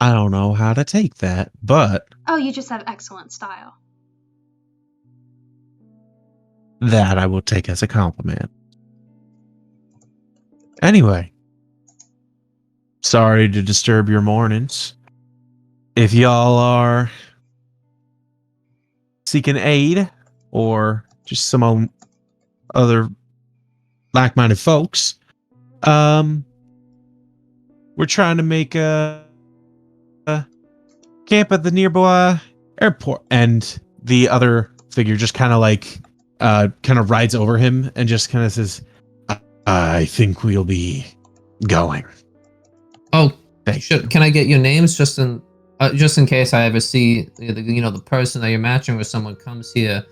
A: I don't know how to take that. But
C: Oh, you just have excellent style.
A: that I will take as a compliment. Anyway, sorry to disturb your mornings. If y'all are seeking aid or just some other like-minded folks, we're trying to make a camp at the nearby airport. And the other figure just kind of rides over him and just kind of says, I think we'll be going.
E: Oh,
A: Thank you.
E: can I get your names just in case I ever see the person that you're matching with, someone comes here,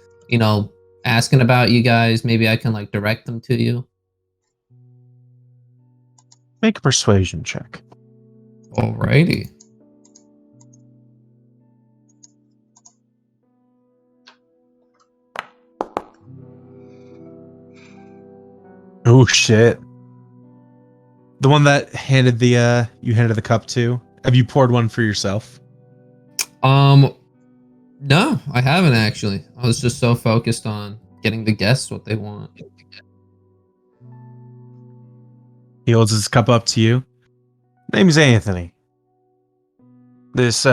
E: asking about you guys, maybe I can direct them to you.
A: Make a persuasion check.
E: Alrighty.
A: Oh shit. The one that handed you handed the cup to. Have you poured one for yourself?
E: No, I haven't actually. I was just so focused on getting the guests what they want.
A: He holds his cup up to you. Name's Anthony. This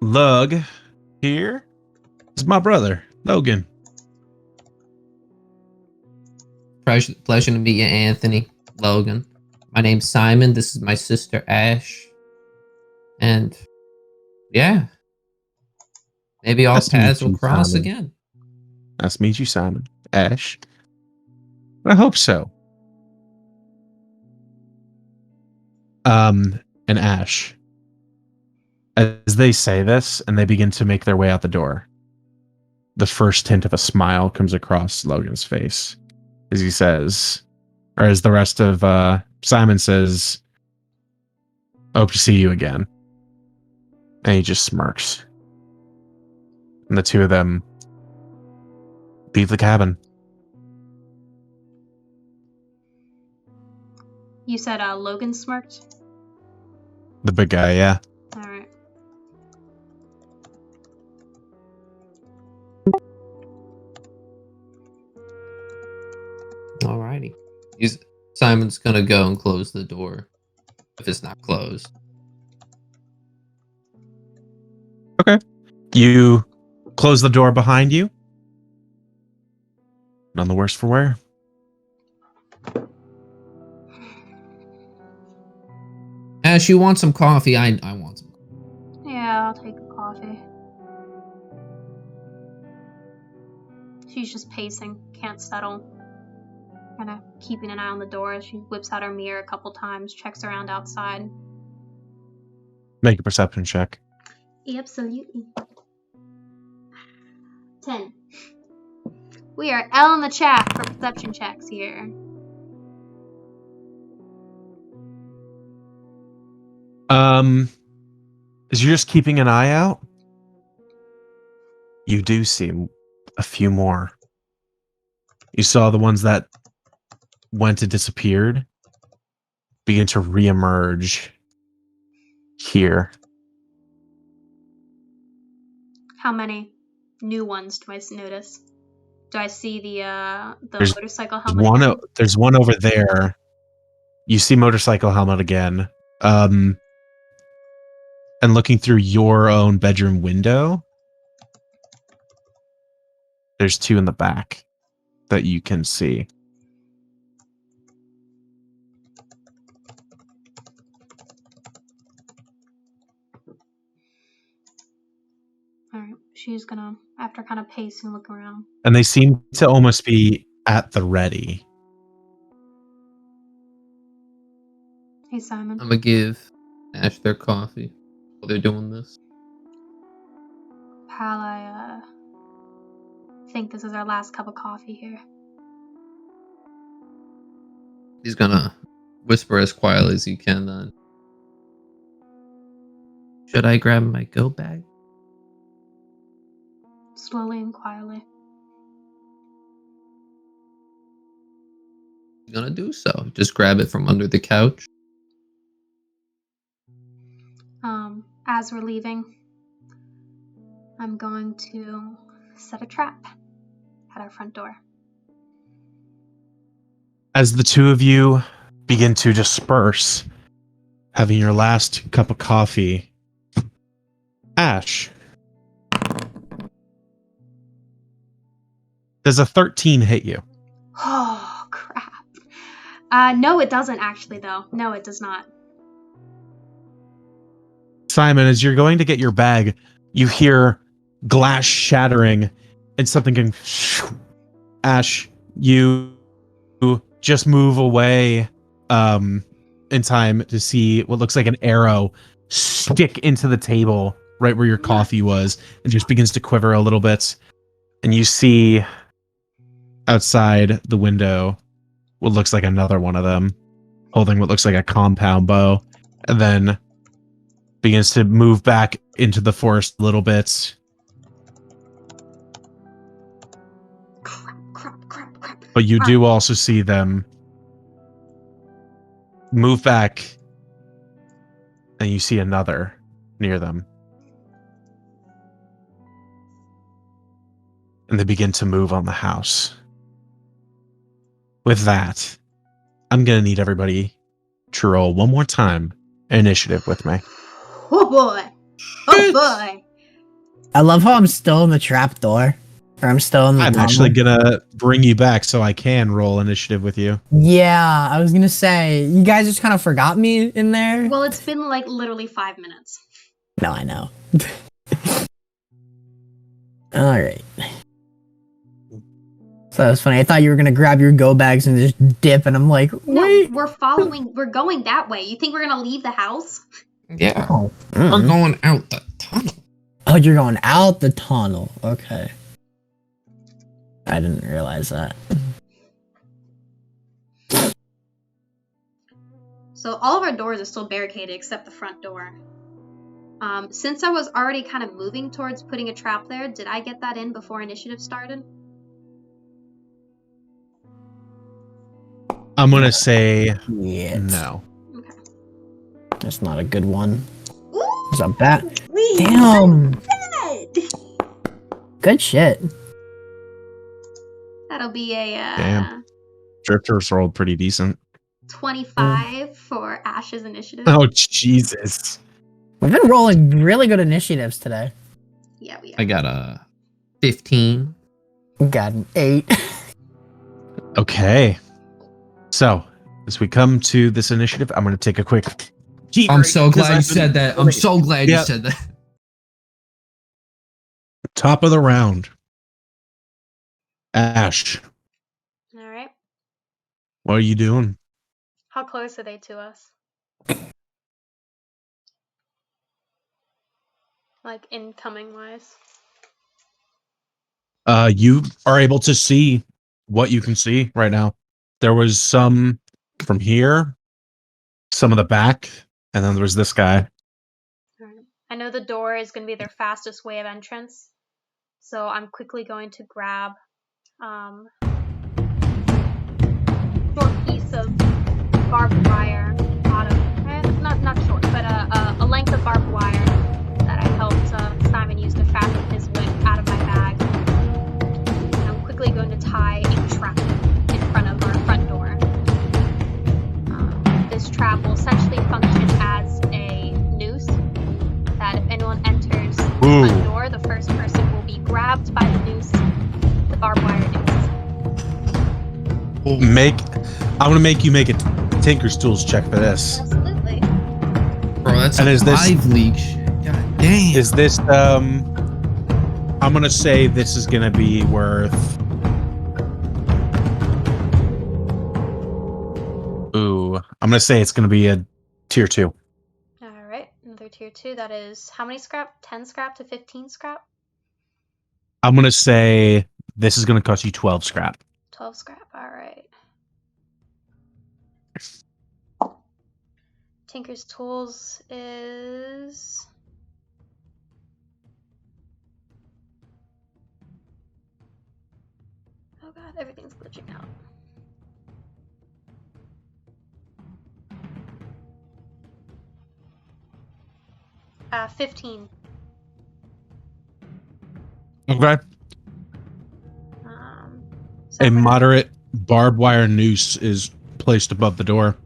A: lug here is my brother, Logan.
E: Pleasure to meet you, Anthony. Logan. My name's Simon. This is my sister Ash. And yeah, maybe our paths will cross again.
A: Nice to meet you, Simon. Ash. I hope so. And Ash, as they say this and they begin to make their way out the door, the first hint of a smile comes across Logan's face as he says, or as the rest of Simon says, hope to see you again. And he just smirks. And the two of them leave the cabin.
C: You said Logan smirked?
A: The big guy, yeah.
C: Alright.
E: Alrighty. Simon's gonna go and close the door if it's not closed.
A: Okay. You close the door behind you. none the worse for wear.
E: Ash, you want some coffee? I want some.
C: Yeah, I'll take a coffee. She's just pacing, can't settle. Kind of keeping an eye on the door. She whips out her mirror a couple times, checks around outside.
A: Make a perception check.
C: Absolutely. 10. We are L in the chat for perception checks here.
A: As you're just keeping an eye out, you do see a few more. You saw the ones that went and disappeared begin to reemerge here.
C: How many new ones do I notice? Do I see the
A: There's
C: motorcycle helmet?
A: There's one over there. You see motorcycle helmet again. And looking through your own bedroom window, there's two in the back that you can see.
C: Alright, she's gonna, after kind of pacing, look around.
A: And they seem to almost be at the ready.
C: Hey, Simon.
E: I'm gonna give Ash their coffee while they're doing this.
C: Pal, I think this is our last cup of coffee here.
E: He's gonna whisper as quietly as he can then. Should I grab my go bag?
C: Slowly and quietly.
E: He's gonna do so. Just grab it from under the couch.
C: As we're leaving, I'm going to set a trap at our front door.
A: As the two of you begin to disperse, having your last cup of coffee, Ash, does a 13 hit you?
C: Oh, crap. No, it doesn't actually, though. No, it does not.
A: Simon, as you're going to get your bag, you hear glass shattering and something going. Ash, you just move away in time to see what looks like an arrow stick into the table right where your coffee was and just begins to quiver a little bit. And you see outside the window what looks like another one of them holding what looks like a compound bow, and then begins to move back into the forest a little bit.
C: Crap.
A: But you do also see them move back, and you see another near them. And they begin to move on the house. With that, I'm going to need everybody to roll one more time initiative with me.
C: Oh boy. Oh boy.
F: I love how I'm still in the trap door. Or I'm still in the
A: I'm
F: tunnel.
A: actually going to bring you back so I can roll initiative with you.
F: Yeah, I was gonna say, you guys just kind of forgot me in there.
C: Well, it's been like literally 5 minutes.
F: No, I know. Alright. So that was funny. I thought you were gonna grab your go bags and just dip, and I'm like, wait.
C: No, we're going that way. You think we're gonna leave the house?
E: Yeah.
F: Oh,
E: We're going out the tunnel.
F: Oh, you're going out the tunnel. Okay. I didn't realize that.
C: So all of our doors are still barricaded except the front door. Since I was already kind of moving towards putting a trap there, did I get that in before initiative started?
A: I'm going to say
F: Yeah.
A: no.
C: Okay.
F: That's not a good one.
C: Ooh,
F: Is that bat?
C: sweet.
F: Damn.
C: Good.
F: Good shit.
C: That'll be a
A: Damn. Drifters rolled pretty decent.
C: 25 for Ash's initiative.
A: Oh, Jesus.
F: We've been rolling really good initiatives today.
C: Yeah, we
E: I
C: are.
E: got a 15.
F: We got an 8.
A: Okay. So, as we come to this initiative, I'm going to take a quick.
E: I'm so glad you
A: I've
E: said
A: been-
E: that. I'm so glad you
A: Yeah.
E: said that.
A: Top of the round. Ash,
C: All right.
A: what are you doing?
C: How close are they to us? Like incoming wise.
A: You are able to see what you can see right now. There was some from here, some of the back, and then there was this guy.
C: Alright. I know the door is going to be their fastest way of entrance, so I'm quickly going to grab a short piece of barbed wire out of, not short, but a length of barbed wire that I helped Simon use to fasten his whip out of my bag. And I'm quickly going to tie a trap in front of our front door. This trap will essentially function as a noose that if anyone enters the front door, the first person will be grabbed by the noose, the barbed wire noose.
A: I'm gonna make you make a Tinker's Tools check for this.
C: Absolutely.
E: Bro, that's
A: And
E: a
A: is this-
E: 5 league shit. God damn.
A: Is this I'm gonna say this is gonna be worth I'm gonna say it's gonna be a tier 2.
C: Alright, another tier 2. That is how many scrap? 10 scrap to 15 scrap?
A: I'm gonna say this is gonna cost you 12 scrap.
C: 12 scrap, alright. Tinker's Tools is... Oh god, everything's glitching out. Uh, 15.
A: Okay.
C: So
A: A
C: I'm gonna-
A: moderate barbed wire noose is placed above the door.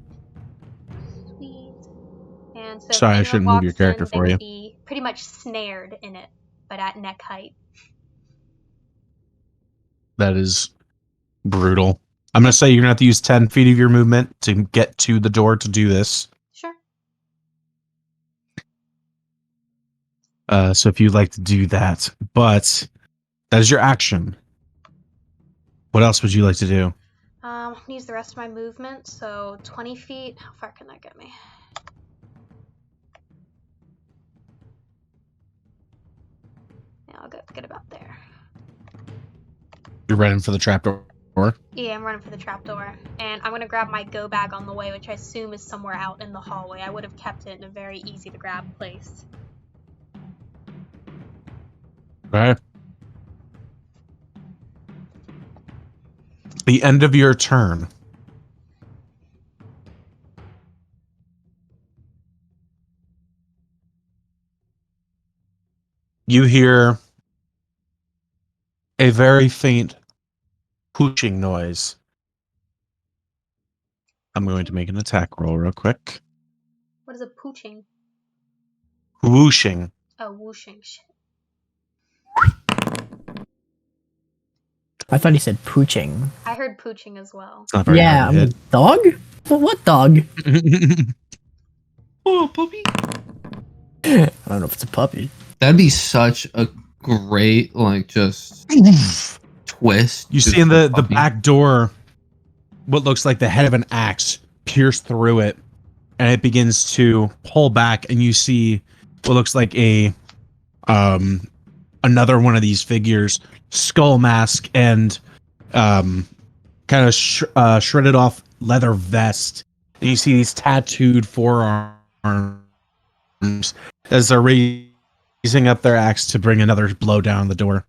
C: Sweet. And so
A: Sorry, I
C: if
A: shouldn't
C: anyone
A: move your
C: walks
A: character
C: in,
A: for
C: they
A: you.
C: would be pretty much snared in it, but at neck height.
A: That is brutal. I'm gonna say you're gonna have to use 10 feet of your movement to get to the door to do this.
C: Sure.
A: So if you'd like to do that, but that is your action. What else would you like to do?
C: I'm gonna use the rest of my movement, so 20 feet. How far can that get me? Yeah, I'll get about there.
A: You're running for the trapdoor.
C: Yeah, I'm running for the trapdoor. And I'm gonna grab my go bag on the way, which I assume is somewhere out in the hallway. I would have kept it in a very easy to grab place.
A: Okay. The end of your turn. You hear a very faint pooching noise. I'm going to make an attack roll real quick.
C: What is a pooching?
A: Whooshing.
C: Oh, whooshing. Shit.
F: I thought he said pooching.
C: I heard pooching as well.
A: It's not very
F: Yeah,
A: hard to hit.
F: dog? What dog?
E: Oh, puppy.
F: I don't know if it's a puppy.
E: That'd be such a great, like, just twist.
A: You
E: to
A: see in the
E: puppy.
A: back door what looks like the head of an axe pierce through it, and it begins to pull back, and you see what looks like a another one of these figures, skull mask and kind of shredded off leather vest, and you see these tattooed forearms as they're raising up their axe to bring another blow down the door.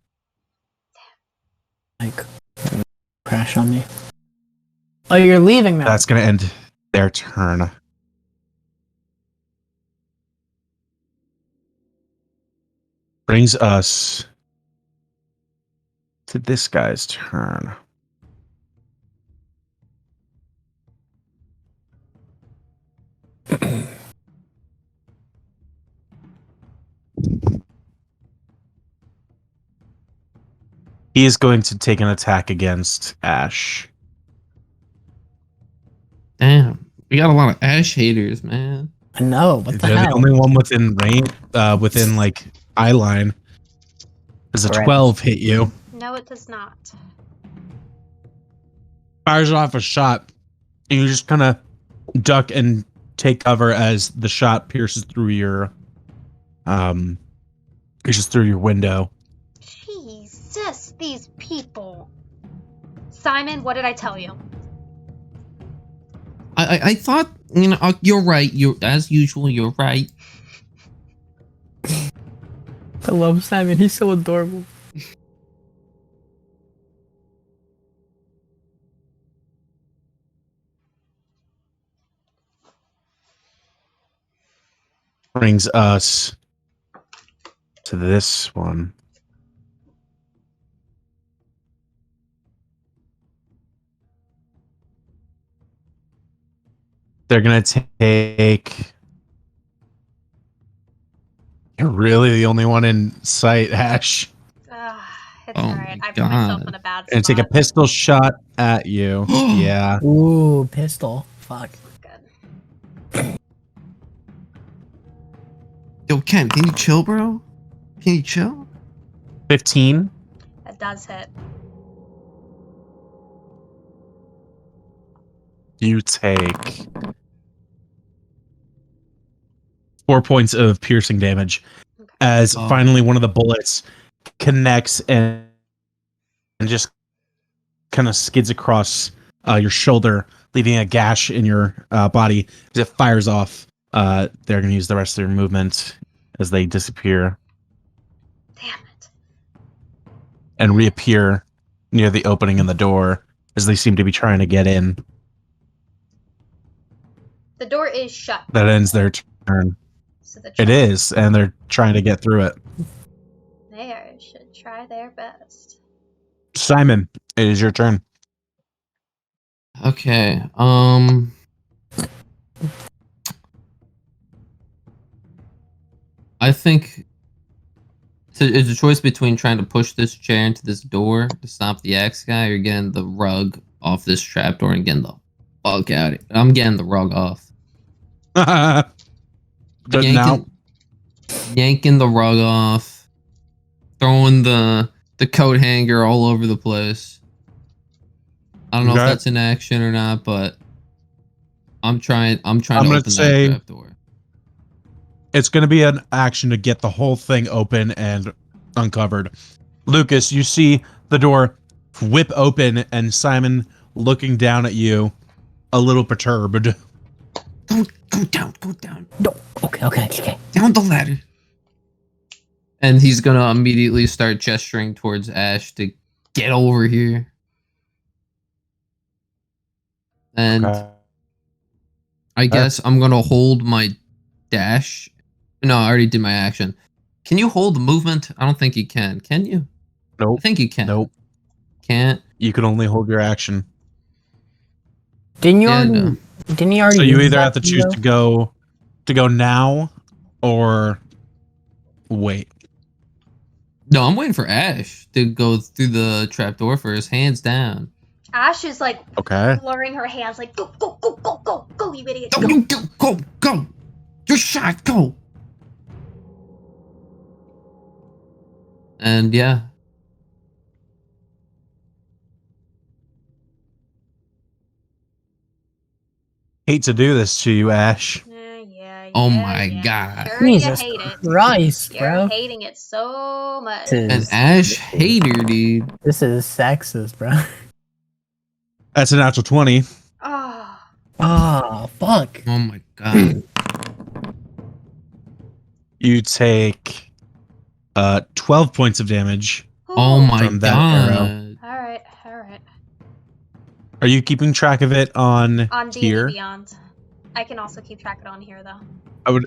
F: Like, crash on me. Oh, you're leaving now.
A: That's going to end their turn. Brings us to this guy's turn. He is going to take an attack against Ash.
E: We got a lot of Ash haters, man.
F: I know. What the
A: They're the
F: hell?
A: only one within range, within like eye line. Does a
F: Right.
A: 12 hit you?
C: No, it does not.
A: Fires off a shot, and you just kind of duck and take cover as the shot pierces through your window.
C: Jesus, these people. Simon, what did I tell you?
E: I thought, you know, you're right. You're, as usual, you're right.
F: I love Simon. He's so adorable.
A: Brings us to this one. They're gonna take. You're really the only one in sight, Ash.
C: It's
E: Oh
C: alright.
E: my
C: I put myself
E: God.
C: in a bad
A: And take a
C: spot.
A: pistol shot at you. Yeah.
F: Ooh, pistol. Fuck.
C: Good.
E: Yo, Ken, can you chill, bro? Can you chill?
A: 15.
C: That does hit.
A: You take 4 points of piercing damage
C: Okay.
A: as
E: Oh.
A: finally one of the bullets connects and just kind of skids across your shoulder, leaving a gash in your body as it fires off. They're going to use the rest of their movement as they disappear
C: Damn it.
A: and reappear near the opening in the door as they seem to be trying to get in.
C: The door is shut.
A: That ends their turn.
C: So
A: It is, and they're trying to get through it.
C: They should try their best.
A: Simon, it is your turn.
E: Okay. I think it's a choice between trying to push this chair into this door to stop the axe guy, or getting the rug off this trapdoor and getting the fuck out. I'm getting the rug off.
A: Good now.
E: Yanking the rug off, throwing the coat hanger all over the place. I don't know if
A: Okay.
E: that's an action or not, but I'm trying to
A: gonna
E: open
A: say-
E: that trapdoor.
A: It's going to be an action to get the whole thing open and uncovered. Lucas, you see the door whip open and Simon looking down at you, a little perturbed.
E: Go down.
F: No. Okay.
E: Down the ladder. And he's gonna immediately start gesturing towards Ash to get over here. And
A: Okay.
E: I guess I'm gonna hold my dash. No, I already did my action. Can you hold the movement? I don't think you can. Can you?
A: Nope.
E: I think you can.
A: Nope.
E: Can't.
A: You can only hold your action.
F: Didn't you
E: Yeah,
F: already?
E: no.
F: Didn't you already?
A: So you
F: use
A: either
F: that
A: have to choose
F: though?
A: to go now or wait.
E: No, I'm waiting for Ash to go through the trapdoor first, hands down.
C: Ash is like
A: Okay.
C: blurring her hands like, go, you idiot.
E: Go. Your shot, go. And yeah.
A: Hate to do this to you, Ash.
C: Yeah.
E: Oh my God.
C: Sure you
F: Jesus
C: hate it.
F: Christ,
C: You're
F: bro.
C: hating it so much.
E: An Ash hater, dude.
F: This is sexist, bro.
A: That's a natural 20.
C: Oh.
F: Ah, fuck.
E: Oh my God.
A: You take 12 points of damage.
E: Oh my
A: From that
E: God.
C: Alright.
A: Are you keeping track of it on
C: On D&D
A: here?
C: Beyond. I can also keep track of it on here, though.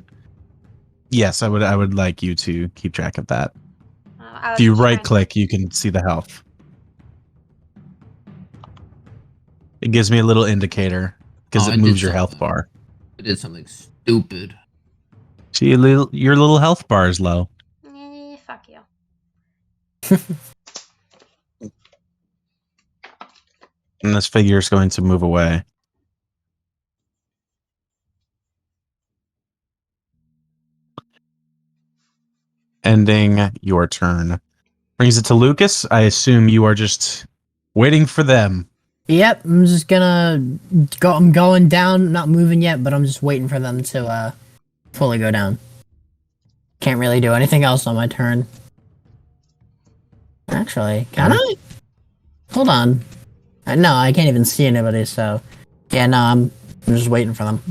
A: Yes, I would like you to keep track of that.
C: I
A: If you
C: was
A: right
C: trying-
A: click, you can see the health. It gives me a little indicator because
E: Oh, I
A: it
E: did
A: moves your health
E: something.
A: bar.
E: I did something stupid.
A: See, your little health bar is low.
C: Fuck you.
A: And this figure is going to move away. ending your turn. Brings it to Lucas. I assume you are just waiting for them.
F: Yep, I'm just gonna go. I'm going down, not moving yet, but I'm just waiting for them to fully go down. Can't really do anything else on my turn. Actually, can I? Hold on. No, I can't even see anybody. So, yeah, no, I'm just waiting for them.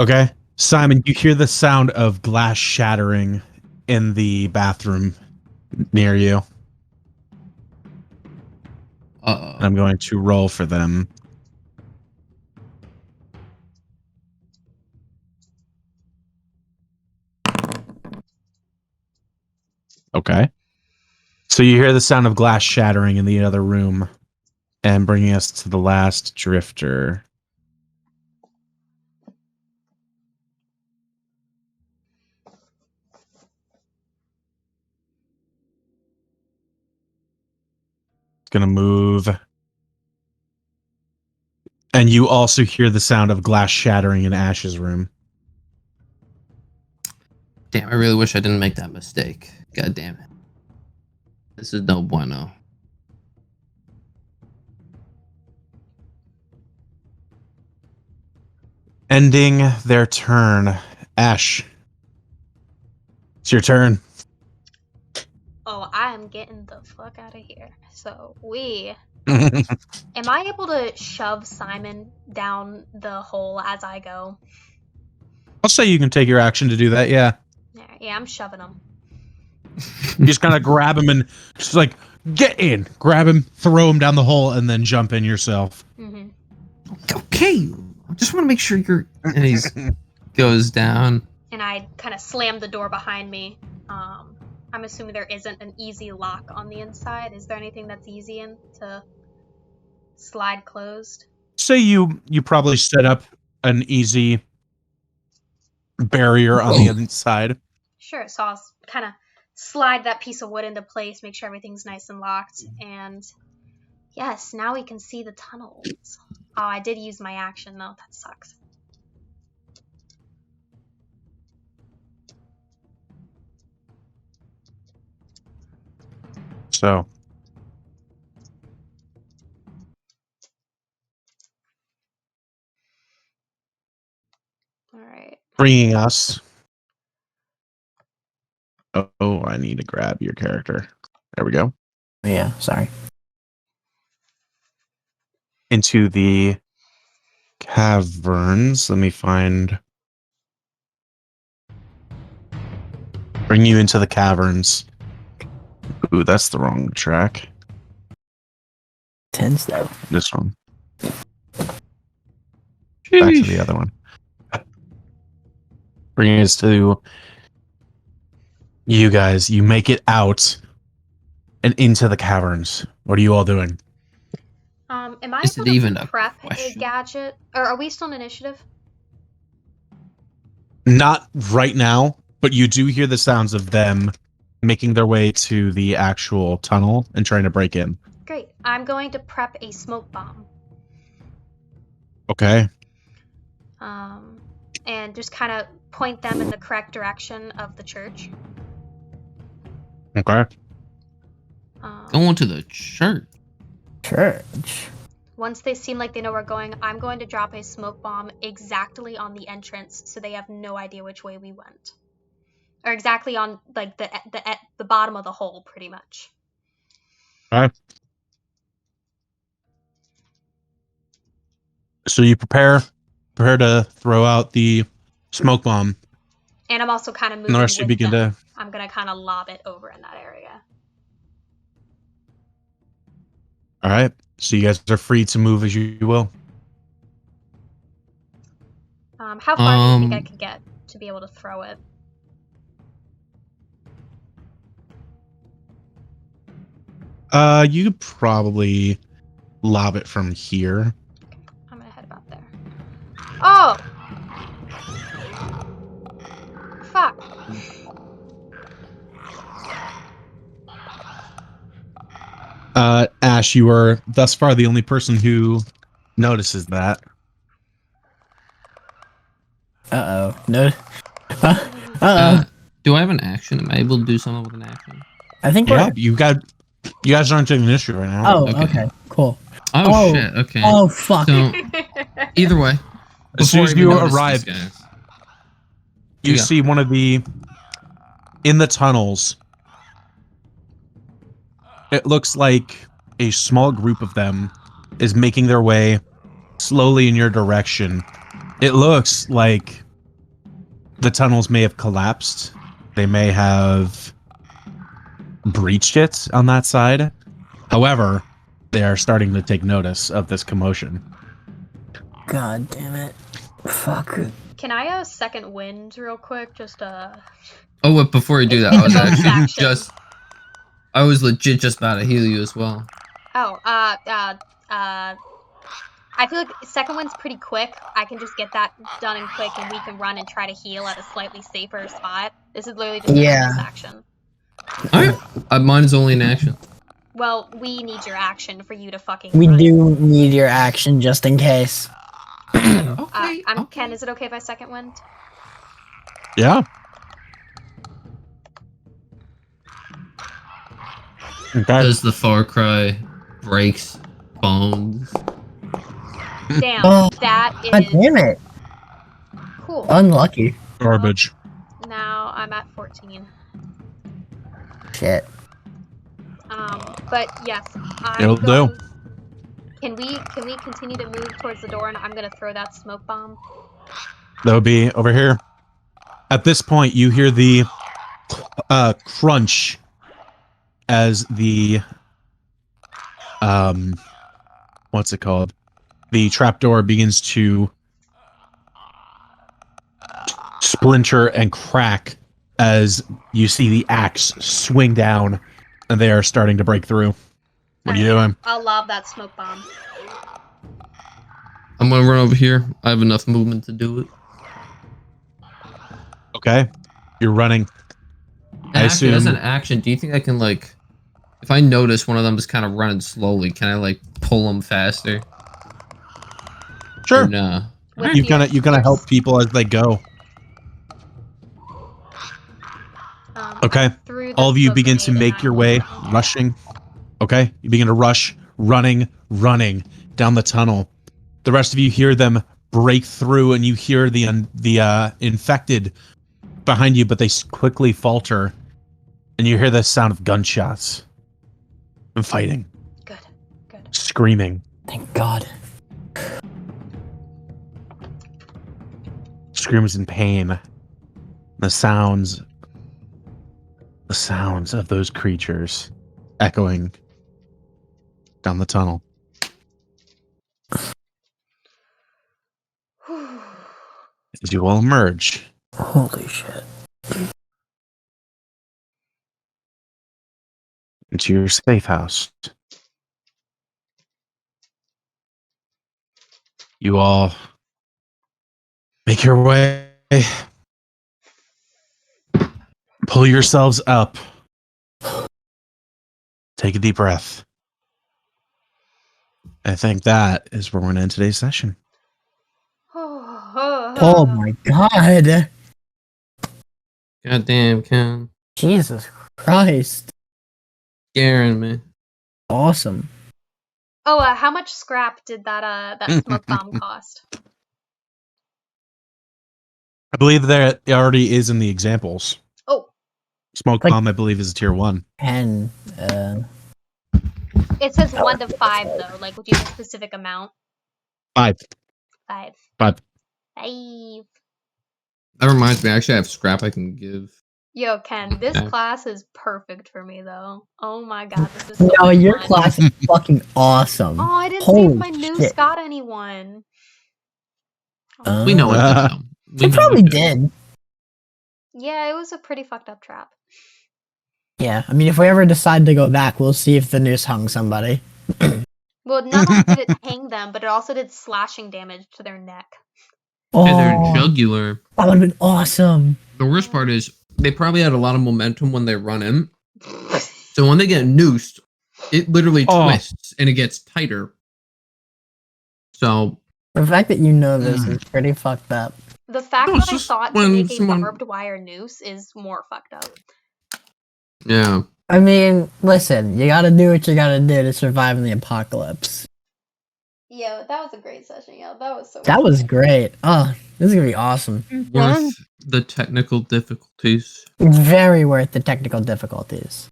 A: Okay. Simon, you hear the sound of glass shattering in the bathroom near you.
E: Uh-oh.
A: I'm going to roll for them. Okay. So you hear the sound of glass shattering in the other room and bringing us to the last drifter. Gonna move. And you also hear the sound of glass shattering in Ash's room.
E: Damn, I really wish I didn't make that mistake. God damn it. This is no bueno.
A: Ending their turn. Ash, it's your turn.
C: Oh, I am getting the fuck out of here. So am I able to shove Simon down the hole as I go?
A: I'll say you can take your action to do that, yeah.
C: Yeah, I'm shoving him.
A: You just kind of grab him and just like, get in. Grab him, throw him down the hole, and then jump in yourself.
C: Mm-hmm.
E: Okay, I just want to make sure you're... And he goes down.
C: And I kind of slam the door behind me. I'm assuming there isn't an easy lock on the inside. Is there anything that's easy to slide closed?
A: Say you probably set up an easy barrier on the inside.
C: Sure, so I'll kind of slide that piece of wood into place, make sure everything's nice and locked, and yes, now we can see the tunnels. Oh, I did use my action though, that sucks.
A: So,
C: Alright.
A: bringing us... Oh, I need to grab your character. There we go.
F: Yeah, sorry.
A: Into the caverns. Let me find... Bring you into the caverns. Ooh, that's the wrong track.
F: 10 step.
A: This one. Back to the other one. Bringing us to you guys. You make it out and into the caverns. What are you all doing?
C: Am I
E: Is
C: able
E: it
C: to
E: even a
C: prep a
E: question?
C: gadget? Or are we still in initiative?
A: Not right now, but you do hear the sounds of them making their way to the actual tunnel and trying to break in.
C: Great. I'm going to prep a smoke bomb.
A: Okay.
C: And just kind of point them in the correct direction of the church.
A: Okay.
E: Going to the church.
F: Church.
C: Once they seem like they know we're going, I'm going to drop a smoke bomb exactly on the entrance so they have no idea which way we went. Or exactly on like the bottom of the hole, pretty much.
A: Okay. So you prepare to throw out the smoke bomb.
C: And I'm also kind of
A: And
C: moving
A: the rest you
C: with
A: begin
C: them.
A: to...
C: I'm going to kind of lob it over in that area.
A: All right. So you guys are free to move as you will.
C: How far do you think I could get to be able to throw it?
A: You could probably lob it from here.
C: I'm going to head about there. Oh! Fuck.
A: Ash, you are thus far the only person who notices that.
F: Uh-oh. No. Uh-oh.
E: Do I have an action? Am I able to do something with an action?
F: I think
A: Yeah,
F: we're.
A: you guys aren't taking an issue right now.
F: Oh,
E: Okay.
F: okay, cool.
E: Oh, shit. Okay.
F: Oh fuck.
E: So either way,
A: As soon
E: before I
A: as
E: even
A: you
E: notice
A: arrive,
E: these guys,
A: you
E: Yeah.
A: see one of the in the tunnels. It looks like a small group of them is making their way slowly in your direction. It looks like the tunnels may have collapsed. They may have breached it on that side. However, they are starting to take notice of this commotion.
F: God damn it. Fuck.
C: Can I second wind real quick? Just
E: Oh, but before you do that,
C: It's
E: I was
C: a bonus
E: actually
C: action.
E: I was legit just about to heal you as well.
C: Oh, I feel like second wind's pretty quick. I can just get that done and quick, and we can run and try to heal at a slightly safer spot. This is literally just a bonus action.
E: Alright. Mine is only an action.
C: Well, we need your action for you to fucking
F: We
C: run.
F: do need your action just in case.
E: Okay.
C: Ken, is it okay if I second wind?
A: Yeah. Okay.
E: Does the Far Cry breaks bones?
C: Damn,
F: Oh,
C: that
F: God
C: is
F: damn it.
C: cool.
F: Unlucky.
A: Garbage.
C: Now I'm at 14.
F: Shit.
C: But yes,
A: It'll do.
C: Can we continue to move towards the door, and I'm gonna throw that smoke bomb?
A: That would be over here. At this point, you hear the crunch as the what's it called? The trapdoor begins to splinter and crack as you see the axe swing down, and they are starting to break through. What are you doing?
C: I'll lob that smoke bomb.
E: I'm gonna run over here. I have enough movement to do it.
A: Okay, you're running. I
E: Actually, as
A: assume.
E: an action, do you think I can like, if I notice one of them is kind of running slowly, can I like pull them faster?
A: Sure.
E: Or nah.
C: With
A: You
C: your-
A: gonna help people as they go. Okay.
C: through the
A: All of you
C: smoke
A: begin to
C: grenade in
A: make
C: that
A: your way,
C: moment.
A: rushing. Okay, you begin to rush, running down the tunnel. The rest of you hear them break through, and you hear the infected behind you, but they quickly falter, and you hear the sound of gunshots and fighting,
C: Good.
A: screaming,
F: Thank God.
A: screams in pain. The sounds of those creatures echoing down the tunnel. As you all emerge
F: Holy shit.
A: into your safe house. You all make your way, pull yourselves up, take a deep breath. I think that is where we're going to end today's session.
F: Oh my God.
E: Goddamn, Ken.
F: Jesus Christ.
E: Scaring me.
F: Awesome.
C: Oh, how much scrap did that smoke bomb cost?
A: I believe that it already is in the examples.
C: Oh,
A: Smoke
F: Like-
A: bomb, I believe, is a tier 1.
F: 10.
C: it says 1 to 5 though. Like, would you have a specific amount?
A: 5.
C: 5.
A: 5.
C: 5.
E: That reminds me, actually, I have scrap I can give.
C: Yo, Ken, this
E: Okay.
C: class is perfect for me though. Oh my god, this is so
F: No, your
C: fun.
F: class is fucking awesome.
C: Oh, I didn't see
F: Holy
C: if my noose
F: shit.
C: got anyone.
E: We know it did,
A: Uh,
E: though.
F: You
E: know
F: probably
E: it
F: did.
C: Yeah, it was a pretty fucked up trap.
F: Yeah, I mean, if we ever decide to go back, we'll see if the noose hung somebody.
C: Well, not only did it hang them, but it also did slashing damage to their neck.
F: Oh,
E: And their jugular.
F: that would have been awesome.
E: The worst part is, they probably had a lot of momentum when they run in. So when they get noosed, it literally
A: Oh.
E: twists and it gets tighter. So
F: The fact that you know this is pretty fucked up.
C: The fact
E: No, it's
C: that I
E: just
C: thought to
E: when
C: make a
E: someone-
C: barbed wire noose is more fucked up.
E: Yeah.
F: I mean, listen, you gotta do what you gotta do to survive in the apocalypse.
C: Yeah, that was a great session. Yeah, that was so.
F: That was great. Oh, this is gonna be awesome.
E: Worth the technical difficulties.
F: Very worth the technical difficulties.